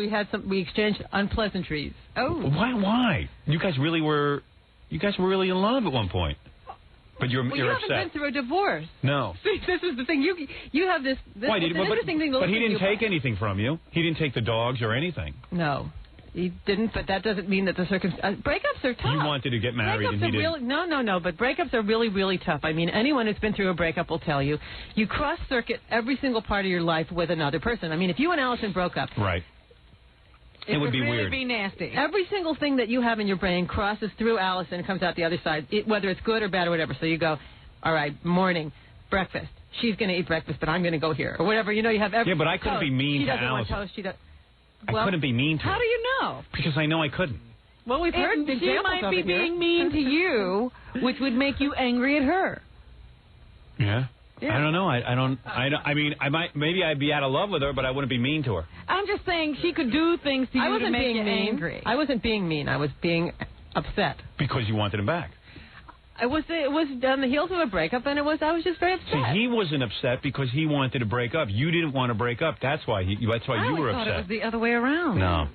we exchanged unpleasantries. Oh. Why? You guys really were in love at one point. But you're you upset. haven't been through a divorce. No. See, this is the thing. You have this. Why did interesting thing to but he listen didn't to take anything from you. He didn't take the dogs or anything. No. He didn't, but that doesn't mean that the breakups are tough. You wanted to get married and he didn't. No, but breakups are really, really tough. I mean, anyone who's been through a breakup will tell you, you cross-circuit every single part of your life with another person. I mean, if you and Allison broke up. Right. It would be really weird. Be nasty. Every single thing that you have in your brain crosses through Allison and comes out the other side, whether it's good or bad or whatever. So you go, all right, morning, breakfast. She's going to eat breakfast, but I'm going to go here. Or whatever. You know, you have every... Yeah, but I couldn't be mean to Allison. She doesn't want toast. I couldn't be mean to her. How do you know? Because I know I couldn't. Well, we've heard examples she might be of it here. being mean to you, which would make you angry at her. Yeah. I don't know. I mean, maybe I'd be out of love with her, but I wouldn't be mean to her. I'm just saying she could do things to you to make you angry. I wasn't being mean. I was being upset. Because you wanted him back. It was on the heels of a breakup, and I was just very upset. See, he wasn't upset because he wanted to break up. You didn't want to break up. That's why you were upset. I thought it was the other way around. No.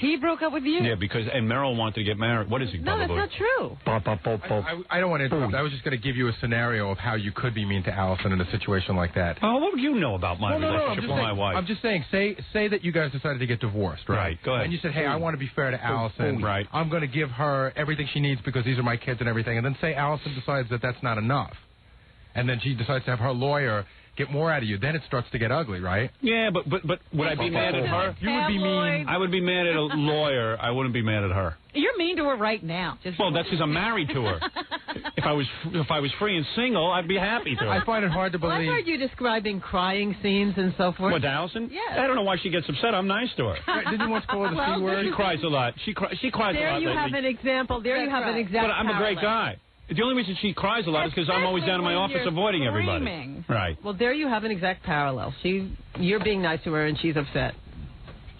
He broke up with you? Yeah, and Meryl wanted to get married. What is he? No, that's not true. I don't want to interrupt. I was just going to give you a scenario of how you could be mean to Allison in a situation like that. Oh, what do you know about my relationship with my wife? I'm just saying, say that you guys decided to get divorced, right? Right, go ahead. And you said, hey, I want to be fair to Allison. Right. I'm going to give her everything she needs because these are my kids and everything. And then say Allison decides that that's not enough. And then she decides to have her lawyer get more out of you. Then it starts to get ugly, right? Yeah, but would I be mad at her? You would be mean. I would be mad at a lawyer. I wouldn't be mad at her. You're mean to her right now. Well, that's because I'm married to her. If I was free and single, I'd be happy to her. I find it hard to believe. Well, I heard you describing crying scenes and so forth. What, Allison? Yes. I don't know why she gets upset. I'm nice to her. Right, didn't you once call her the C word? She cries a lot. She cries a lot. There you have an example. There you have an example. But I'm a great guy. The only reason she cries a lot is because I'm always down in my office avoiding everybody. Right. Well, there you have an exact parallel. You're being nice to her, and she's upset.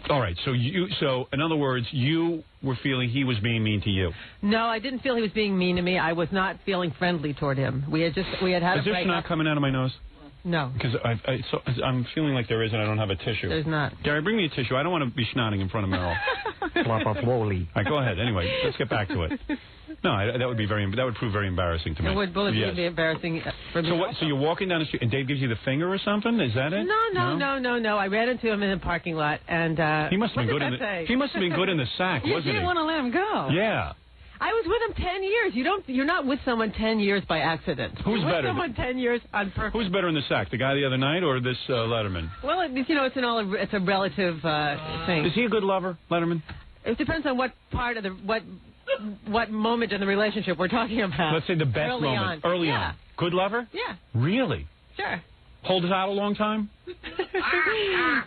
All right. So in other words, you were feeling he was being mean to you. No, I didn't feel he was being mean to me. I was not feeling friendly toward him. We had Is a breakup. there snot coming out of my nose? No. Because I'm feeling like there is, and I don't have a tissue. There's not. Gary, bring me a tissue. I don't want to be snotting in front of Meryl. All right, go ahead. Anyway, let's get back to it. No, that would prove very embarrassing to me. It would be embarrassing for me. So you're walking down the street, and Dave gives you the finger or something? Is that it? No. I ran into him in the parking lot, and he must have been good in he must have been good in the sack, wasn't he? You didn't want to let him go. Yeah. I was with him 10 years. You're not with someone 10 years by accident. Who's You're better? With someone 10 years on purpose. Who's better in the sack, the guy the other night or this Letterman? Well, it's a relative thing. Is he a good lover, Letterman? It depends on what part of what moment in the relationship we're talking about. Let's say the best moment. Early on. Good lover? Yeah. Really? Sure. Hold it out a long time?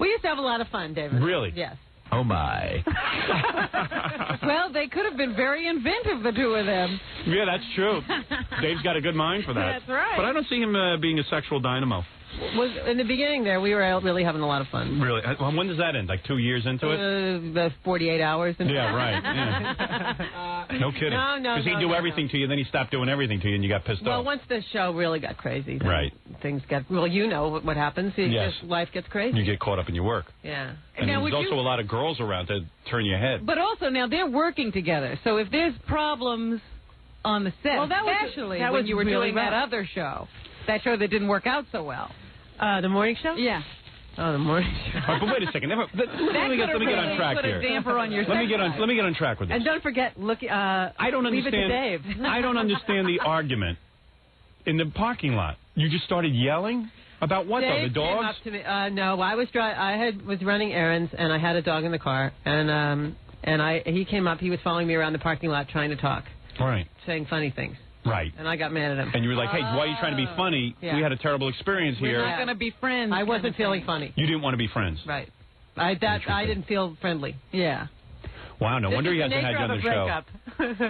We used to have a lot of fun, David. Really? Yes. Oh, my. Well, they could have been very inventive, the two of them. Yeah, that's true. Dave's got a good mind for that. That's right. But I don't see him being a sexual dynamo. In the beginning there, we were really having a lot of fun. Really? When does that end? Like 2 years into it? The 48 hours. Yeah, right. Yeah. No kidding. No. Because he'd do everything to you, then he stopped doing everything to you, and you got pissed off. Well, once the show really got crazy, right? Things get. Well, you know what happens. Yes. Life gets crazy. You get caught up in your work. Yeah. And there's also a lot of girls around to turn your head. But also now they're working together, so if there's problems on the set, well, that when you were really doing that other show, that show that didn't work out so well. The morning show? Yeah. Oh, the morning show. All right, but wait a second. Let me get on track here. Let me get on track with this. And don't forget, I don't leave understand. it to Dave. I don't understand the argument in the parking lot. You just started yelling about what Dave though? The dogs? Came up to me. No, I was running errands and I had a dog in the car and he came up. He was following me around the parking lot trying to talk. Right. Saying funny things. Right. And I got mad at him. And you were like, hey, why are you trying to be funny? Yeah. We had a terrible experience here. We're not going to be friends. I wasn't feeling funny. You didn't want to be friends. Right. I didn't feel friendly. Yeah. Wow, no wonder he hasn't had you on the show.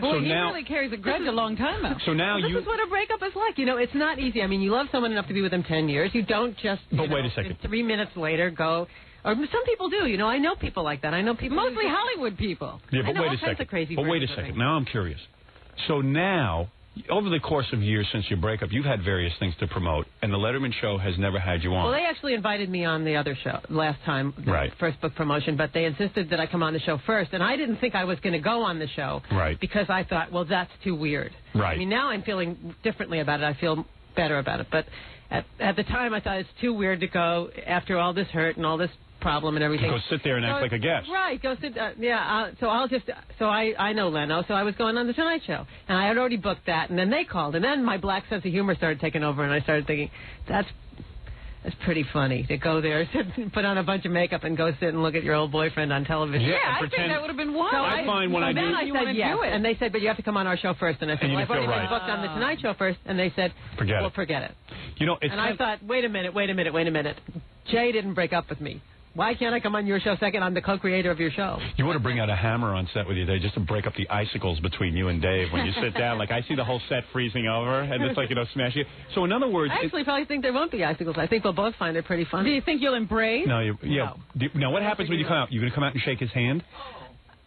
Well, he really carries a grudge a long time now. So now this is what a breakup is like. It's not easy. I mean, you love someone enough to be with them 10 years. You don't just, wait a second. 3 minutes later go... Or some people do. I know people like that. I know people... Mostly Hollywood people. Yeah, but I know wait all a second. kinds of crazy but wait a second. Now I'm curious. So now... Over the course of years since your breakup, you've had various things to promote, and the Letterman show has never had you on. Well, they actually invited me on the other show last time, the first book promotion, but they insisted that I come on the show first, and I didn't think I was going to go on the show. Right. Because I thought, well, that's too weird. Right. I mean, now I'm feeling differently about it. I feel better about it. But at the time, I thought it's too weird to go after all this hurt and all this problem and everything. Go sit there and act like a guest. Right. Go sit. I know Leno, so I was going on the Tonight Show, and I had already booked that, and then they called, and then my black sense of humor started taking over, and I started thinking, that's pretty funny to go there, put on a bunch of makeup, and go sit and look at your old boyfriend on television. Yeah, I think that would have been wild. So I find when I do. Then I said yes, and they said, but you have to come on our show first, and I said, well, I've already been booked on the Tonight Show first, and they said, forget it. And I thought, wait a minute. Jay didn't break up with me. Why can't I come on your show second? I'm the co-creator of your show. You want to bring out a hammer on set with you today just to break up the icicles between you and Dave when you sit down. Like, I see the whole set freezing over, and it's like, smash you. So, in other words... I actually probably think there won't be icicles. I think we'll both find it pretty funny. Do you think you'll embrace? No, Now, what happens when you come out? You going to come out and shake his hand?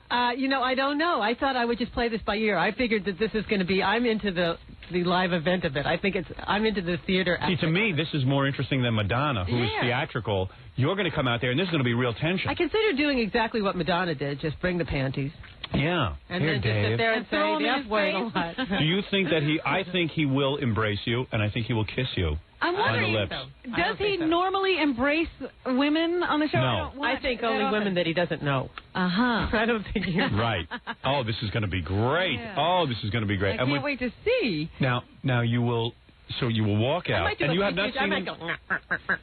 I don't know. I thought I would just play this by ear. I figured that this is going to be... I'm into the live event of it. I'm into the theater aspect. See, to me, this is more interesting than Madonna, who is theatrical. you're going to come out there, and there's going to be real tension. I consider doing exactly what Madonna did, just bring the panties. Yeah. And then just sit there and say the F word a lot. Do you think that I think he will embrace you, and I think he will kiss you I'm on the wondering, lips. does he normally embrace women on the show? No. I think only women that he doesn't know. Uh-huh. I don't think he... Right. Oh, this is going to be great. Yeah. Oh, this is going to be great. I can't wait to see. Now you will... So you will walk out, and you have not seen him.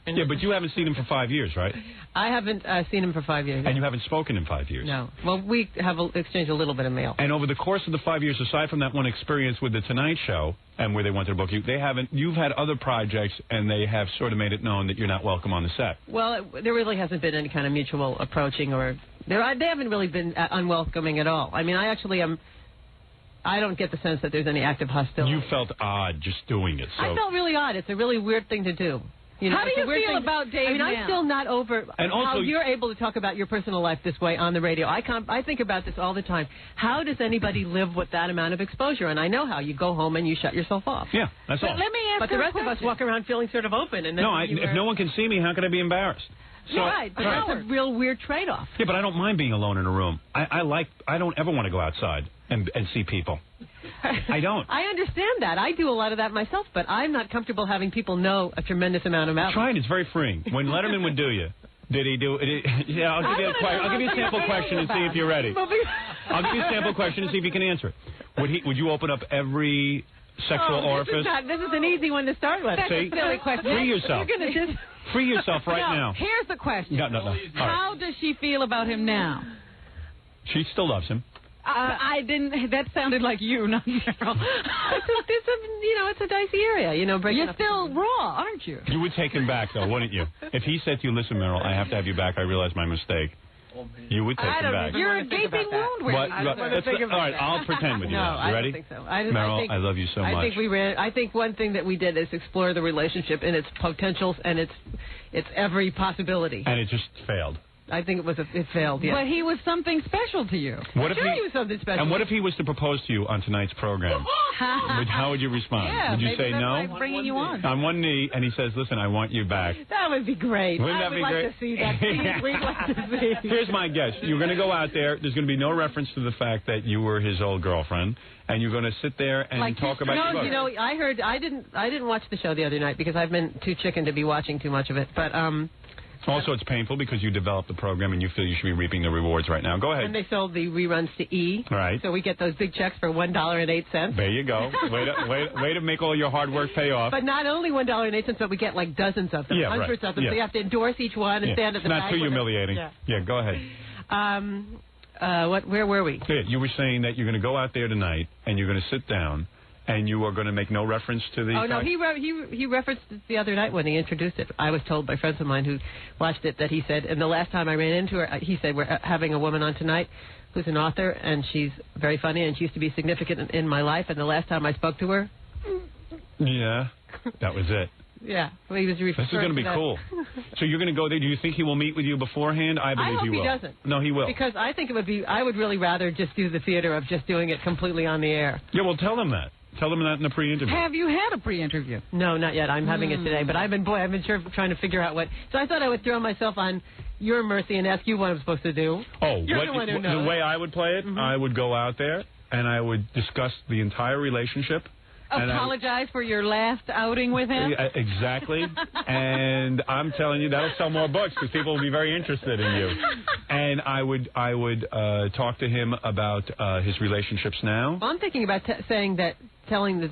Yeah, but you haven't seen him for 5 years, right? I haven't seen him for 5 years. And you haven't spoken in 5 years. No. Well, we have exchanged a little bit of mail. And over the course of the 5 years, aside from that one experience with the Tonight Show and where they wanted to book you, you've had other projects, and they have sort of made it known that you're not welcome on the set. Well, there really hasn't been any kind of mutual approaching, or they haven't really been unwelcoming at all. I mean, I don't get the sense that there's any active hostility. You felt odd just doing it. So. I felt really odd. It's a really weird thing to do. You know, how do you feel about Dave? I mean, now? I'm still not over how you're able to talk about your personal life this way on the radio. I think about this all the time. How does anybody live with that amount of exposure? And I know how. You go home and you shut yourself off. Yeah, that's all. Let me ask But the rest of us walk around feeling sort of open. And then if no one can see me, how can I be embarrassed? So, right, but that's a real weird trade-off. Yeah, but I don't mind being alone in a room. I don't ever want to go outside and see people. I don't. I understand that. I do a lot of that myself, but I'm not comfortable having people know a tremendous amount about Try it. It's very freeing. When Letterman would do you, did he do it? Yeah, I'll give you a sample question and see if you're ready. I'll give you a sample question and see if you can answer it. Would you open up every sexual orifice? This is an easy one to start with. That's a silly question. Free yourself. You're gonna just... Free yourself now. Here's the question. No. How does she feel about him now? She still loves him. I didn't. That sounded like you, not Cheryl. It's a dicey area. You're still raw, aren't you? You would take him back, though, wouldn't you? If he said to you, "Listen, Meryl, I have to have you back. I realize my mistake." You would take him back. You're a gaping wound. All right, I'll pretend with you. No, You ready? I don't think so. Meryl, I love you so much. I think one thing that we did is explore the relationship in its potentials and its every possibility. And it just failed. I think it failed. Yes. But he was something special to you. What if he was something special? And what if he was to propose to you on tonight's program? How would you respond? Yeah, would you say no? Like bringing you on. On one knee, and he says, "Listen, I want you back." That would be great. Wouldn't that be great? Like to see that. Please, we'd like to see. Here's my guess: you're going to go out there. There's going to be no reference to the fact that you were his old girlfriend, and you're going to sit there and talk about your book. I didn't watch the show the other night because I've been too chicken to be watching too much of it. But also, it's painful because you developed the program and you feel you should be reaping the rewards right now. Go ahead. And they sold the reruns to E. Right. So we get those big checks for $1.08. There you go. Way to make all your hard work pay off. But not only $1.08, but we get like dozens of them, hundreds of them. Yeah. So you have to endorse each one and stand at the back. It's not too humiliating. Yeah, go ahead. Where were we? Yeah, you were saying that you're going to go out there tonight and you're going to sit down. And you are going to make no reference to the... Oh, no, he referenced it the other night when he introduced it. I was told by friends of mine who watched it that he said, and the last time I ran into her, he said, we're having a woman on tonight who's an author, and she's very funny, and she used to be significant in my life, and the last time I spoke to her... Yeah, that was it. Yeah, well, he was referring This is going to be cool. So you're going to go there. Do you think he will meet with you beforehand? I believe he will. I hope he doesn't. No, he will. Because I think I would really rather just do the theater of just doing it completely on the air. Yeah, well, tell them that. Tell them that in the pre-interview. Have you had a pre-interview? No, not yet. I'm having it today. But I've been trying to figure out what. So I thought I would throw myself on your mercy and ask you what I'm supposed to do. Oh, You're the one who knows. The way I would play it, I would go out there and I would discuss the entire relationship. Apologize for your last outing with him? Exactly. And I'm telling you, that'll sell more books because people will be very interested in you. And I would talk to him about his relationships now. Well, I'm thinking about telling that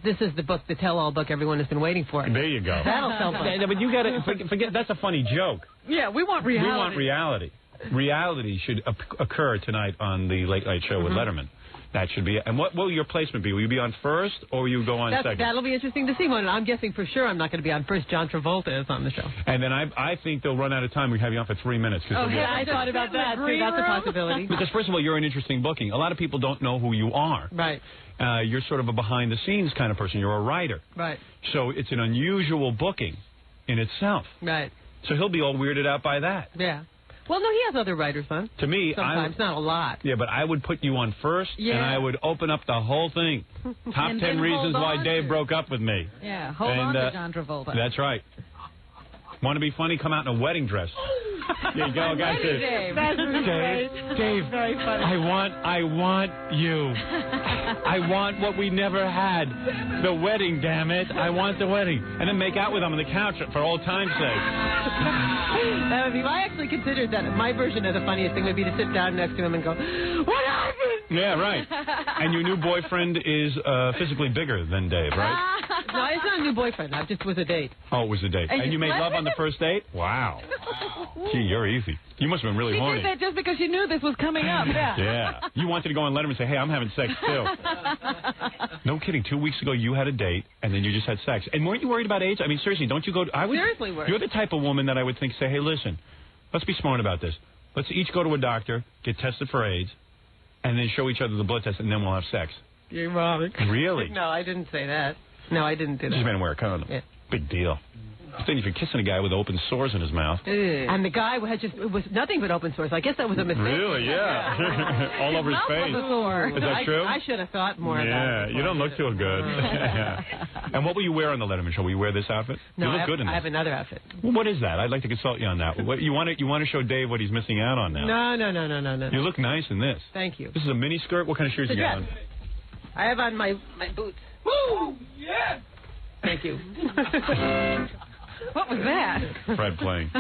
this is the book, the tell-all book everyone has been waiting for. There you go. That'll sell books. But you got to forget. That's a funny joke. Yeah, we want reality. We want reality. Reality should occur tonight on the Late Night Show with Letterman. That should be it. And what will your placement be? Will you be on first or will you go on second? That'll be interesting to see. I'm guessing for sure I'm not going to be on first. John Travolta is on the show. And then I think they'll run out of time. We have you on for 3 minutes. Oh, yeah, I thought about that, too. That's a possibility. Because, first of all, you're an interesting booking. A lot of people don't know who you are. Right. You're sort of a behind-the-scenes kind of person. You're a writer. Right. So it's an unusual booking in itself. Right. So he'll be all weirded out by that. Yeah. Well, no, he has other writers on. To me, sometimes, not a lot. Yeah, but I would put you on first, and I would open up the whole thing. Top 10 reasons why Dave broke up with me. Yeah, hold on to John Travolta. That's right. Want to be funny? Come out in a wedding dress. There you go, guys. Dave. Dave, very funny. I want you. I want what we never had. The wedding, damn it. I want the wedding. And then make out with him on the couch for old time's sake. I actually considered that my version of the funniest thing would be to sit down next to him and go, "What happened?" Yeah, right. And your new boyfriend is physically bigger than Dave, right? No, it's not a new boyfriend. It just was a date. Oh, it was a date. And you made love on the first date? Wow. Gee, you're easy. You must have been really She horny. did that just because she knew this was coming up. Yeah. You wanted to go on Letterman and say, hey, I'm having sex too. No kidding. 2 weeks ago, you had a date, and then you just had sex. And weren't you worried about AIDS? I mean, seriously, don't you go... Seriously worried. You're the type of woman that I would think, say, hey, listen, let's be smart about this. Let's each go to a doctor, get tested for AIDS, and then show each other the blood test, and then we'll have sex. You're wrong. Really? No, I didn't say that. No, I didn't do that. Just man wear a condom. Yeah. Big deal. Then if you're kissing a guy with open sores in his mouth. And the guy had it was nothing but open sores. I guess that was a mistake. Really? Yeah. All over his face. Is that true? I should have thought more about it. Yeah, you don't look too good. Yeah. And what will you wear on the Letterman show? Will you wear this outfit? No, you look good in this. I have another outfit. Well, what is that? I'd like to consult you on that. What, you want to show Dave what he's missing out on now? No. You look nice in this. Thank you. This is a mini skirt. What kind of shoes you got on? I have on my boots. Woo! Yeah! Thank you. What was that? Fred playing.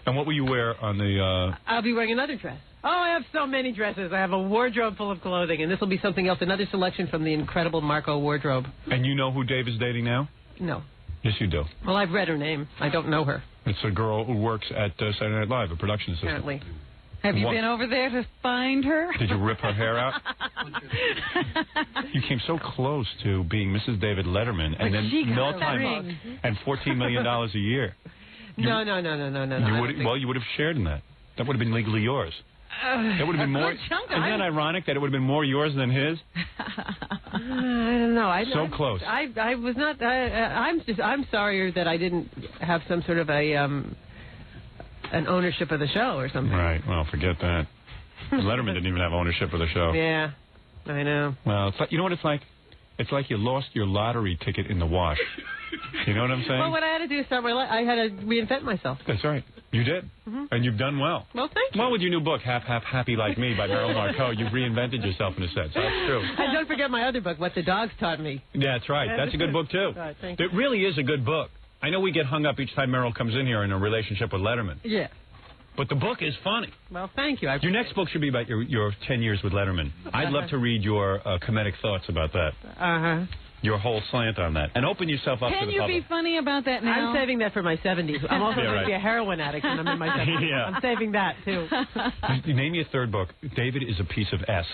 And what will you wear on the... I'll be wearing another dress. Oh, I have so many dresses. I have a wardrobe full of clothing, and this will be something else, another selection from the incredible Marco wardrobe. And you know who Dave is dating now? No. Yes, you do. Well, I've read her name. I don't know her. It's a girl who works at Saturday Night Live, a production assistant. Apparently. Have you been over there to find her? Did you rip her hair out? You came so close to being Mrs. David Letterman, and then no time and $14 million a year. No. You would have shared in that. That would have been legally yours. That would have been more. Isn't that ironic that it would have been more yours than his? I don't know. So close. I was not. I'm sorry that I didn't have some sort of an ownership of the show or something. Right. Well, forget that. Letterman didn't even have ownership of the show. Yeah, I know. Well, it's like, you know what it's like? It's like you lost your lottery ticket in the wash. You know what I'm saying? Well, what I had to do is start my life. I had to reinvent myself. That's right. You did. And you've done well. Well, thank you. Well, with your new book, Half Happy Like Me by Meryl Marco, you've reinvented yourself in a sense. That's true. And don't forget my other book, What the Dogs Taught Me. Yeah, that's right. That's a good book, too. Right, thank you. It really is a good book. I know we get hung up each time Meryl comes in here in a relationship with Letterman. Yeah. But the book is funny. Well, thank you. Your next book should be about your 10 years with Letterman. I'd love to read your comedic thoughts about that. Uh-huh. Your whole slant on that. And open yourself up to the public. Can you be funny about that now? I'm saving that for my 70s. I'm also going to be a heroin addict when I'm in my 70s. Yeah. I'm saving that, too. You name your third book. David is a piece of S.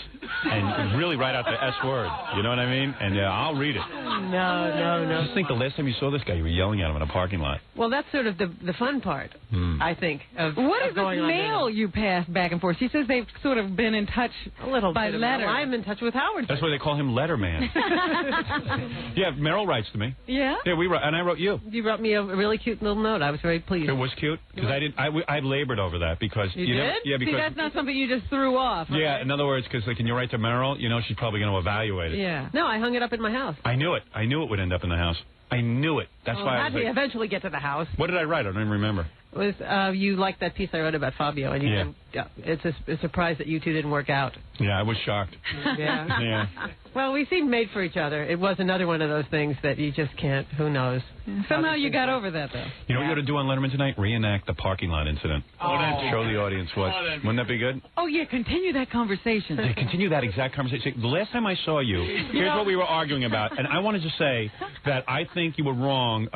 And really write out the S word. You know what I mean? And I'll read it. No. Just think the last time you saw this guy, you were yelling at him in a parking lot. Well, that's sort of the fun part, I think, of What of is going this on mail you pass back and forth? She says they've sort of been in touch a little by bit letter. I'm in touch with Howard. That's why they call him Letterman. Yeah, Meryl writes to me. Yeah? Yeah, we wrote, and I wrote you. You wrote me a really cute little note. I was very pleased. It was cute because I labored over that because You know, did? yeah, because See, that's not something you just threw off. yeah. In other words, because like, can you write to Meryl? You know, she's probably going to evaluate it. Yeah. No, I hung it up in my house. I knew it. I knew it would end up in the house. I knew it. That's why. I How'd was we like, eventually get to the house? what did I write? I don't even remember. It was you liked that piece I wrote about Fabio, and you said, it's a surprise that you two didn't work out. Yeah, I was shocked. Yeah. Yeah. Well, we seemed made for each other. It was another one of those things that you just can't. Who knows? Somehow you got over that, though. You know what you ought to do on Letterman tonight? Reenact the parking lot incident. Show the audience what. Wouldn't that be good? Oh, yeah, continue that conversation. Yeah, continue that exact conversation. The last time I saw you, here's what we were arguing about, and I wanted to say that I think you were wrong.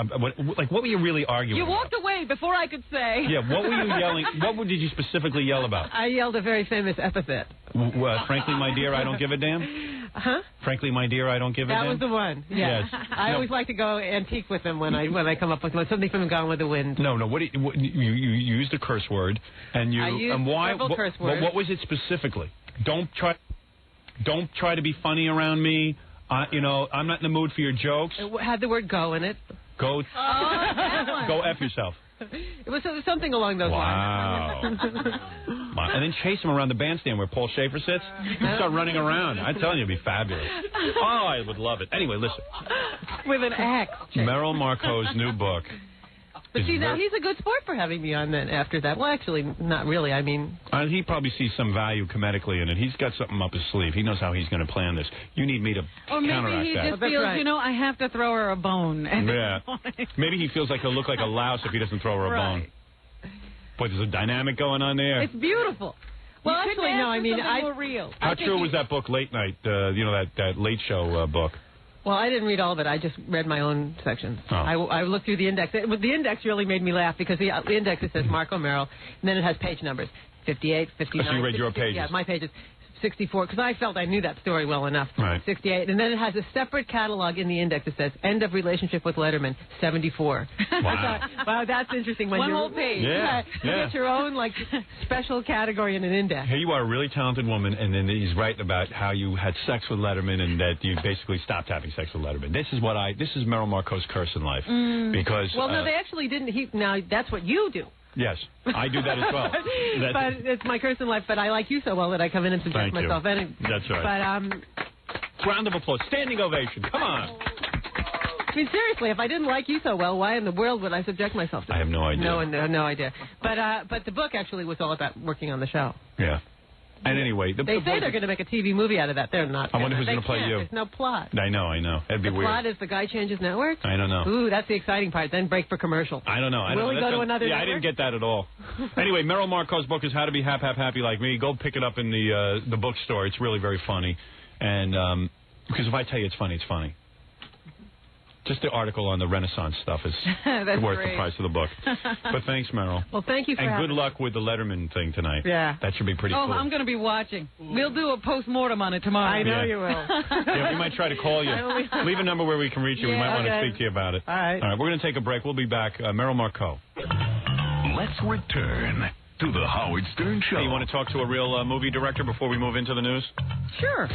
What were you really arguing You about? walked away before I could say. Yeah, what were you yelling? Did you specifically yell about? I yelled a very famous epithet. Frankly, my dear, I don't give a damn? Huh? Frankly, my dear, I don't give a damn? That was the one. Yeah. Yes. I always like to go antique with them when I come up with something from Gone with the Wind. No. You used a curse word, and you I used and why? several curse words. What was it specifically? Don't try to be funny around me. I'm not in the mood for your jokes. It had the word "go" in it. Go. Go F yourself. It was something along those lines. Wow. And then chase him around the bandstand where Paul Schaefer sits. You start running around. I'm telling you, it'd be fabulous. Oh, I would love it. Anyway, listen. With an axe. Meryl Marco's new book. But see, now he's a good sport for having me on then after that. Well, actually, not really. I mean... he probably sees some value comedically in it. He's got something up his sleeve. He knows how he's going to plan this. You need me to or counteract maybe he that. just feels, I have to throw her a bone. Yeah. Maybe he feels like he'll look like a louse if he doesn't throw her a bone. Boy, there's a dynamic going on there. It's beautiful. Well, actually, no, I mean... more real. How true was that book, Late Night, that Late Show book? Well, I didn't read all of it. I just read my own sections. Oh. I looked through the index. The index really made me laugh because the index, it says Marco Merrill, and then it has page numbers, 58, 59. So you read your pages. Yeah, my pages. 64, because I felt I knew that story well enough. Right. 68, and then it has a separate catalog in the index that says end of relationship with Letterman, 74. Wow. I thought, wow, that's interesting. When One whole page. Yeah. You get your own special category in an index. Here you are, a really talented woman, and then he's writing about how you had sex with Letterman and that you basically stopped having sex with Letterman. This is Merrill Markoe's curse in life. Because well, no, they actually didn't. Now that's what you do. Yes, I do that as well. But it's my curse in life. But I like you so well that I come in and suggest myself. That's right. But round of applause, standing ovation. Come on. I mean, seriously, if I didn't like you so well, why in the world would I subject myself to I have no idea. No idea. But the book actually was all about working on the show. Yeah. And anyway, they say they're going to make a TV movie out of that. They're not. I wonder who's going to play you. There's no plot. I know. That'd be the weird. The plot is the guy changes network? I don't know. Ooh, that's the exciting part. Then break for commercial. I don't know. Will he go to another network? I didn't get that at all. Anyway, Merrill Markoe's book is How to Be Happy Like Me. Go pick it up in the bookstore. It's really very funny. And because if I tell you it's funny, it's funny. Just the article on the Renaissance stuff is worth the price of the book. But thanks, Merrill. Well, thank you for And good luck with the Letterman thing tonight. Yeah. That should be pretty cool. I'm going to be watching. We'll do a post-mortem on it tomorrow. I know you will. Yeah, we might try to call you. Leave a number where we can reach you. We might want to speak to you about it. All right. All right, we're going to take a break. We'll be back. Merrill Markoe. Let's return to the Howard Stern Show. Hey, you want to talk to a real movie director before we move into the news? Sure.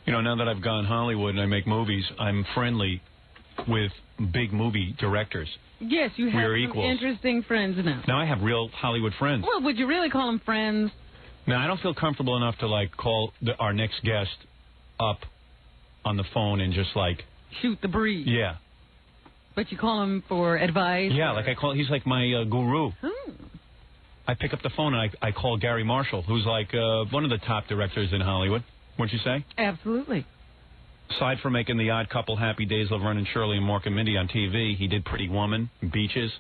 Now that I've gone Hollywood and I make movies, I'm friendly with big movie directors. Yes, you have We're some equals. interesting friends now. Now I have real Hollywood friends. Well, would you really call them friends? Now, I don't feel comfortable enough to, call our next guest up on the phone and just, shoot the breeze. Yeah. But you call him for advice? Yeah, he's like my guru. Hmm. I pick up the phone and I call Gary Marshall, who's one of the top directors in Hollywood, wouldn't you say? Absolutely. Aside from making The Odd Couple, Happy Days, Laverne and Shirley, and Mork and Mindy on TV, he did Pretty Woman, Beaches,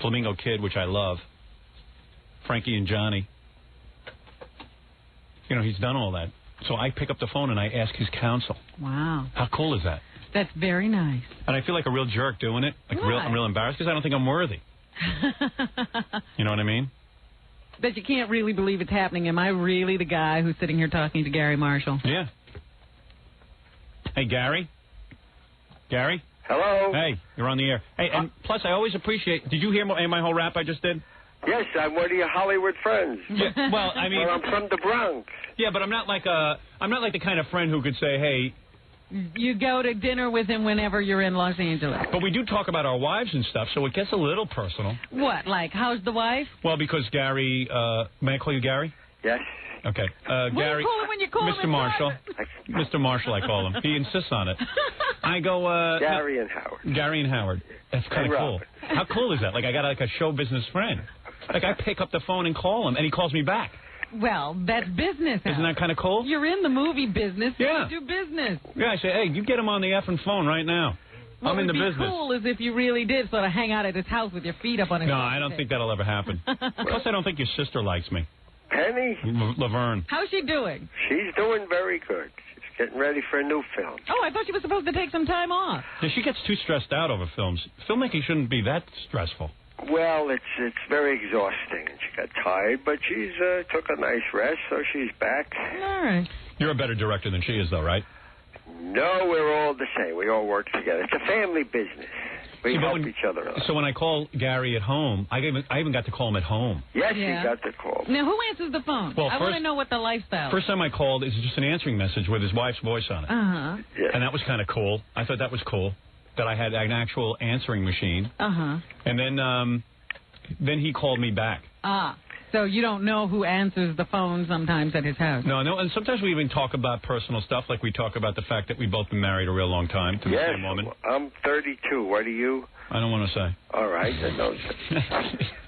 Flamingo Kid, which I love, Frankie and Johnny. He's done all that. So I pick up the phone and I ask his counsel. Wow. How cool is that? That's very nice. And I feel like a real jerk doing it. I'm real embarrassed because I don't think I'm worthy. You know what I mean? That you can't really believe it's happening. Am I really the guy who's sitting here talking to Gary Marshall? Yeah. Hey, Gary? Gary? Hello? Hey, you're on the air. Hey, and plus I always appreciate... Did you hear my whole rap I just did? Yes, I'm one of your Hollywood friends. Yeah, well, I mean... Well, I'm from the Bronx. Yeah, but I'm not like the kind of friend who could say, hey... You go to dinner with him whenever you're in Los Angeles. But we do talk about our wives and stuff, so it gets a little personal. What, how's the wife? Well, because Gary... may I call you Gary? Yes. Okay. Gary... Call him when you call Mr. him Marshall. Mr. Marshall, I call him. He insists on it. I go... Gary and Howard. Gary and Howard. That's kind of cool. How cool is that? I got a show business friend. I pick up the phone and call him, and he calls me back. Well, that's business. Isn't that kind of cool? You're in the movie business. Yeah. You do business. Yeah, I say, hey, you get him on the effing phone right now. I'm in the business. What would be cool is if you really did sort of hang out at his house with your feet up on his... No, I don't think that'll ever happen. Plus, I don't think your sister likes me. Penny? Laverne. How's she doing? She's doing very good. She's getting ready for a new film. Oh, I thought she was supposed to take some time off. Yeah, she gets too stressed out over films. Filmmaking shouldn't be that stressful. Well, it's very exhausting, and she got tired, but she's took a nice rest, so she's back. All right. You're a better director than she is, though, right? No, we're all the same. We all work together. It's a family business. We help each other out. So when I call Gary at home, I even got to call him at home. Yes, you got the call. Now, who answers the phone? Well, I want to know what the lifestyle is. First time I called, it was just an answering message with his wife's voice on it. Uh-huh. Yeah. And that was kind of cool. I thought that was cool, that I had an actual answering machine. Uh-huh. And then he called me back. Ah. So you don't know who answers the phone sometimes at his house. No, and sometimes we even talk about personal stuff, like we talk about the fact that we've both been married a real long time to the same woman. I'm 32. What are you? I don't want to say. All right.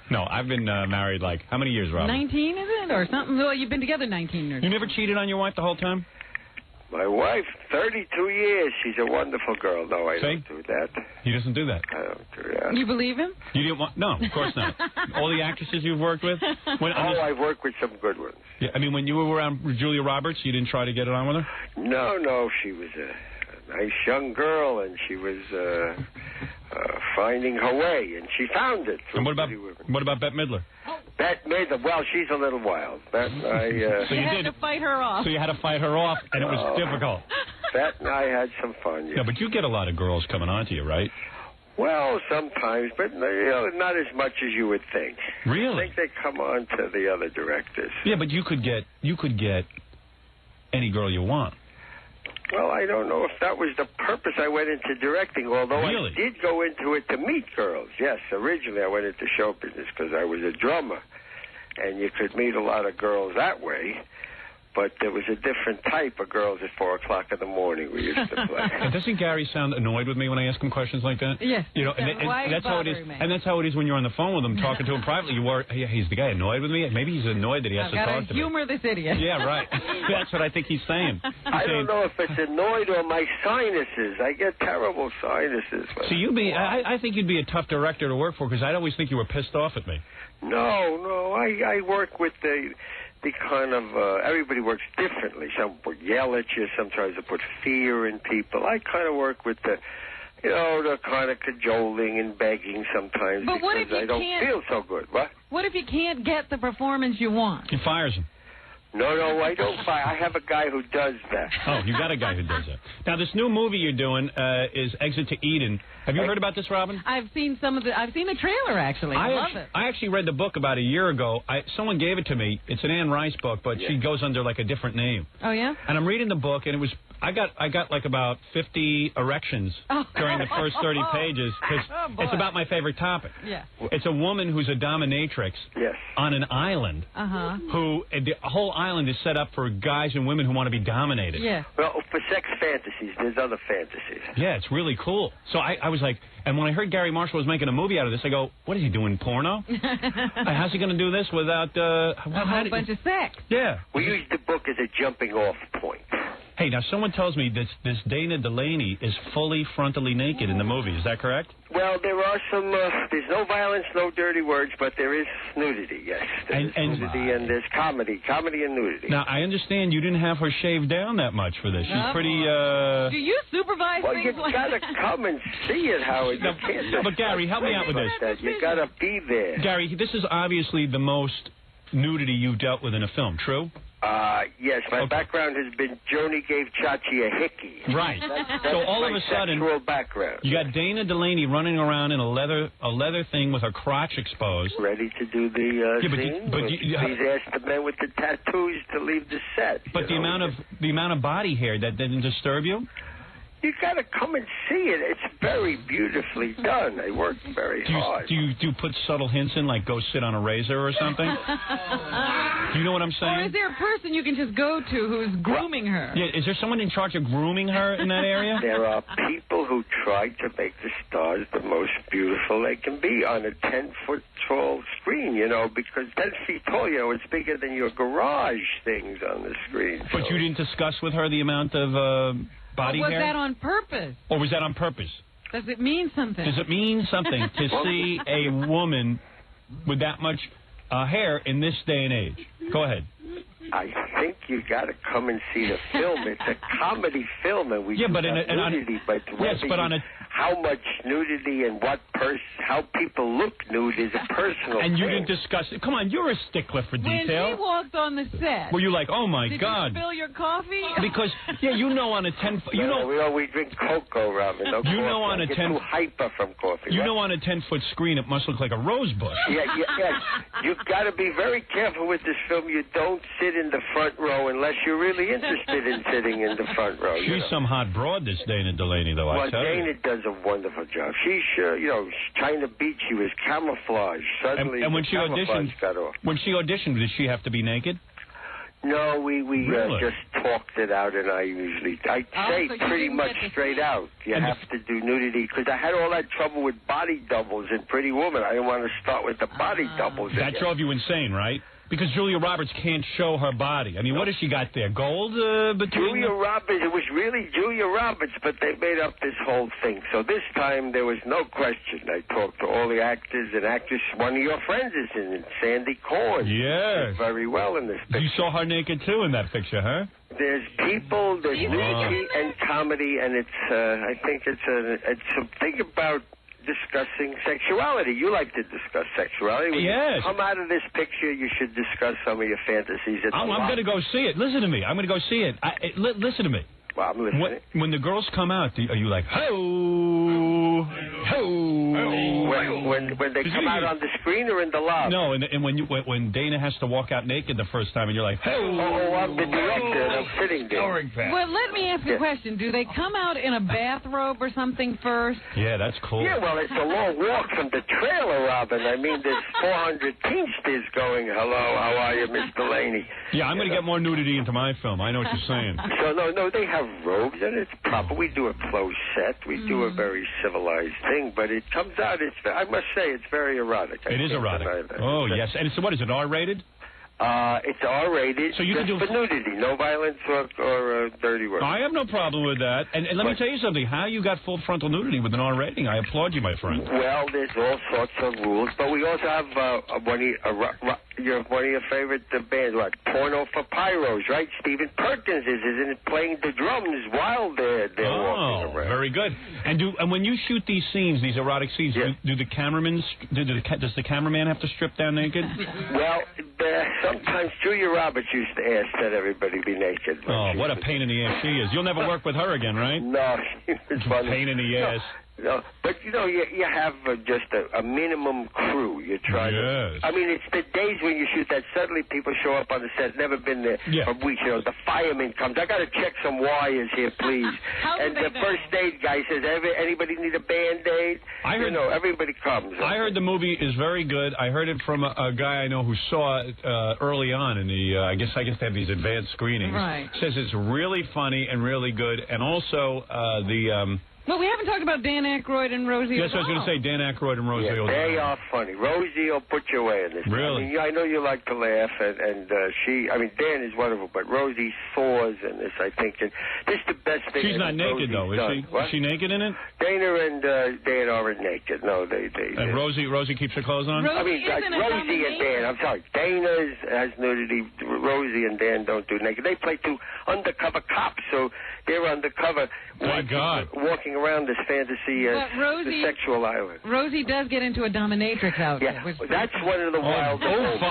No, I've been married, like, how many years, Robin? 19, is it? Or something? Well, you've been together 19 years. You never cheated on your wife the whole time? My wife, 32 years. She's a wonderful girl. No, I don't do that. He doesn't do that. I don't do that. You believe him? You didn't want? No, of course not. All the actresses you've worked with? I've worked with some good ones. Yeah, I mean, when you were around Julia Roberts, you didn't try to get it on with her? No, she was a nice young girl, and she was finding her way, and she found it. And what about Bette Midler? Bette Midler, well, she's a little wild. So you had to fight her off. So you had to fight her off, and it was difficult. Bette and I had some fun. Yeah, but you get a lot of girls coming on to you, right? Well, sometimes, but not as much as you would think. Really? I think they come on to the other directors. Yeah, but you could get any girl you want. Well, I don't know if that was the purpose I went into directing, although really? I did go into it to meet girls. Yes, originally I went into show business because I was a drummer, and you could meet a lot of girls that way. But there was a different type of girls at 4 o'clock in the morning we used to play. And doesn't Gary sound annoyed with me when I ask him questions like that? Yes. You know, and that's how it is. Me? And that's how it is when you're on the phone with him, talking to him privately. He's the guy annoyed with me. Maybe he's annoyed that he has to talk to me. I've got to humor this idiot. Yeah, right. That's what I think he's saying. I don't know if it's annoyed or my sinuses. I get terrible sinuses. So I think you'd be a tough director to work for because I'd always think you were pissed off at me. No. I work with the kind of, everybody works differently. Some would yell at you, some tries to put fear in people. I kind of work with the kind of cajoling and begging sometimes but what because if you I don't feel so good. What if you can't get the performance you want? He fires him. No, I don't fire. I have a guy who does that. Oh, you got a guy who does that. Now, this new movie you're doing is Exit to Eden. Have you heard about this, Robin? I've seen the trailer, actually. I love it. I actually read the book about a year ago. Someone gave it to me. It's an Anne Rice book, but she goes under like a different name. Oh, yeah? And I'm reading the book, and I got like about 50 erections during the first 30 pages because it's about my favorite topic. Yeah. It's a woman who's a dominatrix on an island who the whole island is set up for guys and women who want to be dominated. Yeah. Well, for sex fantasies, there's other fantasies. Yeah, it's really cool. So I was like, and when I heard Gary Marshall was making a movie out of this, I go, what is he doing, porno? How's he going to do this without a whole bunch of sex? Yeah. We use the book as a jumping off point. Hey, now someone tells me this Dana Delaney is fully frontally naked in the movie. Is that correct? Well, there are some, there's no violence, no dirty words, but there is nudity, yes. There's nudity and there's comedy and nudity. Now, I understand you didn't have her shaved down that much for this. She's pretty, Do you supervise things you gotta come and see it, Howard. You can't but Gary, help me out with this. You gotta be there. Gary, this is obviously the most nudity you've dealt with in a film, true? Yes, my background has been Joni gave Chachi a hickey. Right. That's so all of a sudden, background. You got Dana Delaney running around in a leather thing with her crotch exposed, ready to do the scene. Please ask the men with the tattoos to leave the set. But the amount of body hair that didn't disturb you? You got to come and see it. It's very beautifully done. They worked very hard. Do you put subtle hints in, like go sit on a razor or something? Do you know what I'm saying? Or is there a person you can just go to who's grooming her? Yeah, is there someone in charge of grooming her in that area? There are people who try to make the stars the most beautiful they can be on a 10-foot tall screen, because 10 feet tall, it's bigger than your garage things on the screen. But you didn't discuss with her the amount of body hair? Was that on purpose? Or was that on purpose? Does it mean something? Does it mean something to see a woman with that much hair in this day and age? Go ahead. I think you got to come and see the film. It's a comedy film, and we but nudity, but how much nudity and how people look nude is a personal And you thing. didn't discuss it. Come on, you're a stickler for detail. When she walked on the set, were you like, oh my God? Did you spill your coffee? Because on a 10, we drink cocoa, Robin. No coffee. On a 10, too hyper from coffee. On a 10-foot screen, it must look like a rose bush. Yeah. You've got to be very careful with this film. You don't sit in the front row unless you're really interested in sitting in the front row. She's some hot broad, this Dana Delaney, though. Well, Dana does a a wonderful job. She's, China Beach, she was camouflaged. Suddenly, and when she got off. When she auditioned, did she have to be naked? No, we Really? just talked it out, and I say so you pretty didn't much get to straight see it. out. You have to do nudity, because I had all that trouble with body doubles in Pretty Woman. I didn't want to start with the body doubles. That drove you insane, right? Because Julia Roberts can't show her body. I mean, what has she got there? Gold between Julia Roberts, it was really Julia Roberts, but they made up this whole thing. So this time there was no question. I talked to all the actors and actresses. One of your friends is in it, Sandy Cohen. Yes. Did very well in this picture. You saw her naked, too, in that picture, huh? There's people, there's nudity and comedy, and it's, I think it's a thing about discussing sexuality. You like to discuss sexuality. When you come out of this picture, you should discuss some of your fantasies. I'm going to go see it. Listen to me. I'm going to go see it. Listen to me. Well, I'm listening. When the girls come out, are you like, ho, when they come out on the screen or in the lobby? No, and when Dana has to walk out naked the first time, and you're like, ho. Oh, I'm the director, and I'm sitting there. Well, let me ask you a question. Do they come out in a bathrobe or something first? Yeah, that's cool. Yeah, well, it's a long walk from the trailer, Robin. I mean, there's 400 Teamsters going, hello, how are you, Miss Delaney? Yeah, I'm going to get more nudity into my film. I know what you're saying. So, no, they have robes, and it's proper. We do a closed set. We do a very civilized thing, but it comes out, I must say, it's very erotic. It is erotic. Oh, yes. And so what is it, R-rated? It's R-rated, so you can do for nudity, no violence or dirty work. I have no problem with that. And let me tell you something. How you got full frontal nudity with an R rating? I applaud you, my friend. Well, there's all sorts of rules, but we also have one of your favorite bands, what? Porno for Pyros, right? Stephen Perkins isn't playing the drums while they're walking around. Very good. And when you shoot these scenes, these erotic scenes, do the cameramen, does the cameraman have to strip down naked? Well, sometimes Julia Roberts used to ask that everybody be naked. Oh, what a pain in the ass she is. You'll never work with her again, right? No, she was funny. Pain in the ass. No, but you have just a minimum crew. You try to. I mean, it's the days when you shoot that suddenly people show up on the set, never been there for weeks. The fireman comes. I got to check some wires here, please. And the first aid guy says, anybody need a Band-Aid? Everybody comes. I heard the movie is very good. I heard it from a guy I know who saw it early on in the. I guess they have these advanced screenings. Right. Says it's really funny and really good, and also Well, we haven't talked about Dan Aykroyd and Rosie. Yes, I was going to say Dan Aykroyd and Rosie O'Donnell. They are funny. Rosie will put you away in this. Really? I mean, I know you like to laugh, and Dan is wonderful, but Rosie soars in this, I think. And this is the best thing. She's not naked, though, is she? What? Is she naked in it? Dana and Dan aren't naked. No, they. And Rosie keeps her clothes on? Rosie and Dan. I'm sorry. Dana has nudity. Rosie and Dan don't do naked. They play two undercover cops, so they're undercover. My God. Walking around this fantasy, the sexual island. Rosie does get into a dominatrix outfit. Yeah, that's one of the wild moments.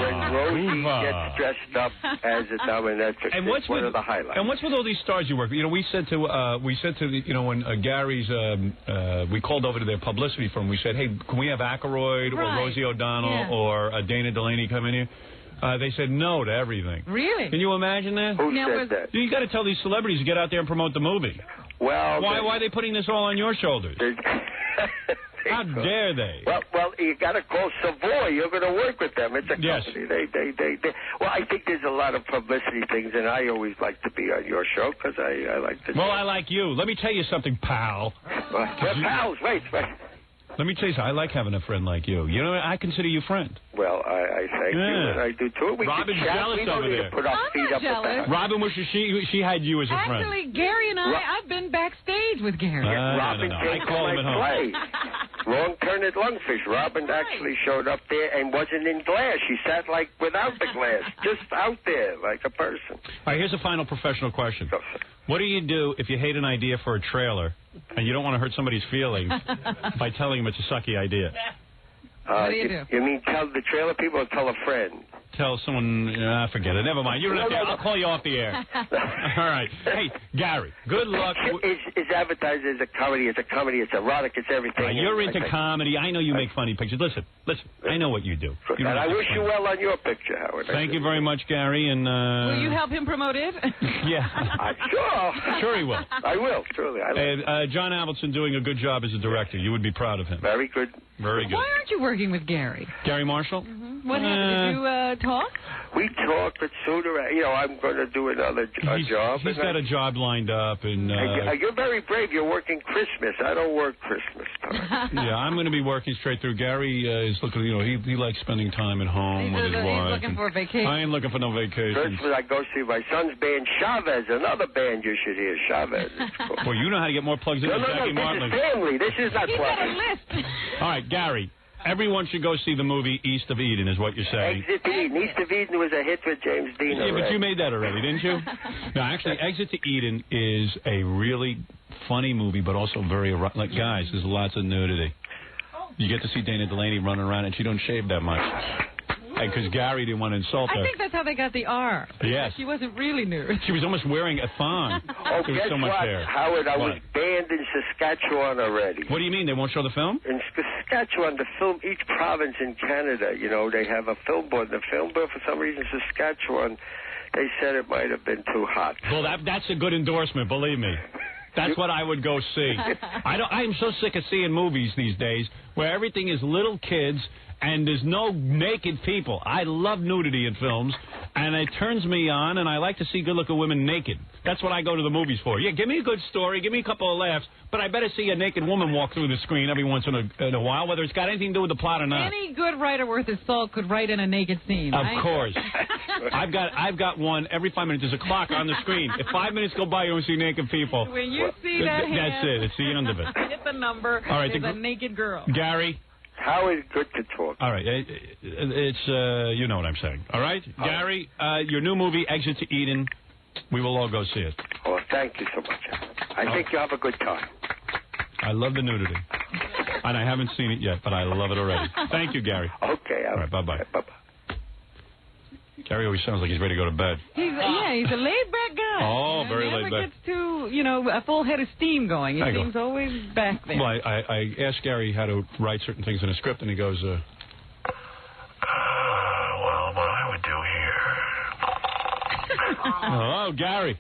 When Rosie gets dressed up as a dominatrix. And what's one of the highlights. And what's with all these stars you work with? We said to when Gary's, we called over to their publicity firm. We said, hey, can we have Aykroyd or Rosie O'Donnell or Dana Delaney come in here? They said no to everything. Really? Can you imagine that? Who said that? You got to tell these celebrities to get out there and promote the movie. Well, why are they putting this all on your shoulders? How dare they? Well, you got to call Savoy. You're going to work with them. It's a company. They. Well, I think there's a lot of publicity things, and I always like to be on your show because I like to. Well, I like you. Let me tell you something, pal. We're pals. Wait. Let me tell you something. I like having a friend like you. You know, I consider you friend. Well, I thank you, and I do too. Robin's jealous over there. I'm not jealous. Robin wishes she had you as a friend. Actually, Gary and I've been backstage with Gary. Robin came to my play. Wrong Turn at Lungfish. Robin actually showed up there and wasn't in glass. She sat like without the glass, just out there like a person. All right, here's a final professional question. What do you do if you hate an idea for a trailer and you don't want to hurt somebody's feelings by telling them it's a sucky idea? What do you do? You mean tell the trailer people or tell a friend? tell someone, forget it. Never mind. You don't have to. I'll call you off the air. All right. Hey, Gary, good luck. It's advertised as a comedy. It's a comedy. It's erotic. It's everything. You're into comedy. I know you make funny pictures. Listen. I know what you do. And I wish you well on your picture, Howard. Thank you very much, Gary. And will you help him promote it? Yeah. Sure he will. I will, truly. John Avildsen doing a good job as a director. You would be proud of him. Very good. Very good. Why aren't you working with Gary? Gary Marshall? Mm-hmm. What happened? Did you talk? We talked, but sooner, I'm going to do another job. He's got a job lined up. And you're very brave. You're working Christmas. I don't work Christmas time. Yeah, I'm going to be working straight through. Gary is looking, he likes spending time at home with his wife. He's looking for a vacation. I ain't looking for no vacation. Christmas, I go see my son's band, Chavez, another band you should hear, Chavez. Well, you know how to get more plugs in than Jackie Martling. This is family. This is not He's plugs. got a list. All right, Gary. Everyone should go see the movie East of Eden, is what you're saying. Exit to Eden. East of Eden was a hit with James Dean. Yeah, but you made that already, didn't you? No, actually, Exit to Eden is a really funny movie, but also very like guys. There's lots of nudity. You get to see Dana Delaney running around, and she don't shave that much. Because Gary didn't want to insult her. I think that's how they got the R. Yes. She wasn't really nude. She was almost wearing a thong. Oh, there was guess so much what, there. Howard? I was banned in Saskatchewan already. What do you mean? They won't show the film? In Saskatchewan, the film, each province in Canada, they have a film board. The film board, for some reason, Saskatchewan, they said it might have been too hot. Well, that's a good endorsement, believe me. That's what I would go see. I'm so sick of seeing movies these days where everything is little kids and there's no naked people. I love nudity in films, and it turns me on, and I like to see good-looking women naked. That's what I go to the movies for. Yeah, give me a good story, give me a couple of laughs, but I better see a naked woman walk through the screen every once in a while, whether it's got anything to do with the plot or not. Any good writer worth his salt could write in a naked scene. Of course. I've got one every 5 minutes. There's a clock on the screen. If 5 minutes go by, you don't see naked people. When you see that hand, that's it. It's the end of it. Hit the number. All right, there's a naked girl. Gary. How is good to talk? All right. It's, you know what I'm saying. All right? Gary, your new movie, Exit to Eden, we will all go see it. Oh, thank you so much. I think you have a good time. I love the nudity. And I haven't seen it yet, but I love it already. Thank you, Gary. Okay. All right, bye-bye. Bye-bye. Gary always sounds like he's ready to go to bed. He's a laid-back guy. Oh, very laid-back. laid-back. Never gets to, a full head of steam going. He seems always back there. Well, I asked Gary how to write certain things in a script, and he goes, well, what I would do here. Oh, Gary.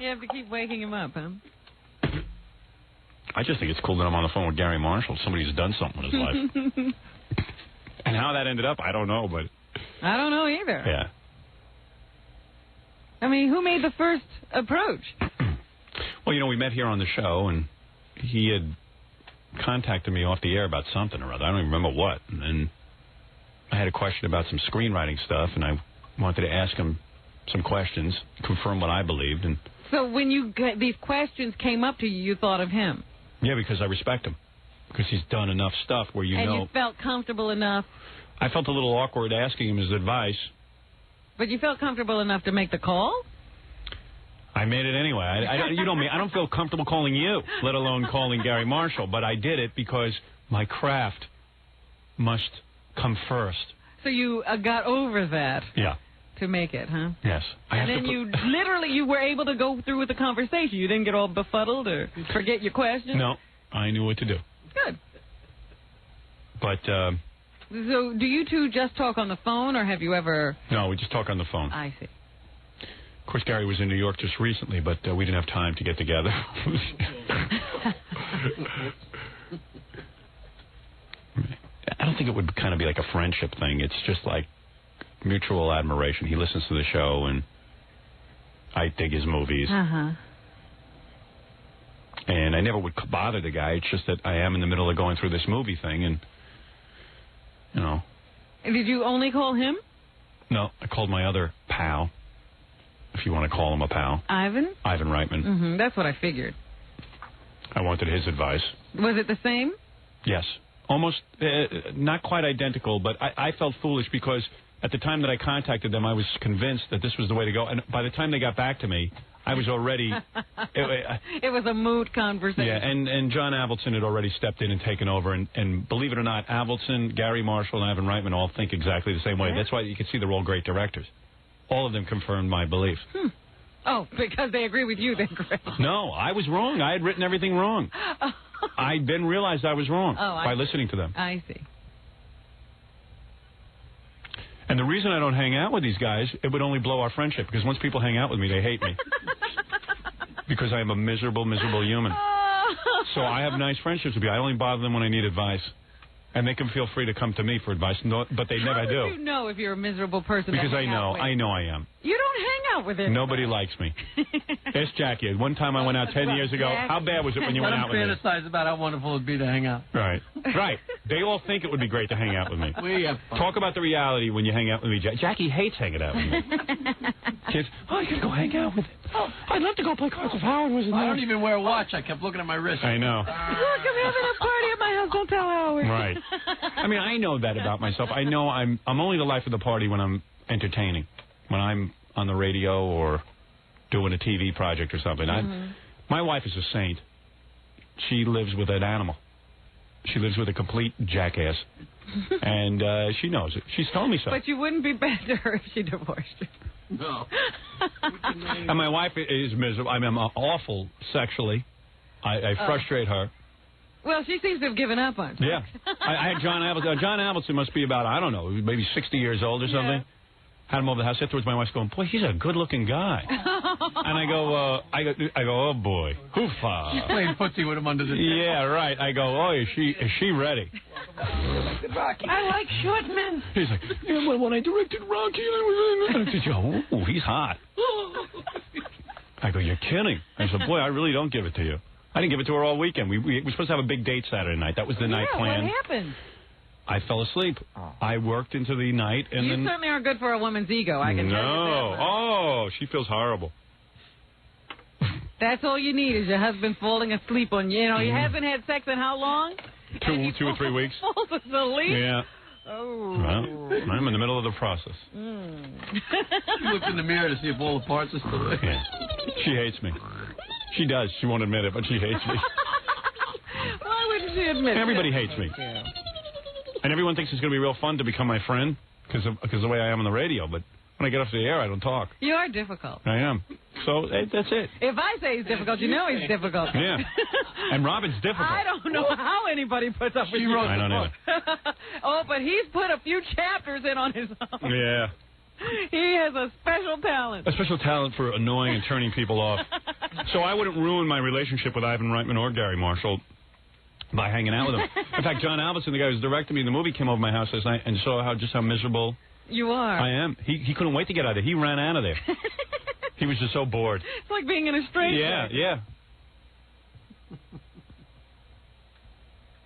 You have to keep waking him up, huh? I just think it's cool that I'm on the phone with Gary Marshall. Somebody's done something with his life. And how that ended up, I don't know, but... I don't know either. Yeah. I mean, who made the first approach? Well, we met here on the show, and he had contacted me off the air about something or other. I don't even remember what. And then I had a question about some screenwriting stuff, and I wanted to ask him some questions, confirm what I believed. And so when these questions came up to you, you thought of him? Yeah, because I respect him. Because he's done enough stuff where And you felt comfortable enough. I felt a little awkward asking him his advice. But you felt comfortable enough to make the call? I made it anyway. You know me. I don't feel comfortable calling you, let alone calling Gary Marshall. But I did it because my craft must come first. So you got over that. Yeah. To make it, huh? Yes. And then you were able to go through with the conversation. You didn't get all befuddled or forget your question? No. I knew what to do. Good. But, so do you two just talk on the phone, or have you ever... No, we just talk on the phone. I see. Of course, Gary was in New York just recently, but we didn't have time to get together. I don't think it would kind of be like a friendship thing. It's just like mutual admiration. He listens to the show, and I dig his movies. Uh-huh. And I never would bother the guy. It's just that I am in the middle of going through this movie thing, and, Did you only call him? No, I called my other pal, if you want to call him a pal. Ivan? Ivan Reitman. Mm-hmm. That's what I figured. I wanted his advice. Was it the same? Yes. Almost, not quite identical, but I felt foolish because at the time that I contacted them, I was convinced that this was the way to go. And by the time they got back to me, I was already... It was a moot conversation. Yeah, and John Avildsen had already stepped in and taken over. And believe it or not, Avildsen, Gary Marshall, and Ivan Reitman all think exactly the same way. That's why you can see they're all great directors. All of them confirmed my belief. Oh, because they agree with you, then great. No, I was wrong. I had written everything wrong. I then realized I was wrong by listening to them. I see. And the reason I don't hang out with these guys, it would only blow our friendship, because once people hang out with me, they hate me. Because I am a miserable, miserable human. So I have nice friendships with you. I only bother them when I need advice. And they can feel free to come to me for advice, but they never do. How do you know if you're a miserable person? Because I know I am. You don't hang out with it. Nobody likes me. Ask Jackie. One time I went out 10 years ago. How bad was it when you went out with me? Let them fantasize about how wonderful it would be to hang out. Right. Right. They all think it would be great to hang out with me. We have fun. Talk about the reality when you hang out with me. Jackie hates hanging out with me. Kids, I gotta go hang out with him. Oh, I'd love to go play cards if Howard wasn't there. I don't even wear a watch. I kept looking at my wrist. I know. Look, I'm having a party at my house. Don't tell Howard. Right. I mean, I know that about myself. I know I'm only the life of the party when I'm entertaining, when I'm on the radio or doing a TV project or something. My wife is a saint. She lives with an animal. She lives with a complete jackass. And she knows it. She's told me so. But you wouldn't be bad to her if she divorced you. No. And my wife is miserable. I mean, I'm awful sexually. I frustrate her. Well, she seems to have given up on you. Yeah. I had John Avildsen. John Avildsen must be about, I don't know, maybe 60 years old or something. Yeah. Had him over the house. Afterwards, my wife's going, boy, he's a good-looking guy. And I go, oh, boy. Hoofa. She's playing footsie with him under the table. Yeah, right. I go, oh, is she ready? I like short men. He's like, yeah, well, when I directed Rocky, oh, he's hot. I go, you're kidding. I said, boy, I really don't give it to you. I didn't give it to her all weekend. We were supposed to have a big date Saturday night. That was the night plan. What happened? I fell asleep. I worked into the night, and you then... You certainly aren't good for a woman's ego, I can tell you that. Oh, she feels horrible. That's all you need is your husband falling asleep on you. You know, he hasn't had sex in how long? 2 or 3 weeks. Falls asleep? Yeah. Oh. Well, I'm in the middle of the process. She looks in the mirror to see if all the parts are still there. Yeah. She hates me. She does. She won't admit it, but she hates me. Why wouldn't she admit it? Everybody hates me. And everyone thinks it's going to be real fun to become my friend because of the way I am on the radio. But when I get off the air, I don't talk. You are difficult. I am. So that's it. If I say he's difficult, you know he's difficult. Yeah. And Robin's difficult. I don't know how anybody puts up with you. I don't know. Oh, but he's put a few chapters in on his own. Yeah. He has a special talent. A special talent for annoying and turning people off. So I wouldn't ruin my relationship with Ivan Reitman or Gary Marshall by hanging out with them. In fact, John Avildsen, the guy who's directing me in the movie, came over to my house last night and saw just how miserable you are. I am. He couldn't wait to get out of there. He ran out of there. He was just so bored. It's like being in a strange place. Yeah.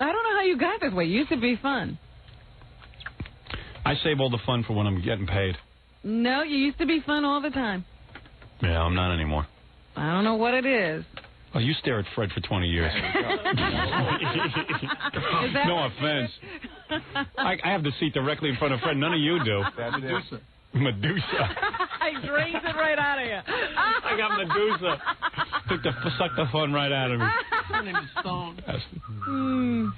I don't know how you got this way. It used to be fun. I save all the fun for when I'm getting paid. No, you used to be fun all the time. Yeah, I'm not anymore. I don't know what it is. Well, you stare at Fred for 20 years. No offense. I have the seat directly in front of Fred. None of you do. Medusa. He drains it right out of you. I got Medusa. Suck the fun right out of me. Her name is Stone. I'm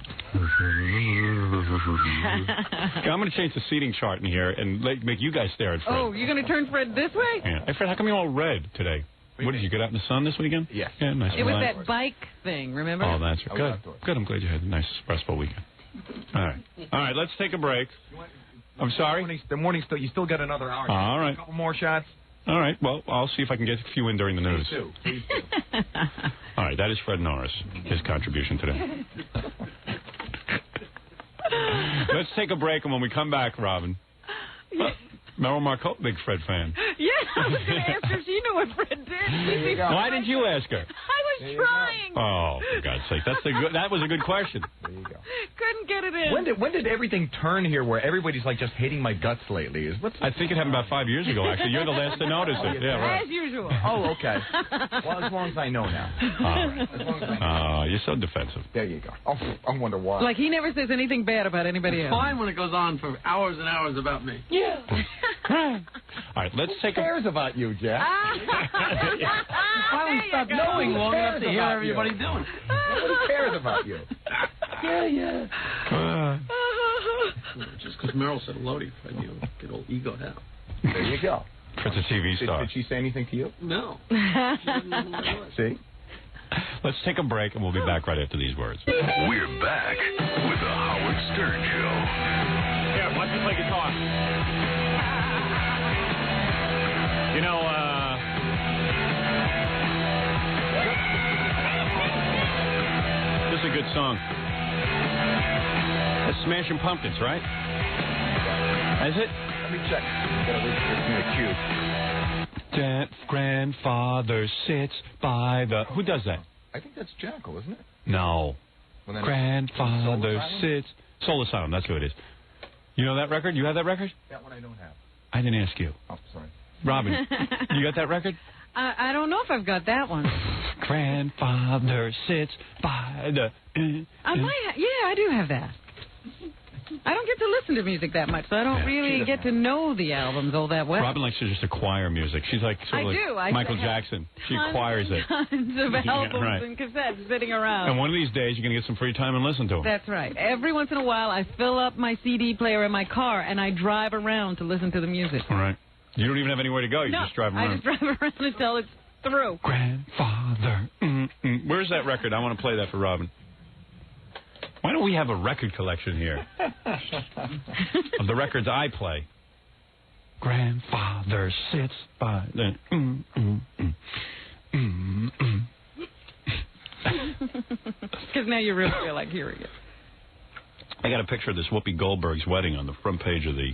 going to change the seating chart in here and make you guys stare at Fred. Oh, you're going to turn Fred this way? Yeah. Hey, Fred, how come you're all red today? What did you get out in the sun this weekend? Yes. Yeah, nice. It was that bike thing, remember? Oh, that's right. Good. I'm glad you had a nice restful weekend. All right, let's take a break. I'm sorry? The morning still, you still got another hour. All right. A couple more shots. All right, well, I'll see if I can get a few in during the news. Please do. All right, that is Fred Norris, his contribution today. Let's take a break, and when we come back, Robin, Meryl Marcotte, big Fred fan. Yeah, I was going to ask her if she knew what Fred did. Why didn't you ask her? I was trying. Oh, for God's sake. That was a good question. There you go. Couldn't get it in. When did everything turn here where everybody's like just hating my guts lately? I think it happened about 5 years ago, actually. You're the last to notice it. Yeah, right. As usual. Oh, okay. Well, as long as I know now. All right. As long as I know. You're so defensive. There you go. Oh, I wonder why. Like he never says anything bad about anybody else. It's fine when it goes on for hours and hours about me. Yeah. All right, let's take Who cares about you, Jack? Finally stopped knowing long enough to hear everybody doing it. Nobody cares about you. Yeah. Just because Meryl said hello to you, Fred, you get all egoed out. There you go. It's a TV star. Did she say anything to you? No. She didn't know who I was. See? Let's take a break, and we'll be back right after these words. We're back with the Howard Stern Show. Yeah, why don't you play guitar? You know, this is a good song. That's Smashing Pumpkins, right? Is it? Let me check. Gotta wait for the cue. Grandfather sits by the... Who does that? I think that's Jackal, isn't it? No. Well, Grandfather sits... Soul Asylum, that's who it is. You know that record? You have that record? That one I don't have. I didn't ask you. Oh, sorry. Robin, you got that record? I don't know if I've got that one. Grandfather sits by the... I do have that. I don't get to listen to music that much, so I don't really get to know the albums all that well. Robin likes to just acquire music. She's like sort of like Michael Jackson. She acquires it. Tons of albums right. and cassettes sitting around. And one of these days, you're going to get some free time and listen to them. That's right. Every once in a while, I fill up my CD player in my car, and I drive around to listen to the music. All right. You don't even have anywhere to go. You just drive around. I just drive around until it's through. Grandfather. Where's that record? I want to play that for Robin. Why don't we have a record collection here of the records I play? Grandfather sits by the... Because now you really feel like hearing it. I got a picture of this Whoopi Goldberg's wedding on the front page of the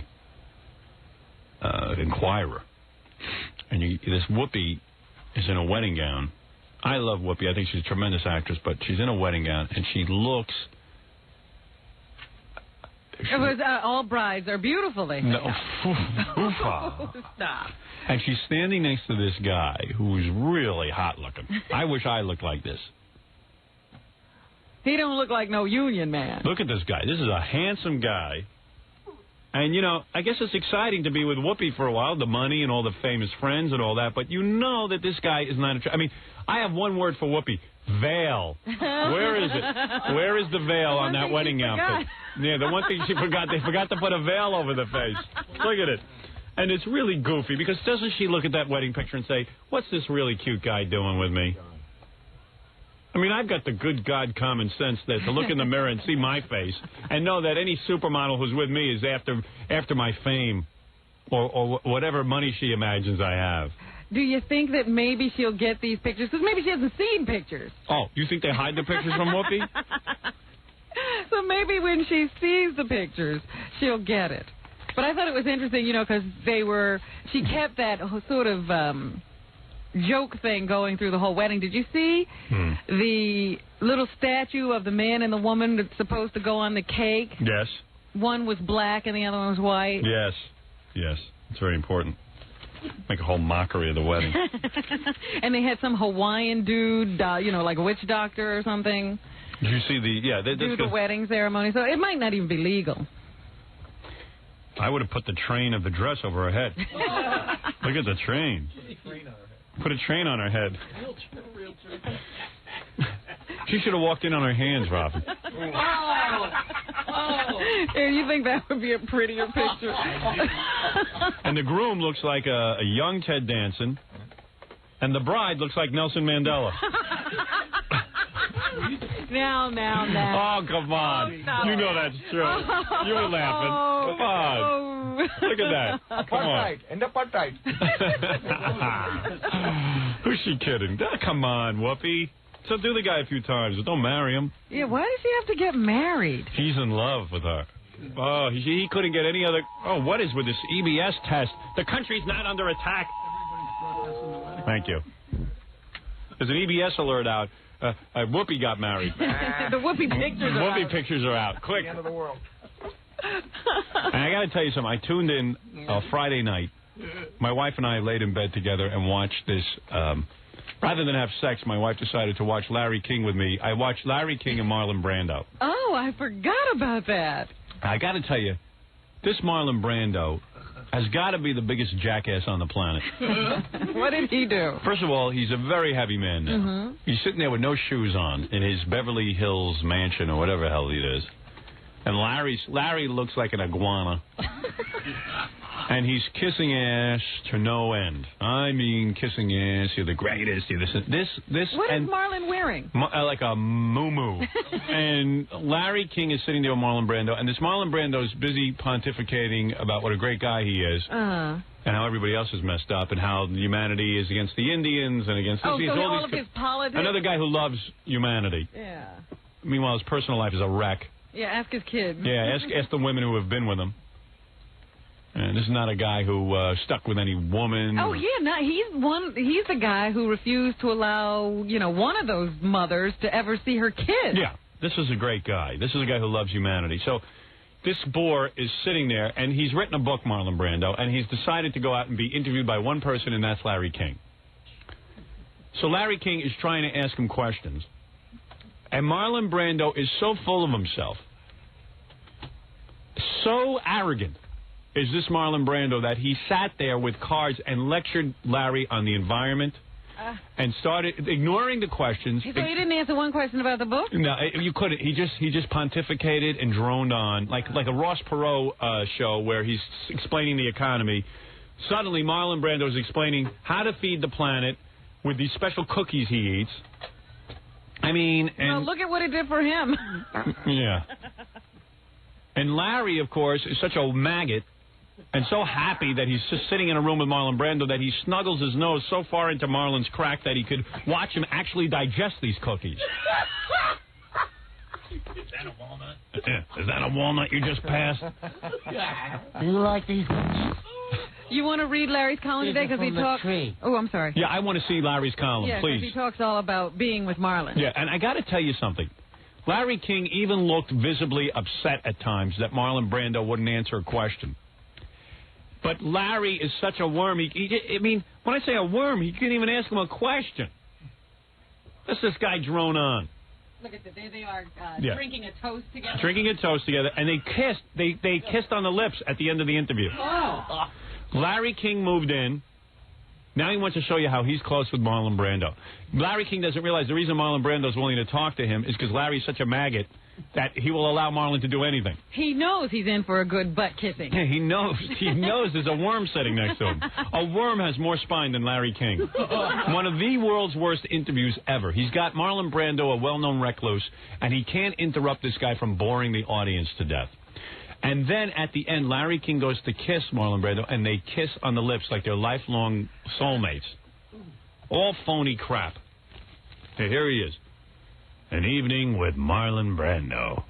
Inquirer. And this Whoopi is in a wedding gown. I love Whoopi. I think she's a tremendous actress, but she's in a wedding gown, and she looks... It was all brides are beautiful, they say. No. Stop. And she's standing next to this guy who's really hot looking. I wish I looked like this. He don't look like no union man. Look at this guy. This is a handsome guy. And, you know, I guess it's exciting to be with Whoopi for a while, the money and all the famous friends and all that, but you know that this guy is not I mean, I have one word for Whoopi. Veil. Where is it? Where is the veil on that wedding outfit? Yeah, the one thing she forgot, they forgot to put a veil over the face. Look at it. And it's really goofy, because doesn't she look at that wedding picture and say, what's this really cute guy doing with me? I mean, I've got the good God common sense that to look in the mirror and see my face and know that any supermodel who's with me is after my fame or whatever money she imagines I have. Do you think that maybe she'll get these pictures? Because maybe she hasn't seen pictures. Oh, you think they hide the pictures from Whoopi? So maybe when she sees the pictures, she'll get it. But I thought it was interesting, you know, because she kept that sort of joke thing going through the whole wedding. Did you see the little statue of the man and the woman that's supposed to go on the cake? Yes. One was black and the other one was white. Yes. Yes. It's very important. Make a whole mockery of the wedding. And they had some Hawaiian dude, you know, like a witch doctor or something. Did you see do the wedding ceremony? So it might not even be legal. I would have put the train of the dress over her head. Look at the train. Put a train on her head. She should have walked in on her hands, Robin. And you think that would be a prettier picture? And the groom looks like a young Ted Danson, and the bride looks like Nelson Mandela. Now. Oh, come on. Oh, you know that's true. You were laughing. Come on. Look at that. Come on. Who's she kidding? Come on, Whoopi. So do the guy a few times, but don't marry him. Yeah, why does he have to get married? He's in love with her. Oh, he couldn't get any other... Oh, what is with this EBS test? The country's not under attack. Thank you. There's an EBS alert out. Whoopi got married. The Whoopi pictures are Whoopi out. pictures are out. Quick. The end of the world. And I got to tell you something. I tuned in Friday night. My wife and I laid in bed together and watched this... rather than have sex, my wife decided to watch Larry King with me. I watched Larry King and Marlon Brando. Oh, I forgot about that. I got to tell you, this Marlon Brando, has got to be the biggest jackass on the planet. What did he do? First of all, he's a very heavy man now. Mm-hmm. He's sitting there with no shoes on in his Beverly Hills mansion or whatever the hell it is. And Larry looks like an iguana. And he's kissing ass to no end. I mean, kissing ass. You're the greatest. You're this. What is Marlon wearing? Like a moo-moo. And Larry King is sitting there with Marlon Brando. And this Marlon Brando is busy pontificating about what a great guy he is. And how everybody else is messed up. And how humanity is against the Indians and against... Oh, so all of his politics? Another guy who loves humanity. Yeah. Meanwhile, his personal life is a wreck. Yeah, ask his kids. Yeah, ask the women who have been with him. And this is not a guy who stuck with any woman. Oh yeah, no, he's the guy who refused to allow one of those mothers to ever see her kid. Yeah, this is a great guy. This is a guy who loves humanity. So this bore is sitting there, and he's written a book, Marlon Brando, and he's decided to go out and be interviewed by one person, and that's Larry King. So Larry King is trying to ask him questions, and Marlon Brando is so full of himself, so arrogant. Is this Marlon Brando that he sat there with cards and lectured Larry on the environment and started ignoring the questions. So he didn't answer one question about the book? No, you couldn't. He just pontificated and droned on like a Ross Perot show where he's explaining the economy. Suddenly, Marlon Brando is explaining how to feed the planet with these special cookies he eats. I mean, and look at what it did for him. Yeah. And Larry, of course, is such a maggot. And so happy that he's just sitting in a room with Marlon Brando that he snuggles his nose so far into Marlon's crack that he could watch him actually digest these cookies. Is that a walnut? Is that a walnut you just passed? Do you like these cookies? You want to read Larry's column today because he talks? Oh, I'm sorry. Yeah, I want to see Larry's column, please. Yeah, he talks all about being with Marlon. Yeah, and I got to tell you something. Larry King even looked visibly upset at times that Marlon Brando wouldn't answer a question. But Larry is such a worm. I mean, when I say a worm, he couldn't even ask him a question. Let's this guy drone on. Look at that. There they are drinking a toast together. Drinking a toast together, and they kissed. They kissed on the lips at the end of the interview. Oh. Larry King moved in. Now he wants to show you how he's close with Marlon Brando. Larry King doesn't realize the reason Marlon Brando's willing to talk to him is because Larry's such a maggot that he will allow Marlon to do anything. He knows he's in for a good butt kissing. He knows. He knows there's a worm sitting next to him. A worm has more spine than Larry King. One of the world's worst interviews ever. He's got Marlon Brando, a well-known recluse, and he can't interrupt this guy from boring the audience to death. And then at the end, Larry King goes to kiss Marlon Brando, and they kiss on the lips like they're lifelong soulmates. All phony crap. Here he is. An evening with Marlon Brando.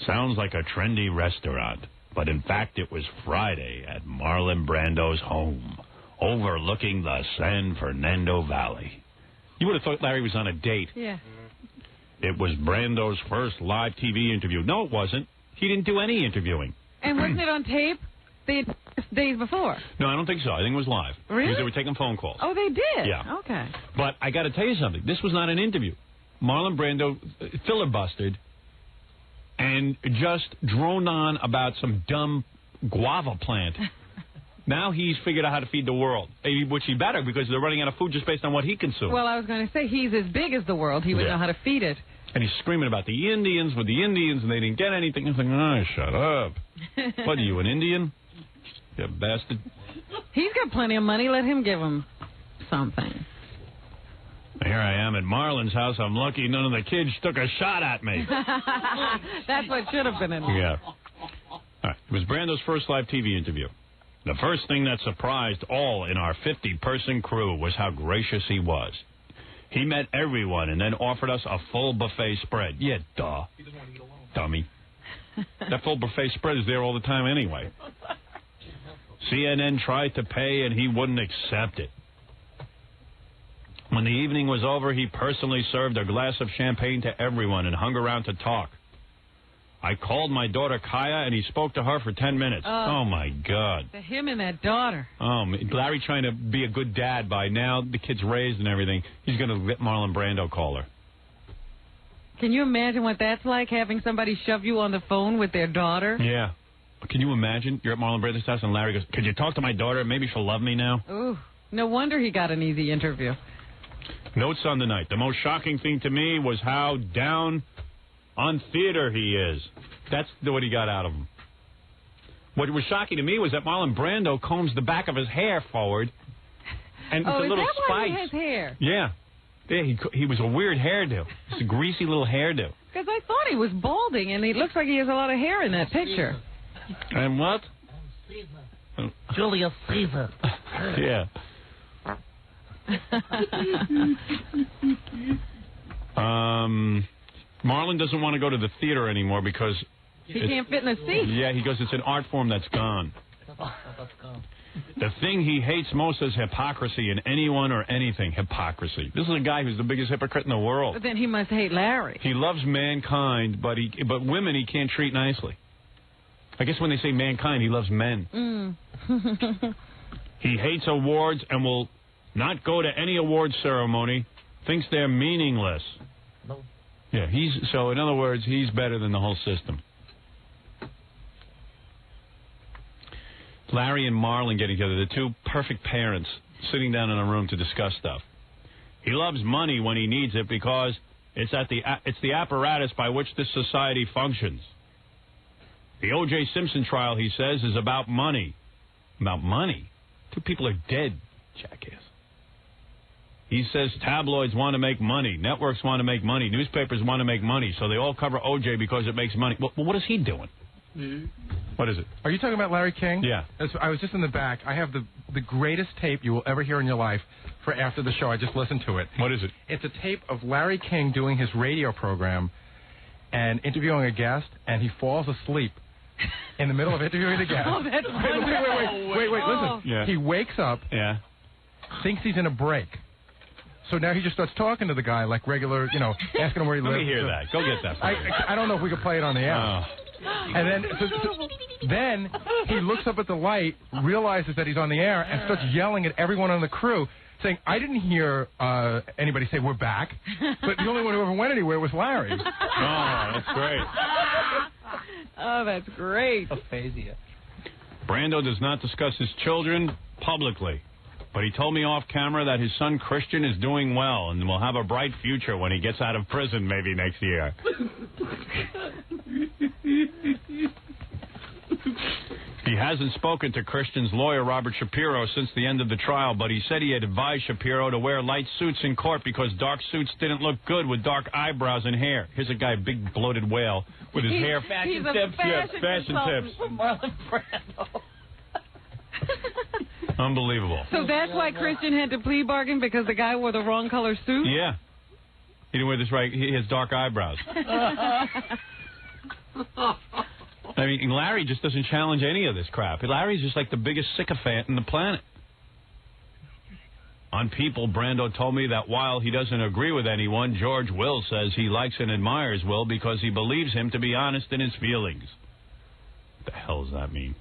Sounds like a trendy restaurant, but in fact it was Friday at Marlon Brando's home, overlooking the San Fernando Valley. You would have thought Larry was on a date. Yeah. It was Brando's first live TV interview. No, it wasn't. He didn't do any interviewing. And wasn't it on tape the days before? No, I don't think so. I think it was live. Really? Because they were taking phone calls. Oh, they did? Yeah. Okay. But I got to tell you something. This was not an interview. Marlon Brando filibustered and just droned on about some dumb guava plant. Now he's figured out how to feed the world, which he better because they're running out of food just based on what he consumes. Well, I was going to say he's as big as the world. He would know how to feed it. And he's screaming about the Indians with the Indians, and they didn't get anything. He's like, oh, shut up. What are you, an Indian? You bastard. He's got plenty of money. Let him give him something. Here I am at Marlon's house. I'm lucky none of the kids took a shot at me. That's what should have been in there. Yeah. All right. It was Brando's first live TV interview. The first thing that surprised all in our 50-person crew was how gracious he was. He met everyone and then offered us a full buffet spread. Yeah, duh. He doesn't want to eat alone. Dummy. That full buffet spread is there all the time anyway. CNN tried to pay and he wouldn't accept it. When the evening was over, he personally served a glass of champagne to everyone and hung around to talk. I called my daughter Kaya, and he spoke to her for 10 minutes. Oh, my God. To him and that daughter. Oh, Larry trying to be a good dad by now. The kid's raised and everything. He's going to let Marlon Brando call her. Can you imagine what that's like, having somebody shove you on the phone with their daughter? Yeah. Can you imagine? You're at Marlon Brando's house and Larry goes, "Could you talk to my daughter? Maybe she'll love me now." Ooh, no wonder he got an easy interview. Notes on the night. The most shocking thing to me was how down on theater he is. That's what he got out of him. What was shocking to me was that Marlon Brando combs the back of his hair forward, and it's a little is that why he spice. has hair? Yeah, he was a weird hairdo. It's a greasy little hairdo. Because I thought he was balding, and he looks like he has a lot of hair in that picture. And what? Julius Caesar. Yeah. Marlon doesn't want to go to the theater anymore because he can't fit in a seat. Yeah, he goes, it's an art form that's gone. The thing he hates most is hypocrisy in anyone or anything. Hypocrisy. This is a guy who's the biggest hypocrite in the world. But then he must hate Larry. He loves mankind, but women he can't treat nicely. I guess when they say mankind, he loves men. He hates awards and will not go to any award ceremony. Thinks they're meaningless. No. Yeah, so in other words, he's better than the whole system. Larry and Marlon getting together, the two perfect parents sitting down in a room to discuss stuff. He loves money when he needs it because it's the apparatus by which this society functions. The O.J. Simpson trial, he says, is about money. About money? Two people are dead, jackass. He says tabloids want to make money, networks want to make money, newspapers want to make money, so they all cover O.J. because it makes money. Well, what is he doing? What is it? Are you talking about Larry King? Yeah. I was just in the back. I have the greatest tape you will ever hear in your life for after the show. I just listened to it. What is it? It's a tape of Larry King doing his radio program and interviewing a guest, and he falls asleep in the middle of interviewing the guest. Oh, that's Wait, listen. Yeah. He wakes up, thinks he's in a break. So now he just starts talking to the guy like regular, asking him where he lives. Let me hear that. Go get that. I don't know if we could play it on the air. Oh. And then he looks up at the light, realizes that he's on the air, and starts yelling at everyone on the crew, saying, "I didn't hear anybody say we're back, but the only one who ever went anywhere was Larry." Oh, that's great. Oh, that's great. Aphasia. Brando does not discuss his children publicly, but he told me off camera that his son Christian is doing well and will have a bright future when he gets out of prison maybe next year. He hasn't spoken to Christian's lawyer, Robert Shapiro, since the end of the trial, but he said he had advised Shapiro to wear light suits in court because dark suits didn't look good with dark eyebrows and hair. Here's a guy, big bloated whale, with his hair. Fashion tips. Fashion tips. Marlon Brando. Unbelievable. So that's why Christian had to plea bargain, because the guy wore the wrong color suit? Yeah. He didn't wear this right. He has dark eyebrows. I mean, Larry just doesn't challenge any of this crap. Larry's just like the biggest sycophant in the planet. On People, Brando told me that while he doesn't agree with anyone, George Will says he likes and admires Will because he believes him to be honest in his feelings. What the hell does that mean?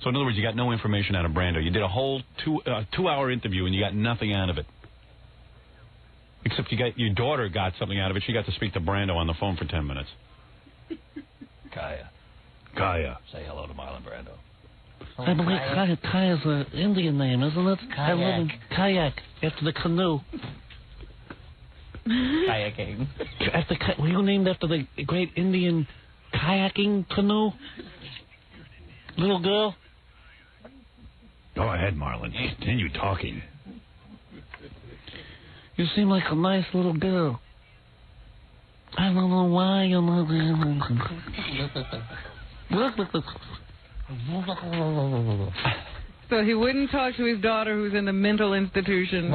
So in other words, you got no information out of Brando. You did a whole two-hour interview and you got nothing out of it. Except your daughter got something out of it. She got to speak to Brando on the phone for 10 minutes. Kaya. Say hello to Marlon Brando. I believe Kaya's an Indian name, isn't it? I live in Kayak, after the canoe. Kayaking. Were you named after the great Indian kayaking canoe? Little girl? Go ahead, Marlon. Continue talking. You seem like a nice little girl. I don't know why you're not... So he wouldn't talk to his daughter who's in the mental institution,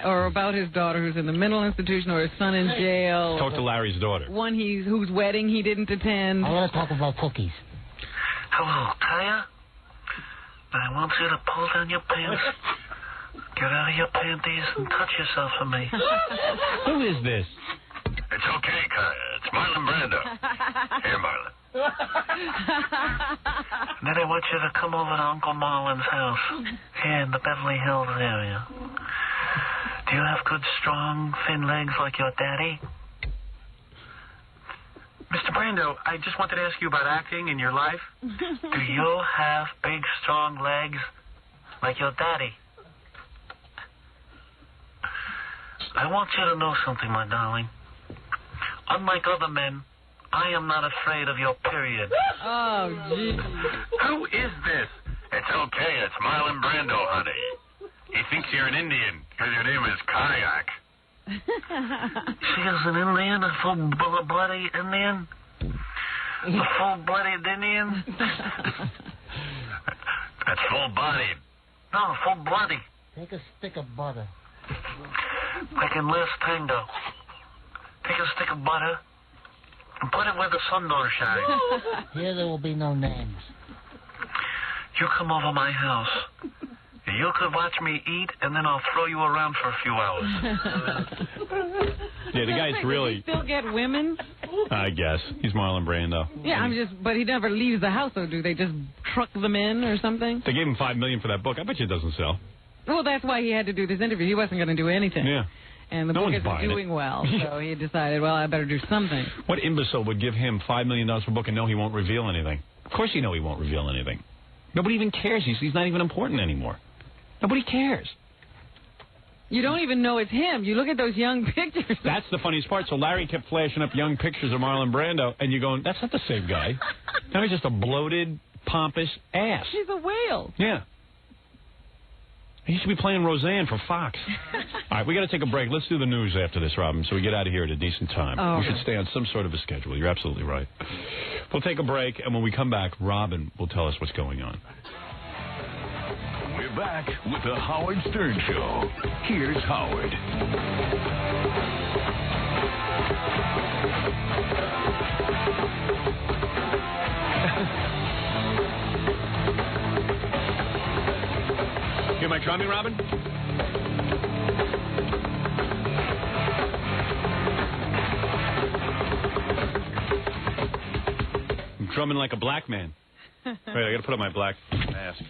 or about his daughter who's in the mental institution, or his son in jail. Talk to Larry's daughter. One whose wedding he didn't attend. I want to talk about cookies. Hello, Kaya? I want you to pull down your pants, get out of your panties, and touch yourself for me. Who is this? It's okay, Kaya. It's Marlon Brando. Here, Marlon. And then I want you to come over to Uncle Marlon's house here in the Beverly Hills area. Do you have good, strong, thin legs like your daddy? Mr. Brando, I just wanted to ask you about acting in your life. Do you have big, strong legs like your daddy? I want you to know something, my darling. Unlike other men, I am not afraid of your period. Oh, gee. Who is this? It's okay. It's Marlon Brando, honey. He thinks you're an Indian because your name is Kayak. She is an Indian, a full-blooded Indian? A full-blooded Indian? That's full-bodied. No, full-blooded. Take a stick of butter. Like in Last Tango. Take a stick of butter and put it where the sun don't shine. Here there will be no names. You come over my house. You could watch me eat, and then I'll throw you around for a few hours. Yeah, the guy's really... Does he still get women? I guess. He's Marlon Brando. Yeah, but he never leaves the house, though, do they just truck them in or something? They gave him $5 million for that book. I bet you it doesn't sell. Well, that's why he had to do this interview. He wasn't going to do anything. Yeah. And the No book one's isn't buying doing it. well, so he decided, well, I better do something. What imbecile would give him $5 million for a book and know he won't reveal anything? Of course you know he won't reveal anything. Nobody even cares. He's not even important anymore. Nobody cares. You don't even know it's him. You look at those young pictures. That's the funniest part. So Larry kept flashing up young pictures of Marlon Brando, and you're going, that's not the same guy. Now he's just a bloated, pompous ass. He's a whale. Yeah. He used to be playing Roseanne for Fox. All right, we got to take a break. Let's do the news after this, Robin, so we get out of here at a decent time. Oh, we should stay on some sort of a schedule. You're absolutely right. We'll take a break, and when we come back, Robin will tell us what's going on. We're back with the Howard Stern Show. Here's Howard. You might try me, Robin? I'm drumming like a black man. Wait, I got to put on my black mask.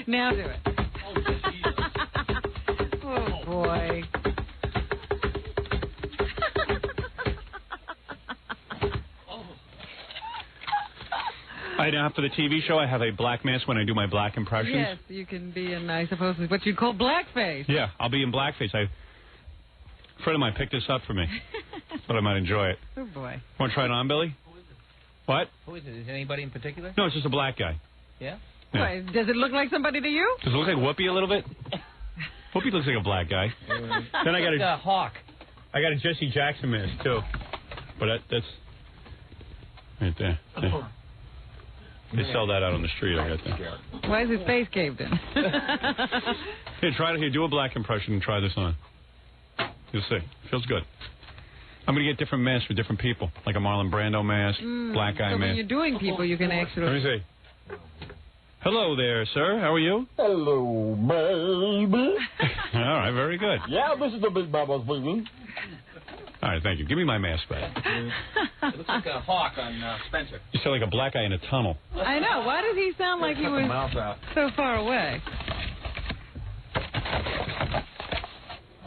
Now do it. Oh, boy. After the TV show, I have a black mask when I do my black impressions. Yes, you can be in, I suppose, what you'd call blackface. Yeah, I'll be in blackface. A friend of mine picked this up for me. Thought I might enjoy it. Oh, boy. Want to try it on, Billy? What? Who is it? Is it anybody in particular? No, it's just a black guy. Yeah? Why, does it look like somebody to you? Does it look like Whoopi a little bit? Whoopi looks like a black guy. Then I got a hawk. I got a Jesse Jackson mask, too. But that's right there. Yeah. They sell that out on the street. I got that. Why is his face caved in? Here, try it. Here, do a black impression and try this on. You'll see. Feels good. I'm going to get different masks for different people, like a Marlon Brando mask, black guy so mask. when you're doing people, you can actually... Let me see. Hello there, sir. How are you? Hello, baby. All right, very good. Yeah, this is the Big Baba speaking. All right, thank you. Give me my mask back. It looks like a hawk on Spencer. You sound like a black guy in a tunnel. I know. Why does he sound like he was so far away?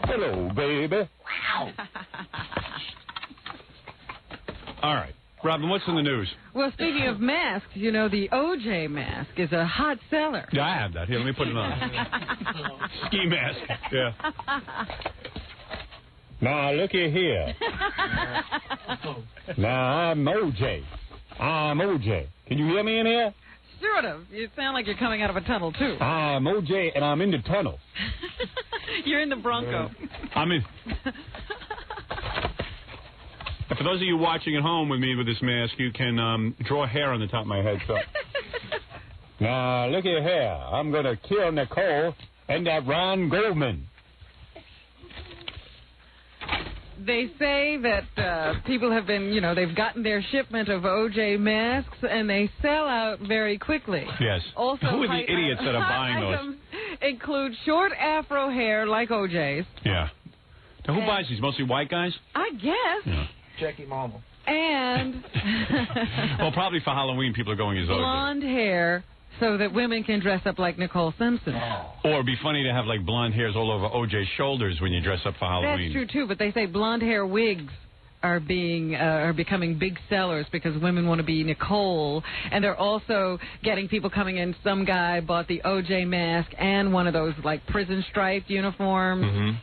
Hello, baby. Wow. All right. Robin, what's in the news? Well, speaking of masks, you know, the OJ mask is a hot seller. Yeah, I have that. Here, let me put it on. Ski mask. Yeah. Now, looky here. Now, I'm OJ. I'm OJ. Can you hear me in here? Sort of. You sound like you're coming out of a tunnel, too. I'm OJ, and I'm in the tunnel. You're in the Bronco. I'm in. For those of you watching at home with me with this mask, you can draw hair on the top of my head. So. Now, looky here. I'm going to kill Nicole and that Ron Goldman. They say that people have been, you know, they've gotten their shipment of OJ masks, and they sell out very quickly. Yes. Also, who are the idiots that are buying those? Include short afro hair like OJ's. Yeah. Now, who buys these? Mostly white guys? I guess. Yeah. Jackie Marble. And well, probably for Halloween, people are going as OJ. Blonde hair so that women can dress up like Nicole Simpson. Oh. Or it'd be funny to have, like, blonde hairs all over OJ's shoulders when you dress up for Halloween. That's true, too, but they say blonde hair wigs are becoming big sellers because women want to be Nicole, and they're also getting people coming in. Some guy bought the OJ mask and one of those like prison striped uniforms. Mm-hmm.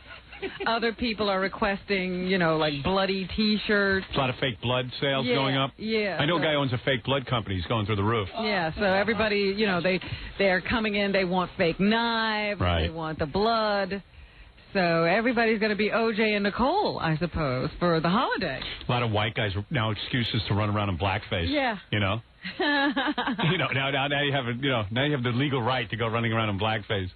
Other people are requesting, like bloody T-shirts. A lot of fake blood sales going up. Yeah. I know a guy owns a fake blood company. He's going through the roof. Yeah, so everybody, they're coming in. They want fake knives. Right. They want the blood. So everybody's going to be OJ and Nicole, I suppose, for the holiday. A lot of white guys now excuses to run around in blackface. Yeah. Now you have now you have the legal right to go running around in blackface.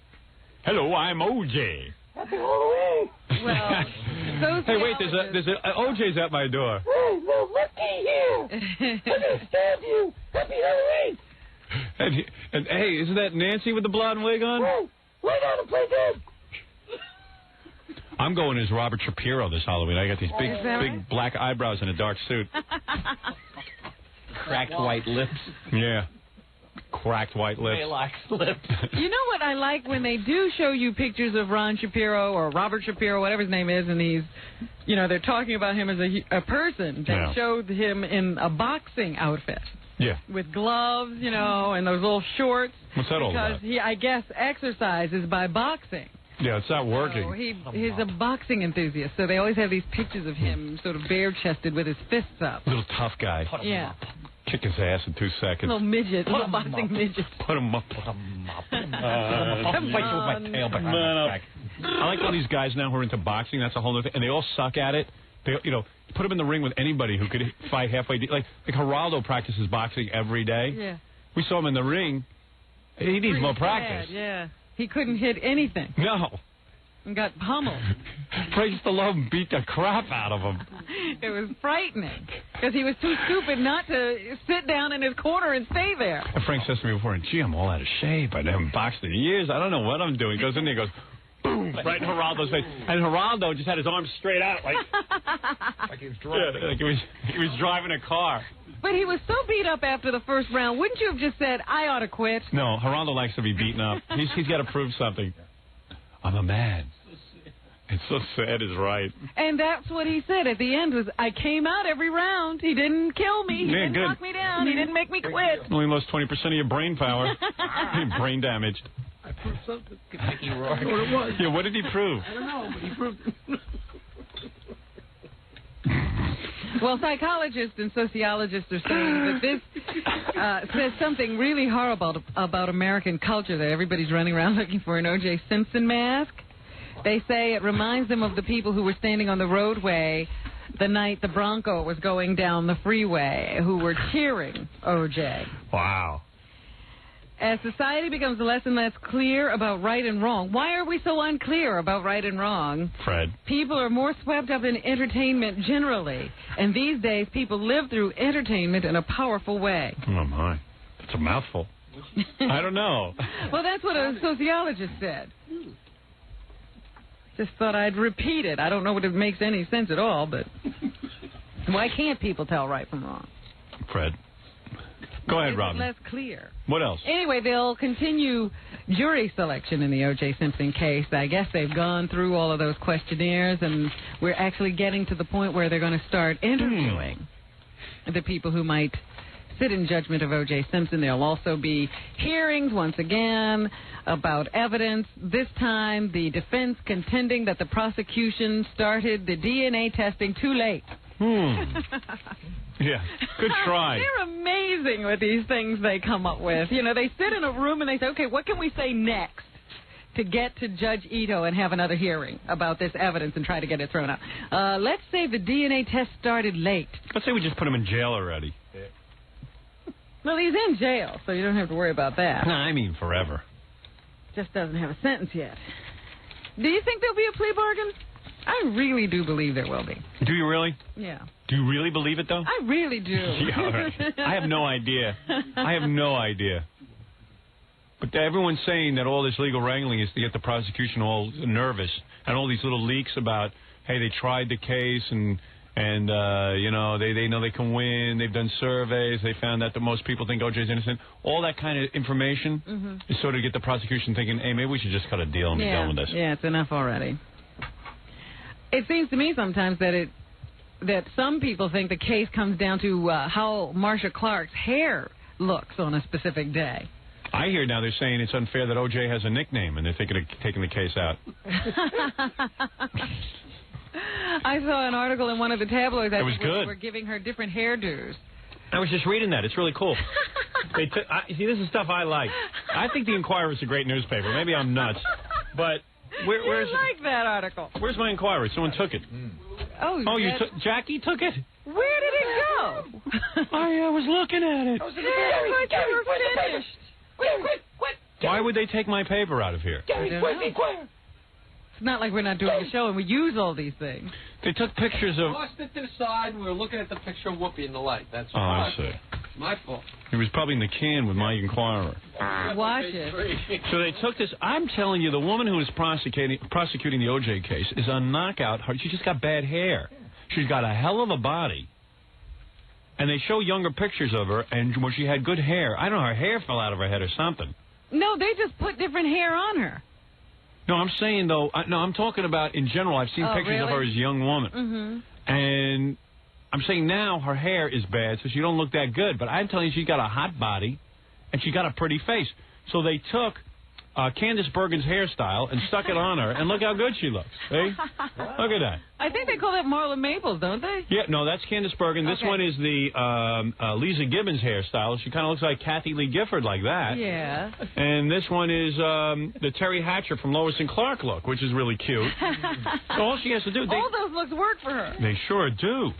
Hello, I'm OJ. Happy Halloween! Well, hey, wait, there's a OJ's at my door. Hey, little monkey here! I'm gonna stab you! Happy Halloween! And hey, isn't that Nancy with the blonde wig on? Hey, lay down and play dead! I'm going as Robert Shapiro this Halloween. I got these big black eyebrows and a dark suit. Cracked white lips. Yeah. Cracked white lips. lips. You know what I like when they do show you pictures of Ron Shapiro or Robert Shapiro, whatever his name is, and they're talking about him as a person. They showed him in a boxing outfit. Yeah. With gloves, and those little shorts. What's that all about? Because he, I guess, exercises by boxing. Yeah, it's not working. So he's a boxing enthusiast, so they always have these pictures of him sort of bare-chested with his fists up. Little tough guy. Yeah. Kick his ass in 2 seconds. Little midget, little boxing midget. Put him up. I'll fight you with my tail behind my back. I like all these guys now who are into boxing. That's a whole other thing. And they all suck at it. They, put them in the ring with anybody who could fight halfway. Like Geraldo practices boxing every day. Yeah. We saw him in the ring. He needs more practice. Yeah. He couldn't hit anything. No. And got pummeled. Frank Stallone beat the crap out of him. It was frightening because he was too stupid not to sit down in his corner and stay there. And Frank says to me before, gee, I'm all out of shape. I haven't boxed in years. I don't know what I'm doing. He goes in there, he goes, boom, right in Geraldo's face. And Geraldo just had his arms straight out like he was driving. Like he was driving a car. But he was so beat up after the first round. Wouldn't you have just said, I ought to quit? No, Geraldo likes to be beaten up. He's got to prove something. I'm a man. It's so sad, is right. And that's what he said at the end was, I came out every round. He didn't kill me. He didn't knock me down. He didn't make me quit. Only lost 20% of your brain power. Brain damaged. I proved something. Mickey Rourke. That's what it was. Yeah, what did he prove? I don't know, but he proved Well, psychologists and sociologists are saying that this says something really horrible about American culture, that everybody's running around looking for an O.J. Simpson mask. They say it reminds them of the people who were standing on the roadway the night the Bronco was going down the freeway, who were cheering O.J. Wow. As society becomes less and less clear about right and wrong, why are we so unclear about right and wrong? Fred. People are more swept up in entertainment generally, and these days people live through entertainment in a powerful way. Oh, my. That's a mouthful. I don't know. Well, that's what a sociologist said. Just thought I'd repeat it. I don't know if it makes any sense at all, but why can't people tell right from wrong? Fred. Go ahead, Robin. Less clear. What else? Anyway, they'll continue jury selection in the O.J. Simpson case. I guess they've gone through all of those questionnaires, and we're actually getting to the point where they're going to start interviewing the people who might sit in judgment of O.J. Simpson. There'll also be hearings once again about evidence. This time, the defense contending that the prosecution started the DNA testing too late. Yeah, good try. They're amazing with these things they come up with. You know, they sit in a room and they say, okay, what can we say next to get to Judge Ito and have another hearing about this evidence and try to get it thrown out? Let's say the DNA test started late. Let's say we just put him in jail already. Well, he's in jail, so you don't have to worry about that. No, I mean forever. Just doesn't have a sentence yet. Do you think there'll be a plea bargain? I really do believe there will be. Do you really? Yeah. Do you really believe it, though? I really do. Yeah, all right. I have no idea. I have no idea. But everyone's saying that all this legal wrangling is to get the prosecution all nervous, and all these little leaks about, hey, they tried the case and you know, they know they can win. They've done surveys. They found that most people think O.J.'s innocent. All that kind of information is sort of to get the prosecution thinking, hey, maybe we should just cut a deal and be done with this. Yeah, it's enough already. It seems to me sometimes that that some people think the case comes down to how Marsha Clark's hair looks on a specific day. I hear now they're saying it's unfair that O.J. has a nickname, and they're thinking of taking the case out. I saw an article in one of the tabloids that It was good. were giving her different hairdos. I was just reading that. It's really cool. See, this is stuff I like. I think the Inquirer is a great newspaper. Maybe I'm nuts, but where's I like that article. Where's my Inquirer? Someone took it. Oh, you took Jackie took it. Where did it go? I was looking at it. Why would they take my paper out of here? It's not like we're not doing a show and we use all these things. They took pictures of... Tossed it to the side, and we were looking at the picture of Whoopi in the light. That's Oh, I see. my fault. It was probably in the can with my Inquirer. Watch it. So they took this. I'm telling you, the woman who is prosecuting the O.J. case is a knockout. She just got bad hair. She's got a hell of a body. And they show younger pictures of her, and when she had good hair, I don't know, her hair fell out of her head or something. No, they just put different hair on her. No, I'm saying, though, I'm talking about in general. I've seen pictures of her as a young woman. Mm-hmm. And I'm saying now her hair is bad, so she don't look that good. But I'm telling you, she's got a hot body, and she got a pretty face. So they took Candace Bergen's hairstyle and stuck it on her, and look how good she looks. See? Look at that. I think they call that Marla Maples, don't they? Yeah, no, that's Candace Bergen. This one is the Lisa Gibbons hairstyle. She kind of looks like Kathy Lee Gifford, like that. Yeah. And this one is the Terry Hatcher from Lois and Clark look, which is really cute. So all she has to do... all those looks work for her. They sure do.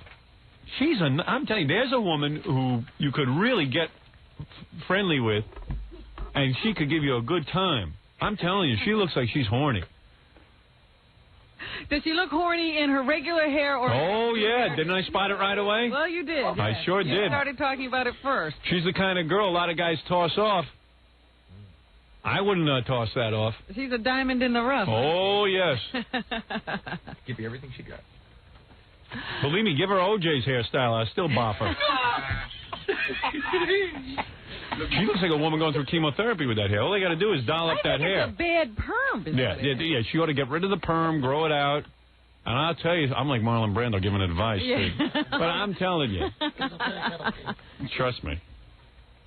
I'm telling you, there's a woman who you could really get friendly with, and she could give you a good time. I'm telling you, she looks like she's horny. Does she look horny in her regular hair or... Oh, yeah. Didn't I spot it right away? Well, you did. I sure did. You started talking about it first. She's the kind of girl a lot of guys toss off. I wouldn't toss that off. She's a diamond in the rough. Oh, yes. Give you everything she got. Believe me, give her OJ's hairstyle. I'll still bop her. She looks like a woman going through chemotherapy with that hair. All they got to do is doll up that hair. It's a bad perm. Yeah. She ought to get rid of the perm, grow it out. And I'll tell you, I'm like Marlon Brando giving advice. Yeah. But I'm telling you. Trust me.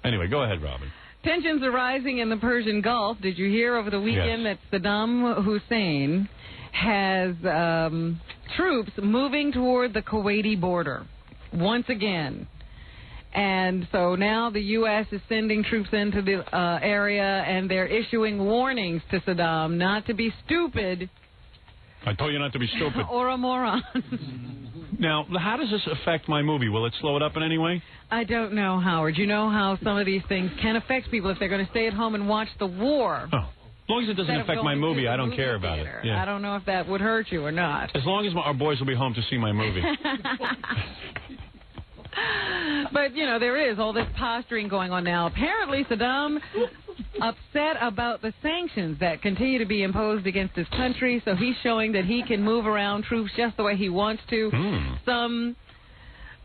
Anyway, go ahead, Robin. Tensions are rising in the Persian Gulf. Did you hear over the weekend that Saddam Hussein has troops moving toward the Kuwaiti border once again? And so now the U.S. is sending troops into the area, and they're issuing warnings to Saddam not to be stupid. I told you not to be stupid. Or a moron. Now, how does this affect my movie? Will it slow it up in any way? I don't know, Howard. You know how some of these things can affect people if they're going to stay at home and watch the war. Oh. As long as it doesn't affect my movie, I don't care about it. Yeah. I don't know if that would hurt you or not. As long as our boys will be home to see my movie. But, you know, there is all this posturing going on now. Apparently, Saddam upset about the sanctions that continue to be imposed against his country, so he's showing that he can move around troops just the way he wants to. Some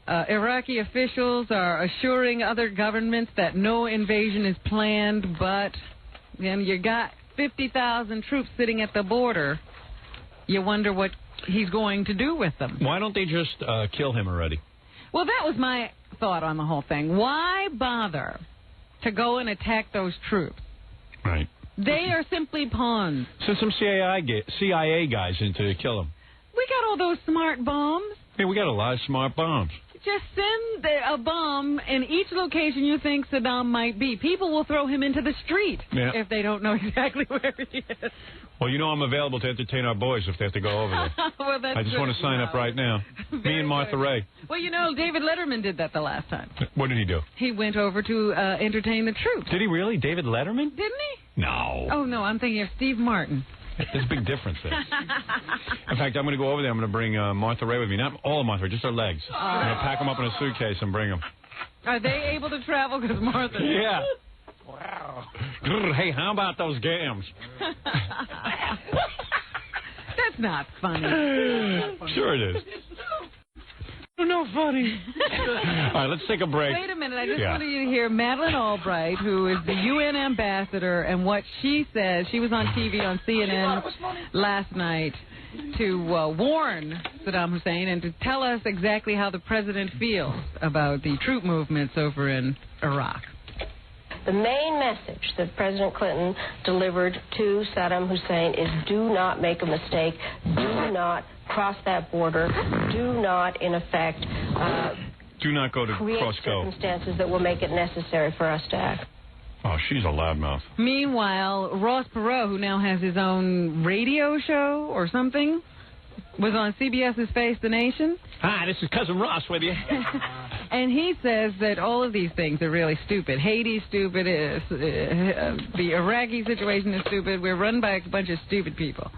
Iraqi officials are assuring other governments that no invasion is planned, but then you got 50,000 troops sitting at the border. You wonder what he's going to do with them. Why don't they just kill him already? Well, that was my thought on the whole thing. Why bother to go and attack those troops? Right. They are simply pawns. Send some CIA guys in to kill him. We got all those smart bombs. Yeah, we got a lot of smart bombs. Just send a bomb in each location you think Saddam might be. People will throw him into the street if they don't know exactly where he is. Well, you know I'm available to entertain our boys if they have to go over there. Well, that's I just want to sign up right now. Me and Martha Ray. Well, you know, David Letterman did that the last time. What did he do? He went over to entertain the troops. Did he really? David Letterman? Didn't he? No. Oh, no, I'm thinking of Steve Martin. There's a big difference there. In fact, I'm going to go over there. I'm going to bring Martha Ray with me. Not all of Martha, just her legs. I'm going to pack them up in a suitcase and bring them. Are they able to travel? Because Martha... Yeah. Wow. Hey, how about those gams? That's not funny. Sure it is. No funny. All right, let's take a break. Wait a minute. I just wanted you to hear Madeleine Albright, who is the UN ambassador, and what she says. She was on TV on CNN last night to warn Saddam Hussein and to tell us exactly how the president feels about the troop movements over in Iraq. The main message that President Clinton delivered to Saddam Hussein is do not make a mistake, do not cross that border, do not, in effect, do not go to create circumstances that will make it necessary for us to act. Oh, she's a loudmouth. Meanwhile, Ross Perot, who now has his own radio show or something, was on CBS's Face the Nation. Hi, this is Cousin Ross with you. And he says that all of these things are really stupid. Haiti's stupid. The Iraqi situation is stupid. We're run by a bunch of stupid people.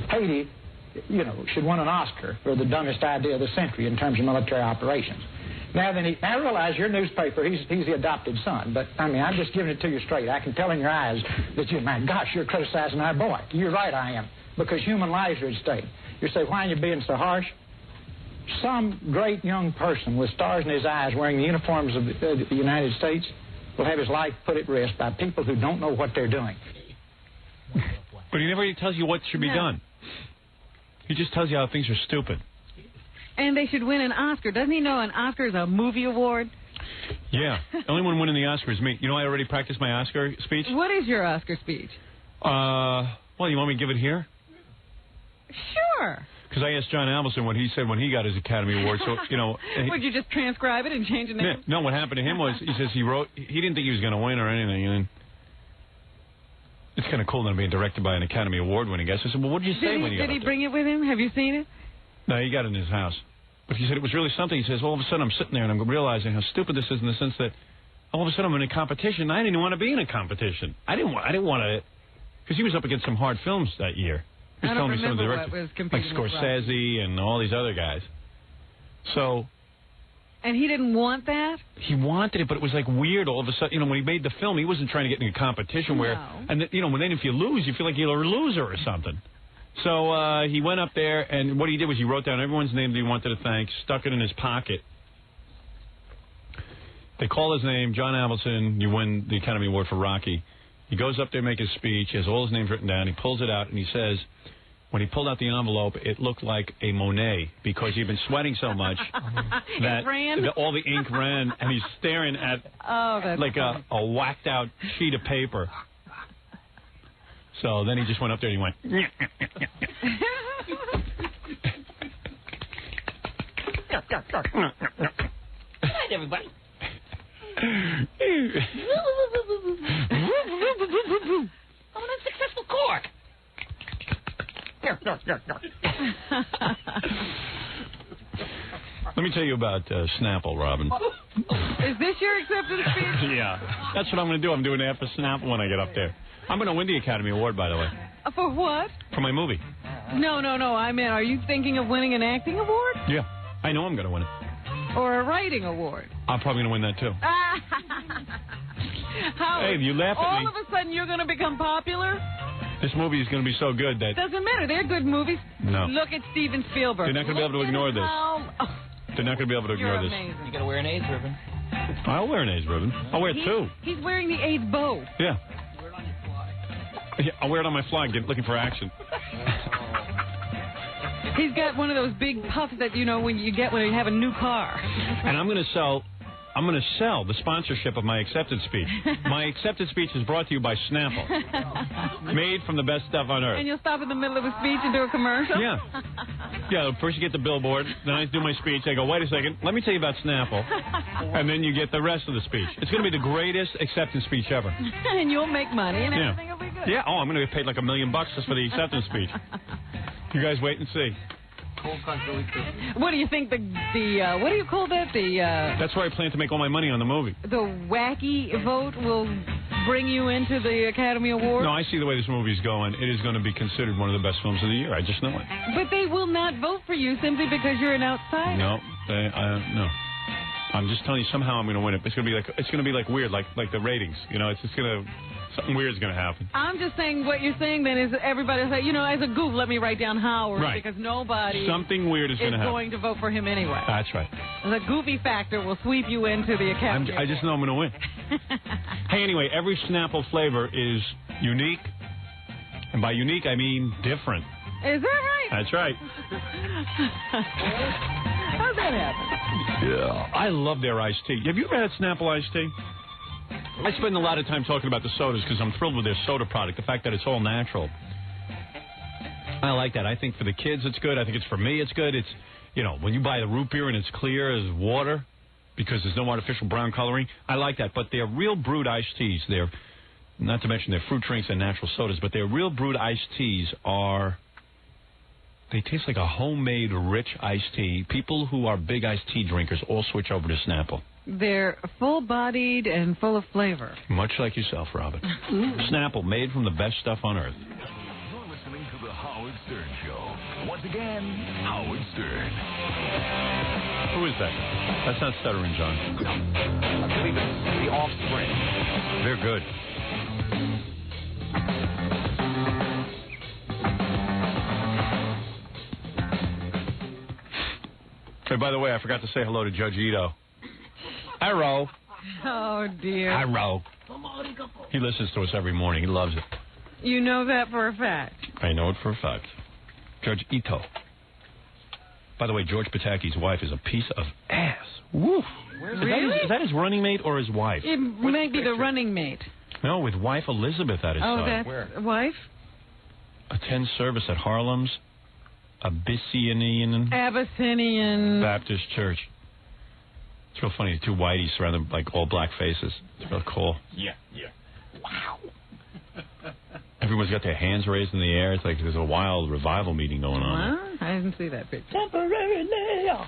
Haiti, should win an Oscar for the dumbest idea of the century in terms of military operations. Now, I realize your newspaper, he's the adopted son, but, I'm just giving it to you straight. I can tell in your eyes that you're criticizing our boy. You're right, I am, because human lives are at stake. You say, why are you being so harsh? Some great young person with stars in his eyes wearing the uniforms of the United States will have his life put at risk by people who don't know what they're doing. But he never tells you what should be done. He just tells you how things are stupid. And they should win an Oscar. Doesn't he know an Oscar is a movie award? Yeah. The only one winning the Oscar is me. You know, I already practiced my Oscar speech. What is your Oscar speech? Well, you want me to give it here? Sure. Because I asked John Avildsen what he said when he got his Academy Award. So, Would you just transcribe it and change the name? No, what happened to him was, he says he didn't think he was going to win or anything. And it's kind of cool than being directed by an Academy Award-winning guy. So I said, well, what did you say when you got Did he bring it with him? Have you seen it? No, he got it in his house. But he said it was really something. He says, all of a sudden I'm sitting there and I'm realizing how stupid this is in the sense that all of a sudden I'm in a competition. I didn't want to be in a competition. I didn't want to, because he was up against some hard films that year. He was telling me some of the directors, like Scorsese and all these other guys. So. And he didn't want that? He wanted it, but it was like weird all of a sudden. When he made the film, he wasn't trying to get in a competition where, and then if you lose, you feel like you're a loser or something. So he went up there, and what he did was he wrote down everyone's name that he wanted to thank, stuck it in his pocket. They call his name, John Avildsen. You win the Academy Award for Rocky. He goes up there, make his speech. He has all his names written down. He pulls it out, and he says, when he pulled out the envelope, it looked like a Monet because he'd been sweating so much that all the ink ran, and he's staring at like a whacked-out sheet of paper. So then he just went up there and he went. Good night, everybody. I'm an unsuccessful cork. Let me tell you about Snapple, Robin. Is this your acceptance speech? Yeah. That's what I'm going to do. I'm doing it after Snapple when I get up there. I'm going to win the Academy Award, by the way. For what? For my movie. No. I mean, are you thinking of winning an acting award? Yeah. I know I'm going to win it. Or a writing award? I'm probably going to win that, too. Howard, hey, you laugh at me. All of a sudden you're going to become popular? This movie is going to be so good that... Doesn't matter. They're good movies. No. Look at Steven Spielberg. They're not going to be able to ignore this. They're not going to be able to ignore this. Amazing. You got to wear an AIDS ribbon. I'll wear an AIDS ribbon. I'll wear two. He's wearing the AIDS bow. Yeah. I'll wear it on my flag, looking for action. He's got one of those big puffs that when you get when you have a new car. And I'm going to sell the sponsorship of my acceptance speech. My acceptance speech is brought to you by Snapple. Made from the best stuff on earth. And you'll stop in the middle of a speech and do a commercial? Yeah. Yeah, first you get the billboard, then I do my speech. I go, wait a second, let me tell you about Snapple. And then you get the rest of the speech. It's going to be the greatest acceptance speech ever. And you'll make money and everything will be good. Yeah, I'm going to get paid like $1 million just for the acceptance speech. You guys wait and see. What do you think what do you call that? That's where I plan to make all my money on the movie. The wacky vote will bring you into the Academy Award? No, I see the way this movie's going. It is going to be considered one of the best films of the year. I just know it. But they will not vote for you simply because you're an outsider. No, no. I'm just telling you, somehow I'm going to win it. It's going to be like weird, like the ratings. You know, it's just going to, something weird's going to happen. I'm just saying what you're saying then is everybody's like, as a goof, let me write down Howard. Right. Because nobody something weird is going to happen. going to vote for him anyway. That's right. The goofy factor will sweep you into the account. I just know I'm going to win. Hey, anyway, every Snapple flavor is unique. And by unique, I mean different. Is that right? That's right. How's that happen? Yeah. I love their iced tea. Have you ever had Snapple iced tea? I spend a lot of time talking about the sodas because I'm thrilled with their soda product, the fact that it's all natural. I like that. I think for the kids it's good. I think it's for me it's good. It's, when you buy the root beer and it's clear as water because there's no artificial brown coloring, I like that. But they're real brewed iced teas. They're, not to mention their fruit drinks and natural sodas, but their real brewed iced teas are... They taste like a homemade, rich iced tea. People who are big iced tea drinkers all switch over to Snapple. They're full-bodied and full of flavor. Much like yourself, Robin. Snapple, made from the best stuff on earth. You're listening to The Howard Stern Show. Once again, Howard Stern. Who is that? That's not Stuttering John. I believe it's The Offspring. They're good. Hey, by the way, I forgot to say hello to Judge Ito. Hello. Oh, dear. Hello. He listens to us every morning. He loves it. You know that for a fact. I know it for a fact. Judge Ito. By the way, George Pataki's wife is a piece of ass. Woof. Really? Is that his running mate or his wife? It may be the running mate. No, with wife Elizabeth at his side. That's wife? Attends service at Harlem's Abyssinian Baptist Church. It's real funny. The two whiteys surrounded like all black faces. It's real cool. Yeah. Wow. Everyone's got their hands raised in the air. It's like there's a wild revival meeting going on. Well, I didn't see that picture. Temporary layoffs.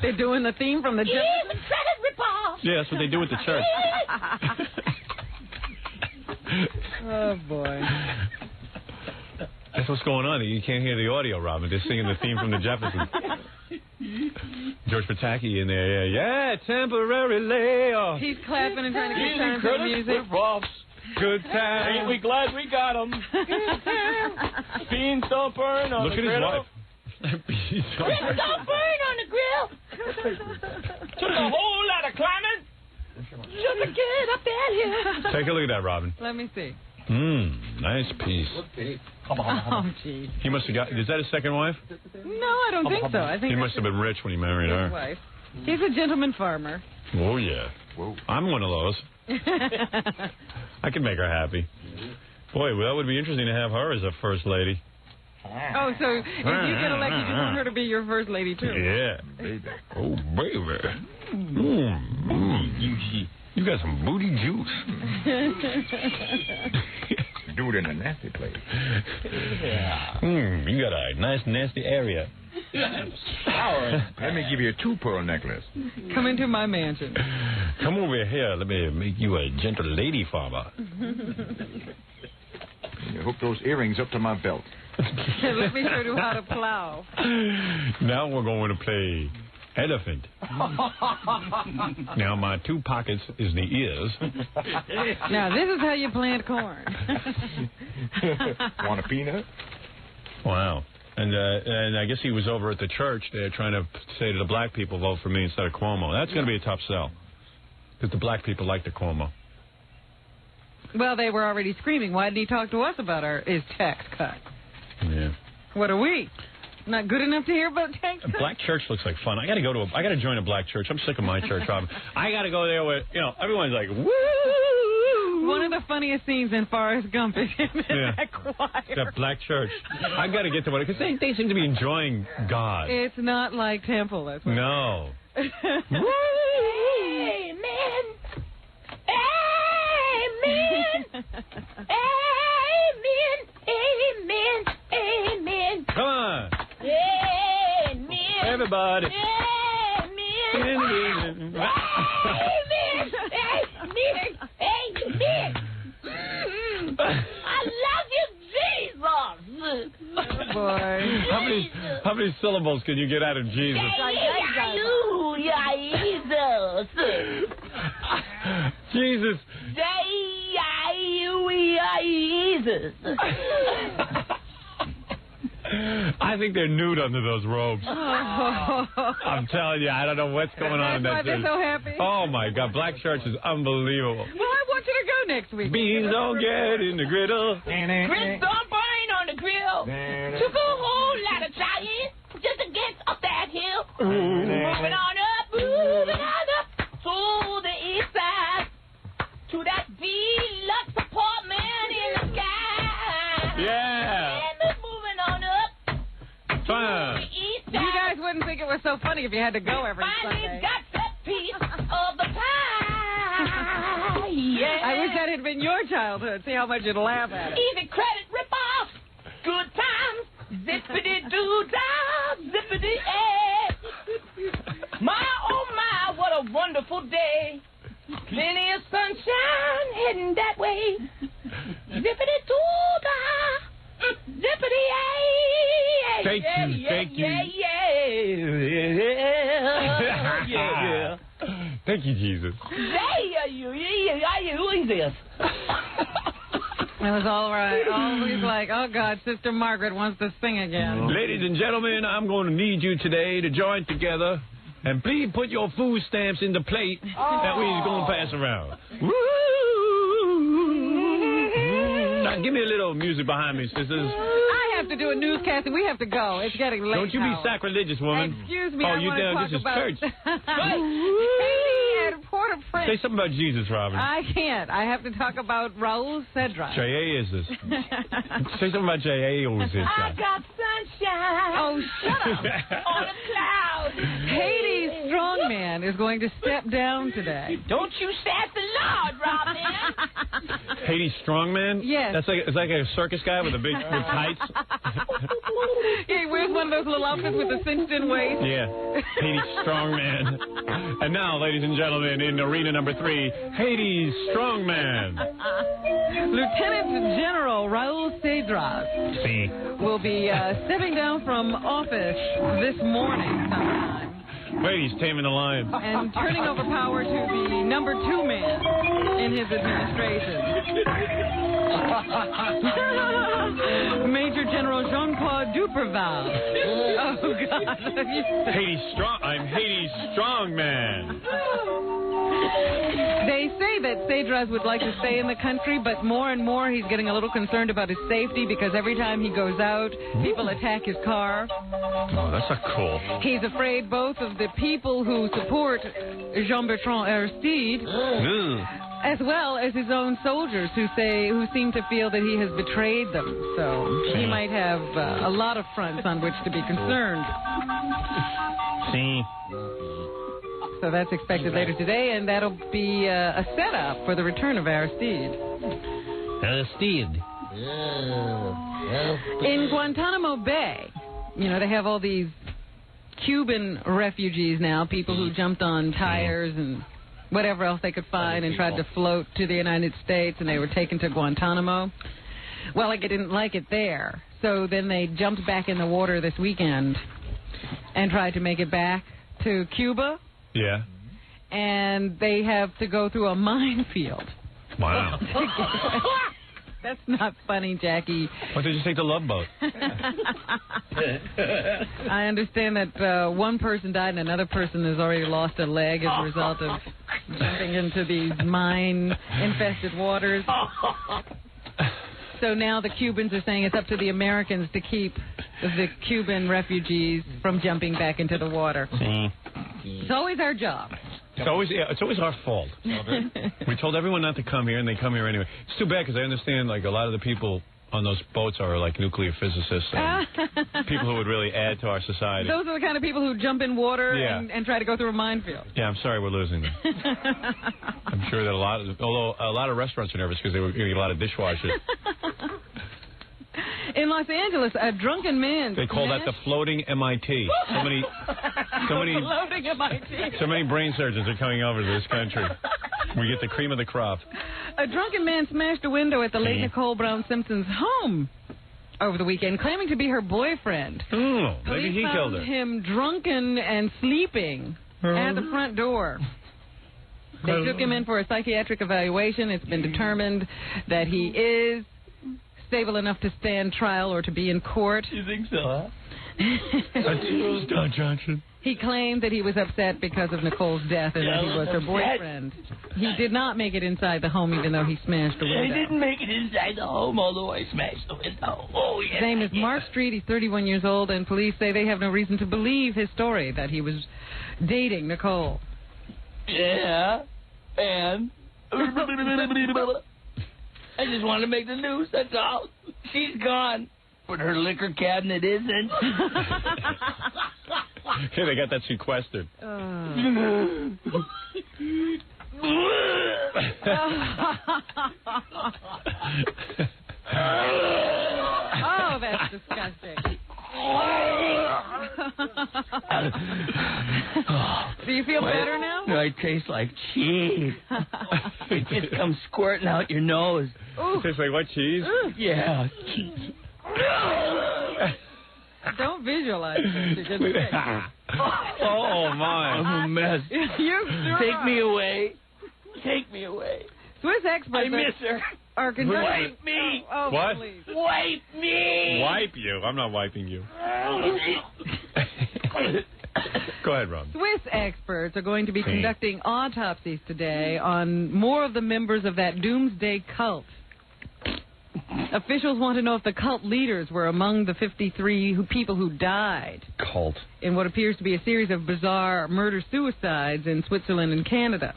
They're doing the theme from the Even credit ripoffs. Yeah, that's what they do at the church. Oh, boy. That's what's going on. You can't hear the audio, Robin. They're singing the theme from the Jeffersons. George Pataki in there. Yeah, temporary layoff. He's clapping and trying to get time for the music. Good time. Ain't we glad we got him? Beans don't burn on Look the at griddle. his wife. Beans don't burn on the grill. Took a whole lot of climbing. Sugar kid up that hill. Take a look at that, Robin. Let me see. Nice piece. Oh, gee. He must have got... Is that his second wife? No, I don't think so. I think he must have been rich when he married her. Wife. He's a gentleman farmer. Oh, yeah. Whoa. I'm one of those. I can make her happy. Boy, well, that would be interesting to have her as a first lady. Oh, so if you get elected, you want her to be your first lady, too? Yeah. Baby. Oh, baby. You got some booty juice. Do it in a nasty place. Yeah. You got a nice, nasty area. Howard, let me give you a 2-pearl necklace. Come into my mansion. Come over here. Let me make you a gentle lady farmer. You hook those earrings up to my belt. Let me show you how to plow. Now we're going to play elephant. Now my 2 pockets is the ears. Now this is how you plant corn. Want a peanut? Wow. And I guess he was over at the church there trying to say to the black people, vote for me instead of Cuomo. That's going to be a tough sell. Because the black people like the Cuomo. Well, they were already screaming. Why didn't he talk to us about his tax cut? Yeah. What are we? Not good enough to hear about tax cuts? A black church looks like fun. I got to join a black church. I'm sick of my church, Robin. I got to go there where, everyone's like, woo! One of the funniest scenes in Forrest Gump is him in that choir. That black church. I got to get to one because they seem to be enjoying God. It's not like Temple. That's what no. Amen. Amen. Amen. Amen. Amen. Come on. Amen. Everybody. Amen. Amen. Amen. Amen. I love you, Jesus. Oh, boy. How many syllables can you get out of Jesus? Hallelujah, Jesus. Jesus. Jesus. I think they're nude under those robes. I'm telling you, I don't know what's going on in that That's why they're so happy? Oh, my God. Black Church is unbelievable. Well, I want you to go next week. Beans don't get in the griddle. Grits don't burn on the grill. Took a whole lot of trying just to get up that hill. Moving on up to the east side, to that deluxe apartment in the sky. Yeah. And moving on up to the east side. You guys wouldn't think it was so funny if you had to go every Finally Sunday. got that piece of the pie. Yeah. I wish that had been your childhood. See how much you'd laugh at it. Easy credit rip-off. Good times. Zippity-doo-dah. Zippity-eh. My, oh, my, what a wonderful day. Plenty of sunshine heading that way. Zippity-doo-dah. Zippity-eh. Thank you, thank you. Yeah. Thank you, Jesus. Who is this? It was all right. Always like, oh, God, Sister Margaret wants to sing again. Ladies and gentlemen, I'm going to need you today to join together and please put your food stamps in the plate that we're going to pass around. Woo! Now, give me a little music behind me, sisters. I have to do a newscast and we have to go. It's getting late. Don't you be now. sacrilegious, woman. Excuse me, Oh, I you want to down? talk This is about church. Haiti and Port-au-Prince. Say something about Jesus, Robin. I can't. I have to talk about Raul Cedra. J.A. is this. Say something about J.A. who is this I guy. got sunshine. Oh, shut up. On a cloud. Haiti's strongman is going to step down today. Don't you sass the Lord, Robin. Haiti strongman? Yes. That's like, it's like a circus guy with a big with tights. He wears one of those little outfits with the cinched-in waist. Yeah. Haiti strongman. And now, ladies and gentlemen, in arena number 3, Haiti's strongman. Lieutenant General Raul Cedras will be stepping down from office this morning sometime. Wait, he's taming the lion. And turning over power to the number 2 man in his administration. Major General Jean-Claude Duperval. Oh, God. Haiti strong. I'm Haiti's strongman. They say that Cedras would like to stay in the country, but more and more he's getting a little concerned about his safety because every time he goes out, people attack his car. Oh, that's not cool. He's afraid both of the people who support Jean-Bertrand Aristide, as well as his own soldiers who seem to feel that he has betrayed them. So he might have a lot of fronts on which to be concerned. See. So that's expected later today, and that'll be a setup for the return of Aristide. Aristide. In Guantanamo Bay, you know, they have all these Cuban refugees now, people who jumped on tires and whatever else they could find and tried to float to the United States, and they were taken to Guantanamo. Well, they didn't like it there, so then they jumped back in the water this weekend and tried to make it back to Cuba. Yeah. And they have to go through a minefield. Wow. That's not funny, Jackie. Why did you take the Love Boat? I understand that one person died and another person has already lost a leg as a result of jumping into these mine-infested waters. So now the Cubans are saying it's up to the Americans to keep the Cuban refugees from jumping back into the water. It's always our job. It's always our fault. We told everyone not to come here, and they come here anyway. It's too bad because I understand like a lot of the people on those boats are like nuclear physicists and people who would really add to our society. Those are the kind of people who jump in water Yeah. and try to go through a minefield. Yeah, I'm sorry we're losing them. I'm sure that a lot of restaurants are nervous because they were getting a lot of dishwashers. In Los Angeles, a drunken man. They call that the floating MIT. So many Floating MIT. So many brain surgeons are coming over to this country. We get the cream of the crop. A drunken man smashed a window at the late Nicole Brown Simpson's home over the weekend, claiming to be her boyfriend. Oh, maybe Police he killed found her. him drunken and sleeping at the front door. They took him in for a psychiatric evaluation. It's been determined that he is stable enough to stand trial or to be in court. You think so, huh? Don Johnson. He claimed that he was upset because of Nicole's death and that he was her boyfriend. He did not make it inside the home, even though he smashed the window. I didn't make it inside the home, although I smashed the window. Oh, yes. His name is Mark Street. He's 31 years old, and police say they have no reason to believe his story that he was dating Nicole. Yeah, and I just wanted to make the news, that's all. She's gone, but her liquor cabinet isn't. Hey, they got that sequestered. Oh, that's disgusting. Do you feel better now? No, I taste like cheese. It just comes squirting out your nose. It tastes like what, cheese? Yeah, cheese. Don't visualize this. You're just sick. Oh, my. I'm a mess. Take me away. Take me away. Swiss experts I miss her. Are conducting... Wipe me. Oh, what? Please. Wipe me. Wipe you? I'm not wiping you. Go ahead, Rob. Swiss experts are going to be conducting autopsies today on more of the members of that doomsday cult. Officials want to know if the cult leaders were among the 53 people who died. Cult. In what appears to be a series of bizarre murder-suicides in Switzerland and Canada.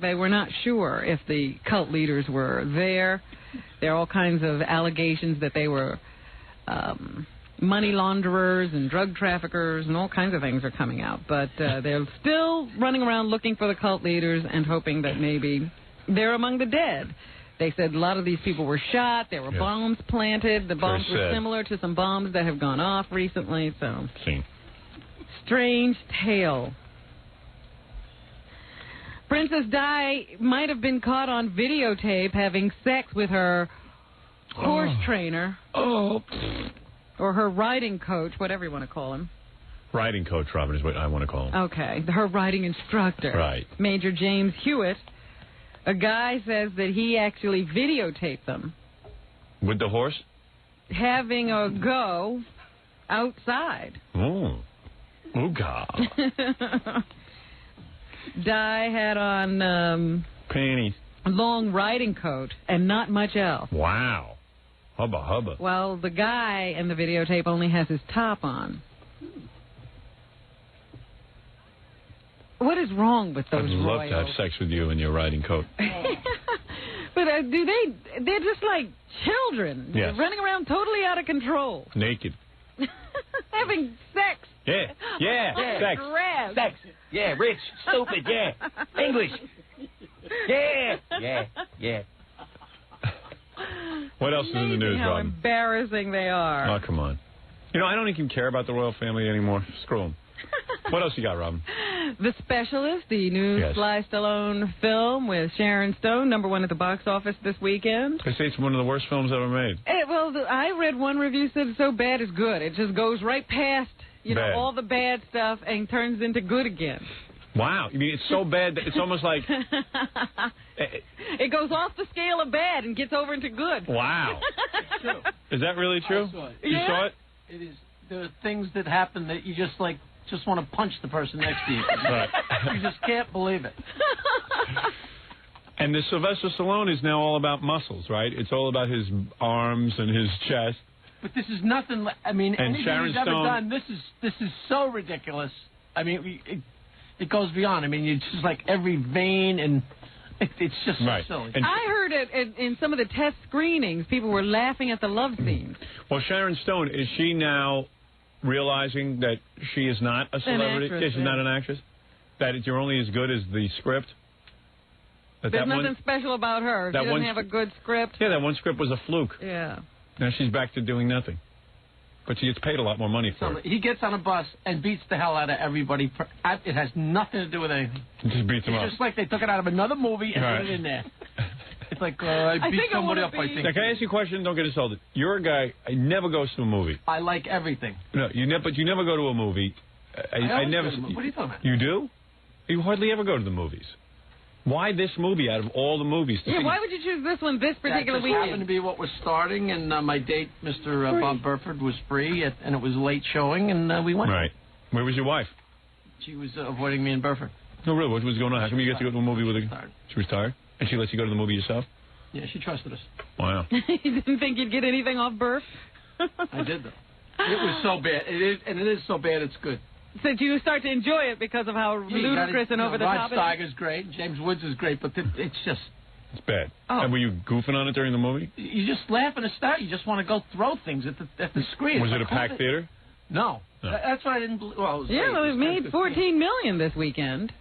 They were not sure if the cult leaders were there. There are all kinds of allegations that they were money launderers and drug traffickers, and all kinds of things are coming out. But they're still running around looking for the cult leaders and hoping that maybe they're among the dead. They said a lot of these people were shot. There were bombs planted. The bombs were similar to some bombs that have gone off recently. So, strange tale. Princess Di might have been caught on videotape having sex with her horse trainer. Or her riding coach, whatever you want to call him. Riding coach, Robin, is what I want to call him. Okay, her riding instructor. Right. Major James Hewitt. A guy says that he actually videotaped them. With the horse? Having a go outside. Oh. Ooga. Di had on panties, long riding coat, and not much else. Wow. Hubba hubba. Well, the guy in the videotape only has his top on. What is wrong with those I'd love royals? to have sex with you in your riding coat. But they're just like children. Yes. They're running around totally out of control. Naked. Having sex. Yeah, sex. Grass. Sex. Yeah, rich, stupid, yeah. English. Yeah. What else is in the news, How Rob? embarrassing they are. Oh, come on. You know, I don't even care about the royal family anymore. Screw them. What else you got, Robin? The Specialist, the new Sly Stallone film with Sharon Stone, #1 at the box office this weekend. They say it's one of the worst films ever made. I read one review said it's so bad it's good. It just goes right past, Bad. all the bad stuff and turns into good again. Wow. You mean it's so bad that it's almost like... It goes off the scale of bad and gets over into good. Wow. Is that really true? I saw it. You saw it? It is. There are things that happen that you just want to punch the person next to you. Right. You just can't believe it. And the Sylvester Stallone is now all about muscles, right? It's all about his arms and his chest. But this is nothing. Anything Sharon he's ever Stone- done. This is so ridiculous. It goes beyond. It's just like every vein, and it's just so silly. I heard it in some of the test screenings. People were laughing at the love scenes. Well, Sharon Stone, is she now realizing that she is not a celebrity? actress, She's not an actress? That you're only as good as the script? There's nothing special about her. She doesn't have a good script. Yeah, that one script was a fluke. Yeah. Now she's back to doing nothing. But she gets paid a lot more money for it. He gets on a bus and beats the hell out of everybody. It has nothing to do with anything. He just beats them up. It's just like they took it out of another movie and put it in there. It's like, I beat somebody up, I think. Now, can I ask you a question? Don't get insulted. You're a guy who never goes to a movie. I like everything. No, but you never go to a movie. I always never. go to a movie. What are you talking about? You do? You hardly ever go to the movies. Why this movie out of all the movies? Yeah, why would you choose this one this particular That just weekend? happened to be what was starting, and my date, Mr. Bob Burford, was free, and it was a late showing, and we went. Right. Where was your wife? She was avoiding me in Burford. No, really, what was going on? How come you get to go to a movie with her? She was tired? And she let you go to the movie yourself? Yeah, she trusted us. Wow. You didn't think you'd get anything off Burf? I did, though. It was so bad. It is so bad it's good. So you start to enjoy it because of how ludicrous and over the top Rod Steiger's great. James Woods is great, but it's just... It's bad. Oh. And were you goofing on it during the movie? You just laugh and start. You just want to go throw things at the screen. Was it a packed theater? No. That's what I didn't believe. Well, it made $14 million this weekend.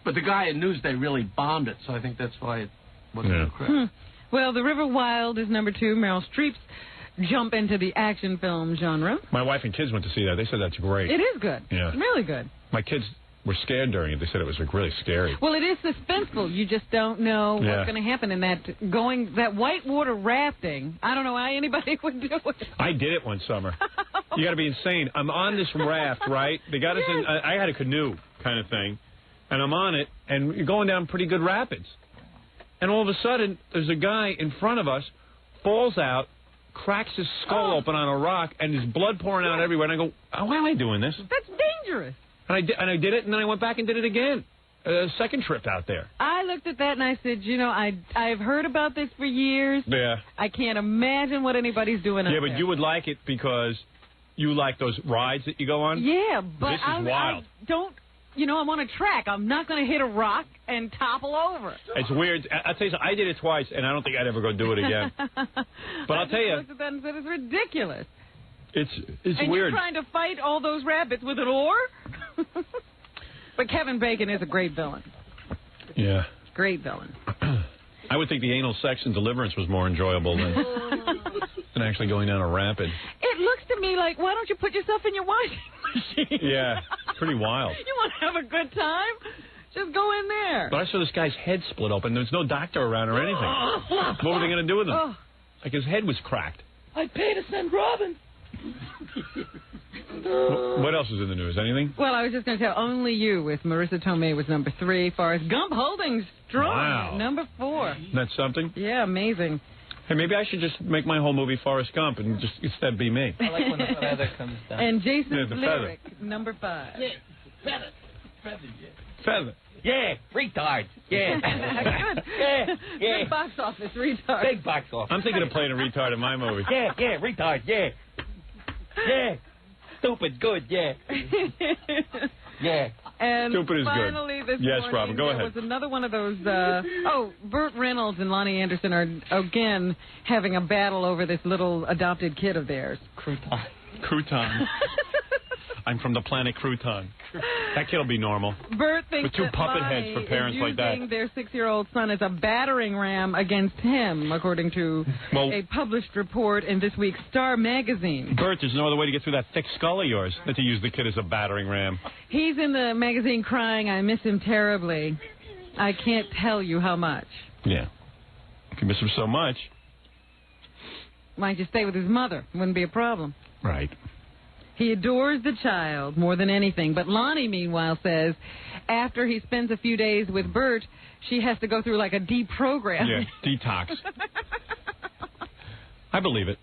But the guy in Newsday really bombed it, so I think that's why it wasn't a credit. Well, The River Wild is number 2. Meryl Streep's jump into the action film genre. My wife and kids went to see that. They said that's great. It is good. Yeah. Really good. My kids were scared during it. They said it was like really scary. Well, it is suspenseful. You just don't know what's going to happen in that whitewater rafting. I don't know how anybody would do it. I did it one summer. You got to be insane. I'm on this raft, right? They got us in. I had a canoe kind of thing, and I'm on it, and you're going down pretty good rapids. And all of a sudden, there's a guy in front of us, falls out, cracks his skull open on a rock, and there's blood pouring out everywhere. And I go, why am I doing this? That's dangerous. And I did it, and then I went back and did it again. Second trip out there. I looked at that and I said, I've heard about this for years. Yeah. I can't imagine what anybody's doing out there. Yeah, but you would like it because you like those rides that you go on? Yeah, but this is wild. I don't, I'm on a track. I'm not going to hit a rock and topple over. It's weird. I'll tell you something. I did it twice, and I don't think I'd ever go do it again. But I'll tell you. I looked at that and said, it's ridiculous. It's and weird. You're trying to fight all those rabbits with an oar? But Kevin Bacon is a great villain. Yeah. Great villain. I would think the anal sex and deliverance was more enjoyable than actually going down a rapid. It looks to me like, why don't you put yourself in your washing machine? Yeah, pretty wild. You want to have a good time? Just go in there. But I saw this guy's head split open. There's no doctor around or anything. What were they going to do with him? Like his head was cracked. I paid to send Robin. What else is in the news? Anything? Well, I was just going to tell Only You with Marissa Tomei was number 3. Forrest Gump holding strong. Wow. Number 4. That's something? Yeah, amazing. Hey, maybe I should just make my whole movie Forrest Gump and just instead be me. I like when the feather comes down. And Jason's the lyric, number 5. Yeah, feather. Feather. Yeah, retard. Yeah. Good. Yeah. Good box office, retard. Big box office. I'm thinking of playing a retard in my movie. Yeah, retard. Yeah. Yeah. Stupid, good, yeah. Yeah. And Stupid is finally good. This Yes, morning, Robin, go there ahead. was another one of those, Burt Reynolds and Lonnie Anderson are, again, having a battle over this little adopted kid of theirs. Crouton. I'm from the planet Crouton. That kid will be normal. Burt thinks with two that puppet Lonnie heads for parents is like that. using their 6-year-old son as a battering ram against him, according to a published report in this week's Star magazine. Bert, there's no other way to get through that thick skull of yours than to use the kid as a battering ram. He's in the magazine crying, I miss him terribly. I can't tell you how much. Yeah. You can miss him so much. Might just stay with his mother. Wouldn't be a problem. Right. He adores the child more than anything. But Lonnie, meanwhile, says after he spends a few days with Bert, she has to go through like a deprogram. Yeah, detox. I believe it.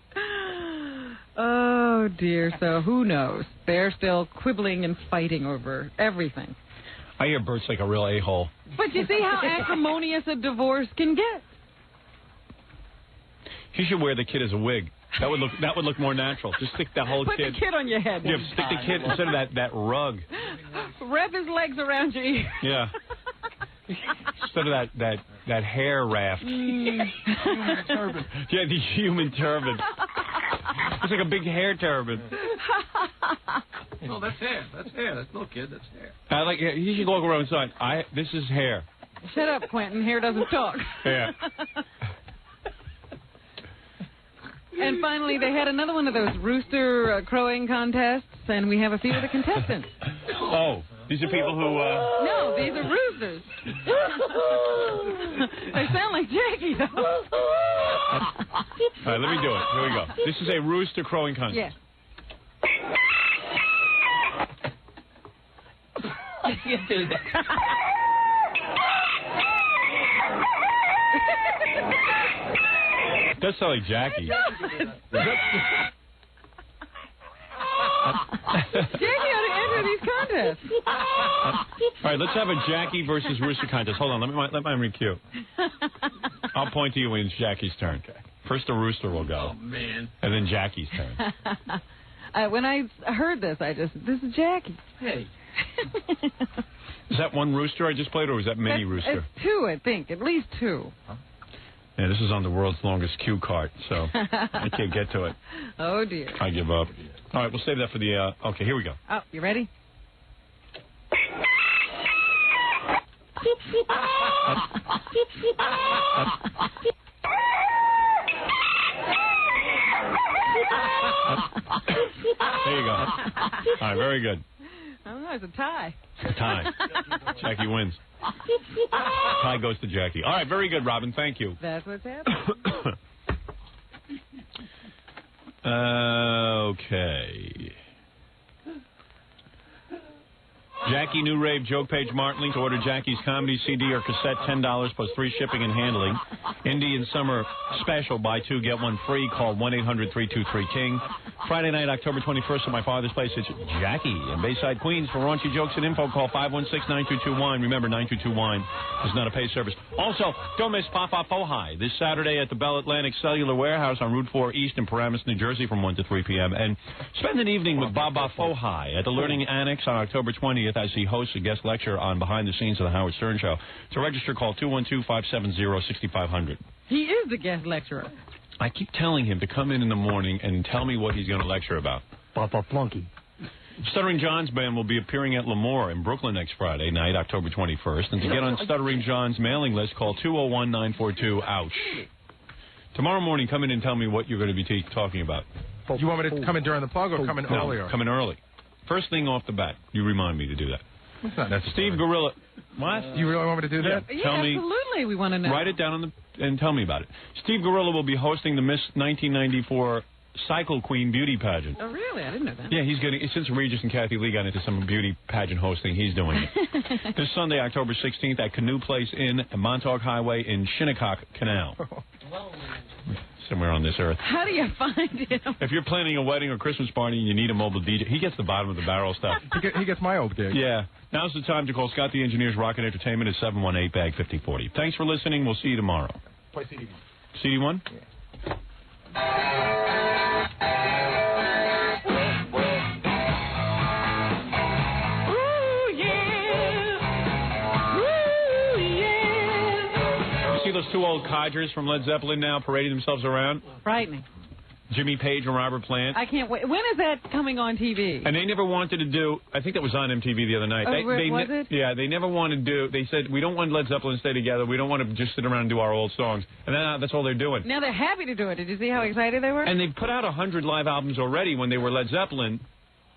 Oh, dear. So who knows? They're still quibbling and fighting over everything. I hear Bert's like a real a-hole. But you see how acrimonious a divorce can get. He should wear the kid as a wig. That would look more natural. Just stick the whole Put kid. the kid on your head. Yeah, stick the kid instead of that rug. Wrap his legs around your ear. Yeah. Instead of that hair raft. Human turban. Yeah, the human turban. It's like a big hair turban. No, that's hair. That's hair. That's no kid. That's hair. He should walk around inside. This is hair. Shut up, Quentin. Hair doesn't talk. Yeah. And finally, they had another one of those rooster crowing contests, and we have a few of the contestants. Oh, these are people who... No, these are roosters. They sound like Jackie, though. All right, let me do it. Here we go. This is a rooster crowing contest. Yeah. I can't do that. Does sound like Jackie. Jackie ought to enter these contests. All right, let's have a Jackie versus Rooster contest. Hold on, let mine recue. I'll point to you when it's Jackie's turn. First the Rooster will go. Oh, man. And then Jackie's turn. When I heard this is Jackie. Hey. Is that one Rooster I just played, or was that mini Rooster? It's two, I think. At least two. Yeah, this is on the world's longest cue cart, so I can't get to it. Oh, dear. I give up. All right, we'll save that for the... okay, here we go. Oh, you ready? There you go. All right, very good. I don't know, it's a tie. A tie. Jackie wins. Tie goes to Jackie. All right, very good, Robin. Thank you. That's what's happening. Okay. Jackie, new rave joke page, Martin. To order Jackie's comedy CD or cassette, $10 plus free shipping and handling. Indian Summer Special, buy two, get one free. Call 1-800-323-KING. Friday night, October 21st at my father's place. It's Jackie in Bayside, Queens. For raunchy jokes and info, call 516-922-WINE. Remember, 922-WINE is not a pay service. Also, don't miss Papa Fohai this Saturday at the Bell Atlantic Cellular Warehouse on Route 4 East in Paramus, New Jersey from 1 to 3 p.m. And spend an evening with Baba Fohai at the Learning Annex on October 20th as he hosts a guest lecture on Behind the Scenes of the Howard Stern Show. To register, call 212-570-6500. He is the guest lecturer. I keep telling him to come in the morning and tell me what he's going to lecture about. Papa Flunky. Stuttering John's band will be appearing at Lemoore in Brooklyn next Friday night, October 21st. And to get on Stuttering John's mailing list, call 201-942-OUCH. Tomorrow morning, come in and tell me what you're going to be talking about. You want me to come in during the plug or come in earlier? Come in early. First thing off the bat, you remind me to do that. That's not necessary. Steve Gorilla. What? You really want me to do that? Yeah, tell me. Absolutely, we want to know. Write it down and tell me about it. Steve Gorilla will be hosting the Miss 1994 Cycle Queen beauty pageant. Oh, really? I didn't know that. Yeah, he's getting, since Regis and Kathy Lee got into some beauty pageant hosting, he's doing it. This Sunday, October 16th, at Canoe Place Inn at Montauk Highway in Shinnecock Canal. Somewhere on this earth. How do you find him? If you're planning a wedding or Christmas party and you need a mobile DJ, he gets the bottom of the barrel stuff. He gets my old gig. Yeah. Now's the time to call Scott the Engineer's Rocket Entertainment at 718-BAG-5040. Thanks for listening. We'll see you tomorrow. Play CD1. CD1? Yeah. See those two old codgers from Led Zeppelin now parading themselves around? Frightening. Jimmy Page and Robert Plant. I can't wait. When is that coming on TV? And they never wanted to do, I think that was on MTV the other night. Oh, was it? Yeah, they never wanted to do, they said, we don't want Led Zeppelin to stay together. We don't want to just sit around and do our old songs. And then that's all they're doing. Now they're happy to do it. Did you see how excited they were? And they put out 100 live albums already when they were Led Zeppelin.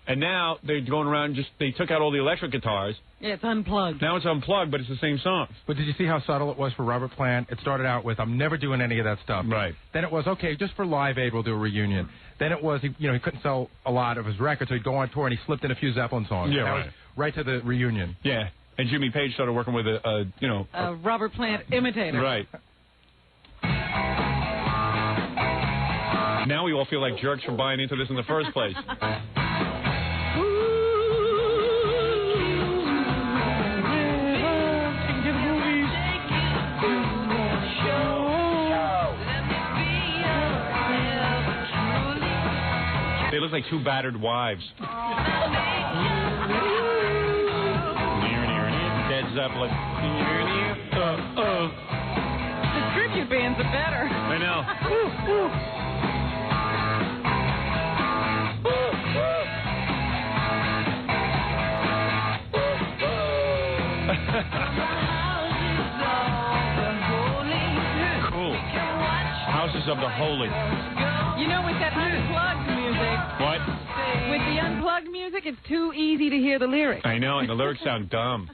And now they're going around they took out all the electric guitars. Yeah, it's unplugged. Now it's unplugged, but it's the same songs. But did you see how subtle it was for Robert Plant? It started out with, I'm never doing any of that stuff. Right. Then it was, okay, just for Live Aid, we'll do a reunion. Then it was, he couldn't sell a lot of his records, so he'd go on tour, and he slipped in a few Zeppelin songs. Yeah, that right. was right to the reunion. Yeah. And Jimmy Page started working with a Robert Plant imitator. Right. Now we all feel like jerks for buying into this in the first place. They look like two battered wives. Dead Zeppelin. The tribute bands are better. I know. Cool. Houses of the Holy. You know, with that unplugged music. What? With the unplugged music, it's too easy to hear the lyrics. I know, and the lyrics sound dumb.